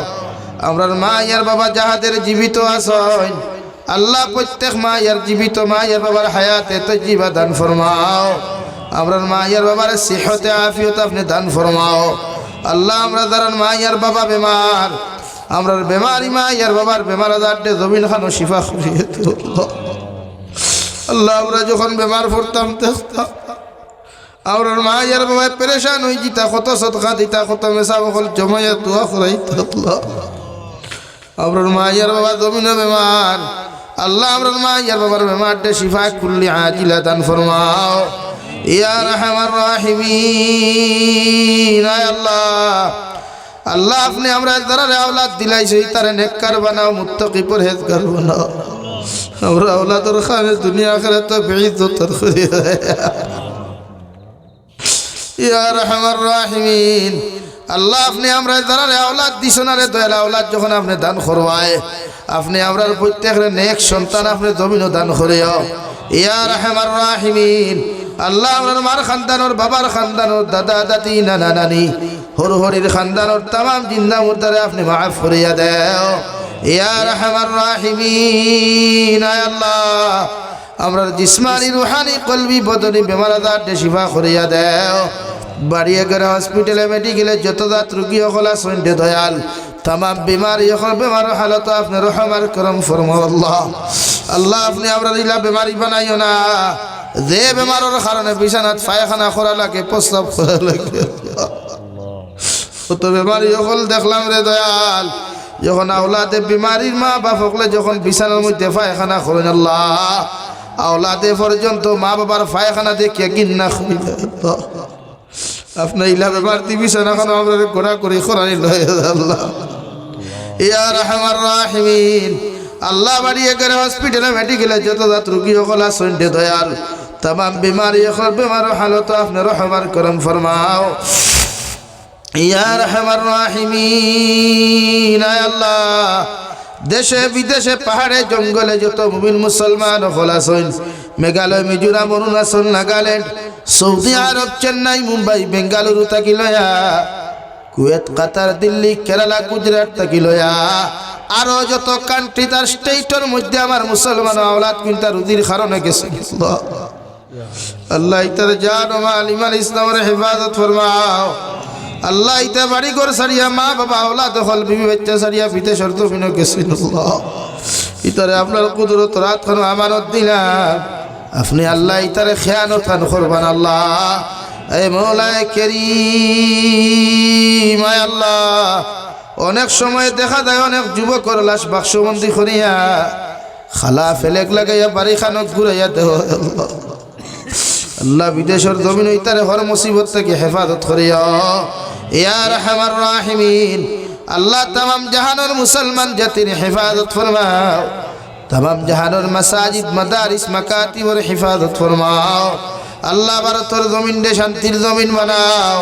আমরার মা আর বাবা যাহাদের জীবিত আছেন আল্লাহ প্রত্যেক মা আর জীবিত মা আর বাবার হায়াতে তজ্জিবা দান ফরমাও আমরার মা আর বাবার সিহতে আফিয়ত আপনি দান ফরমাও আল্লাহ আমরা যারা মা আর বাবা বেমার আমরার বেমারি মা ইয়ার বাবার বেমার আজারটে জমিন খানো শিফা করিয়ে দিও আল্লাহ। আমরা যখন বেমার পড়তাম দেখতাম আমরার মা ইয়ার বাবা পেরেশান হয়ে জিতা, কত সদকা দিতা, কত মেশা বকল জমাইয়া দোয়া করাইতা আল্লাহ। আমরার মা ইয়ার বাবা জমিনে বেমার, আল্লাহ আমরার মা ইয়ার বাবার বেমারটে শিফা কুল্লি আজিলা দান ফরমাও ইয়া রাহমার রাহিমিন। আল্লাহ আল্লাহ আপনি আমরা যারা আওলাদ দিলাইছে তারে নেককার বানাও, মুত্তাকি পরহেজগার বানাও। আমরা আওলাদর খানে দুনিয়া আখিরাতে বেইজ্জত করে ইয়া রাহমার রাহিমিন। আল্লাহ আপনি আমরা যারা আওলাদ দিছেন রে দয়াল আওলাদ যখন আপনি দান করবায় আপনি আমরার প্রত্যেকের নেক সন্তান আপনি জমিনও দান করিও ইয়া রাহমার রাহিমিন। আল্লাহ আমরার মার খানদানোর বাবার খানদানোর দাদা দাদি নানা নানি হর হরির খানদানোর तमाम জিন্দা মুর্দারে আপনি মাফ করিয়া দাও ইয়া রাহমার রাহিমিন। আল্লাহ আমরার জিসমানি রুহানি কলবি বদনি বেমার আজারটে শিফা করিয়া দাও। বাড়িয়ে গেলে হসপিটালে মেডিকেলে যত দাঁত রুগী হল সন্ধ্যে দয়াল तमाम बीमारी बेमार हालत अपने रहमार करम फरमाओ अल्लाह। अल्लाह अपने আমরা ইলা বেমারি বানাইও না, যে বেমারের কারণে বিছানাত পায়খানা করা লাগে, প্রস্রাব করা লাগে, কত বেমারি হল দেখলাম রে দয়াল। যখন আওলাদে বিমারির মা বাপ হকলে যখন বিছানার মধ্যে পায়খানা করেন আল্লাহ, আওলাদে পর্যন্ত মা বাবার পায়খানা দেখে গিন্না করি আপনি ইলা বেমার বিছানা খানো আমরা ঘোরা করি খরানি লয় আল্লাহ ইয়া রাহমার রাহিমিন। আল্লাহ বাড়িয়ে করে হসপিটালে মেডিকেলে যত দাঁত রুগী হল সন্ধ্যে দয়াল तमाम बीमारी बेमार हालत अपने रहमार करम फरमाओ या रहमान राहिमीन। अल्लाह देशे विदेशे पहाड़े जंगले जो तो मुमिन मुसलमान हलासन मेघालय मिजोराम अरुणाचल नागालैंड सऊदी आरब चेन्नई मुम्बई बेंगालुरु तक लया कुवैत कतार दिल्ली केराला गुजरात तक लया आरो जो तो कांट्री तार स्टेटर मध्य आमार मुसलमान औलाद किंता रुदिर कारण गेছে अल्लाह इतर जान माल ईमान इस्लाम रे हिफाजत फरमाओ। अल्लाह इते बाड़ी घर सरिया माँ बाबा औलाद हल बीवी बच्चा सरिया बीते शर्त बिनो गेছে अल्लाह इतरे আপনার কুদরত রাত খানো আমানত দিলাম আপনি আল্লাহ ইতারে খেয়ানত খান করবেন আল্লাহ। এ মওলায়ে করিম আল্লাহ অনেক সময় দেখা যায় অনেক যুবকর লাশ বাক্সবন্দি করিয়া খালা ফেলেক লাগাইয়া বাড়ি খানক ঘুরাইয়া দেহ আল্লাহ। আল্লাহ বিদেশের জমিন ইতারে হর মুসিবত থেকে হেফাজত করিয়া ইয়া রাহমার রাহিমিন। আল্লাহ तमाम জাহানের মুসলমান জাতির হেফাজত ফরমাও, तमाम জাহানের মাসাজিদ মাদারিস মাকাতিবের হেফাজত ফরমাও। আল্লাহ ভারতের জমিন দে শান্তির জমিন বানাও।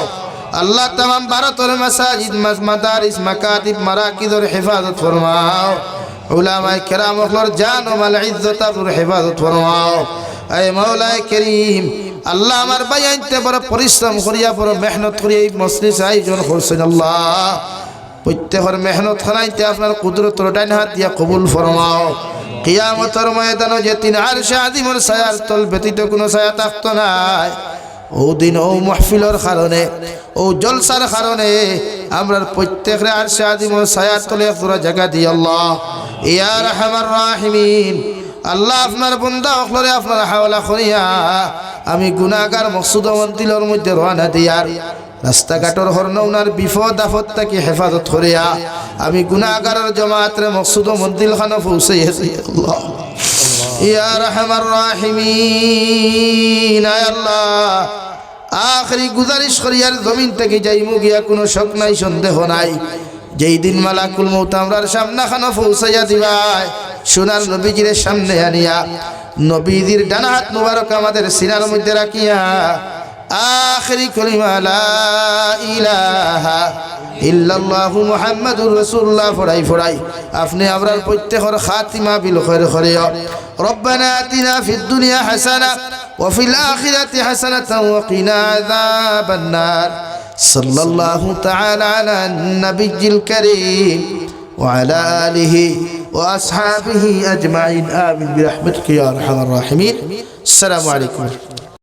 আল্লাহ तमाम ভারতের মাসাজিদ মাদারিস মাকাতিব মারাকিদের হেফাজত ফরমাও। উলামায়ে কেরাম ওর জান ও মাল ইজ্জত আর হেফাজত ফরমাও। এ মাওলায়ে করিম আল্লাহ আমার ভাই আনতে বড় পরিশ্রম করিয়া বড় মেহনত করিয়া এই মজলিস আয়োজন করছেন আল্লাহ। প্রত্যেকের মেহনত খানাইতে আপনার কুদরতের ডাইন হাত দিয়া কবুল ফরমাও। কিয়ামতের ময়দানে যে তিন আরশে আজিমের ছায়ার তল ব্যতীত কোনো ছায়া থাকতো না, ও দিন ও মাহফিলের কারণে ও জলসার কারণে আমরা প্রত্যেকের আরশে আজিমের ছায়ার তলে পুরো জায়গা দিই আল্লাহ ইয়া রাহমার রাহিমিন। আল্লাহ আপনার বান্দা হকলরে আপনার হাওলা করিয়া আমি গুনাহগার মকসুদ মন্দিরের মধ্যে রওনা দিয়ার রাস্তাঘাটর হরনৌনার বিপদ আপদ থেকে হেফাজত করিয়া আমি গুনাহগারের জামাতের মকসুদ মন্দির খানে পৌঁছাইয়াছি আল্লাহ ইয়া রাহমার রাহিমিন। আল্লাহ আখরি গুজারিশ করিয়ার জমিন থেকে যাইমু গিয়া কোনো শক নাই সন্দেহ নাই, যেই দিন মালাকুল মউত আমরার সামনে খানে পৌঁছাইয়া দিবাই সোনার নবীজির সামনে আনিয়া নবীজির ডানা হাত মুবারক আমাদের সিনার মধ্যে রাখিয়া আখরি কালিমা লা ইলাহা ইল্লাল্লাহু মুহাম্মাদুর রাসূলুল্লাহ ফরাই ফরাই আপনি আমরার প্রত্যেকের খাতিমা বিল খায়র করিয়া। রব্বানা আতিনা ফিদ দুনিয়া হাসানা ওয়া ফিল আখিরাতি হাসানাতাও ওয়া কিনা আযাবান নার। সাল্লাল্লাহু তাআলা আলা নবিয়্যিল কারীম ওয়া আলা আলিহি ওয়া আসহাবিহি আজমাইন আমিন বিরহমাতিকা ইয়া আরহামার রাহিমিন। আসসালামু আলাইকুম।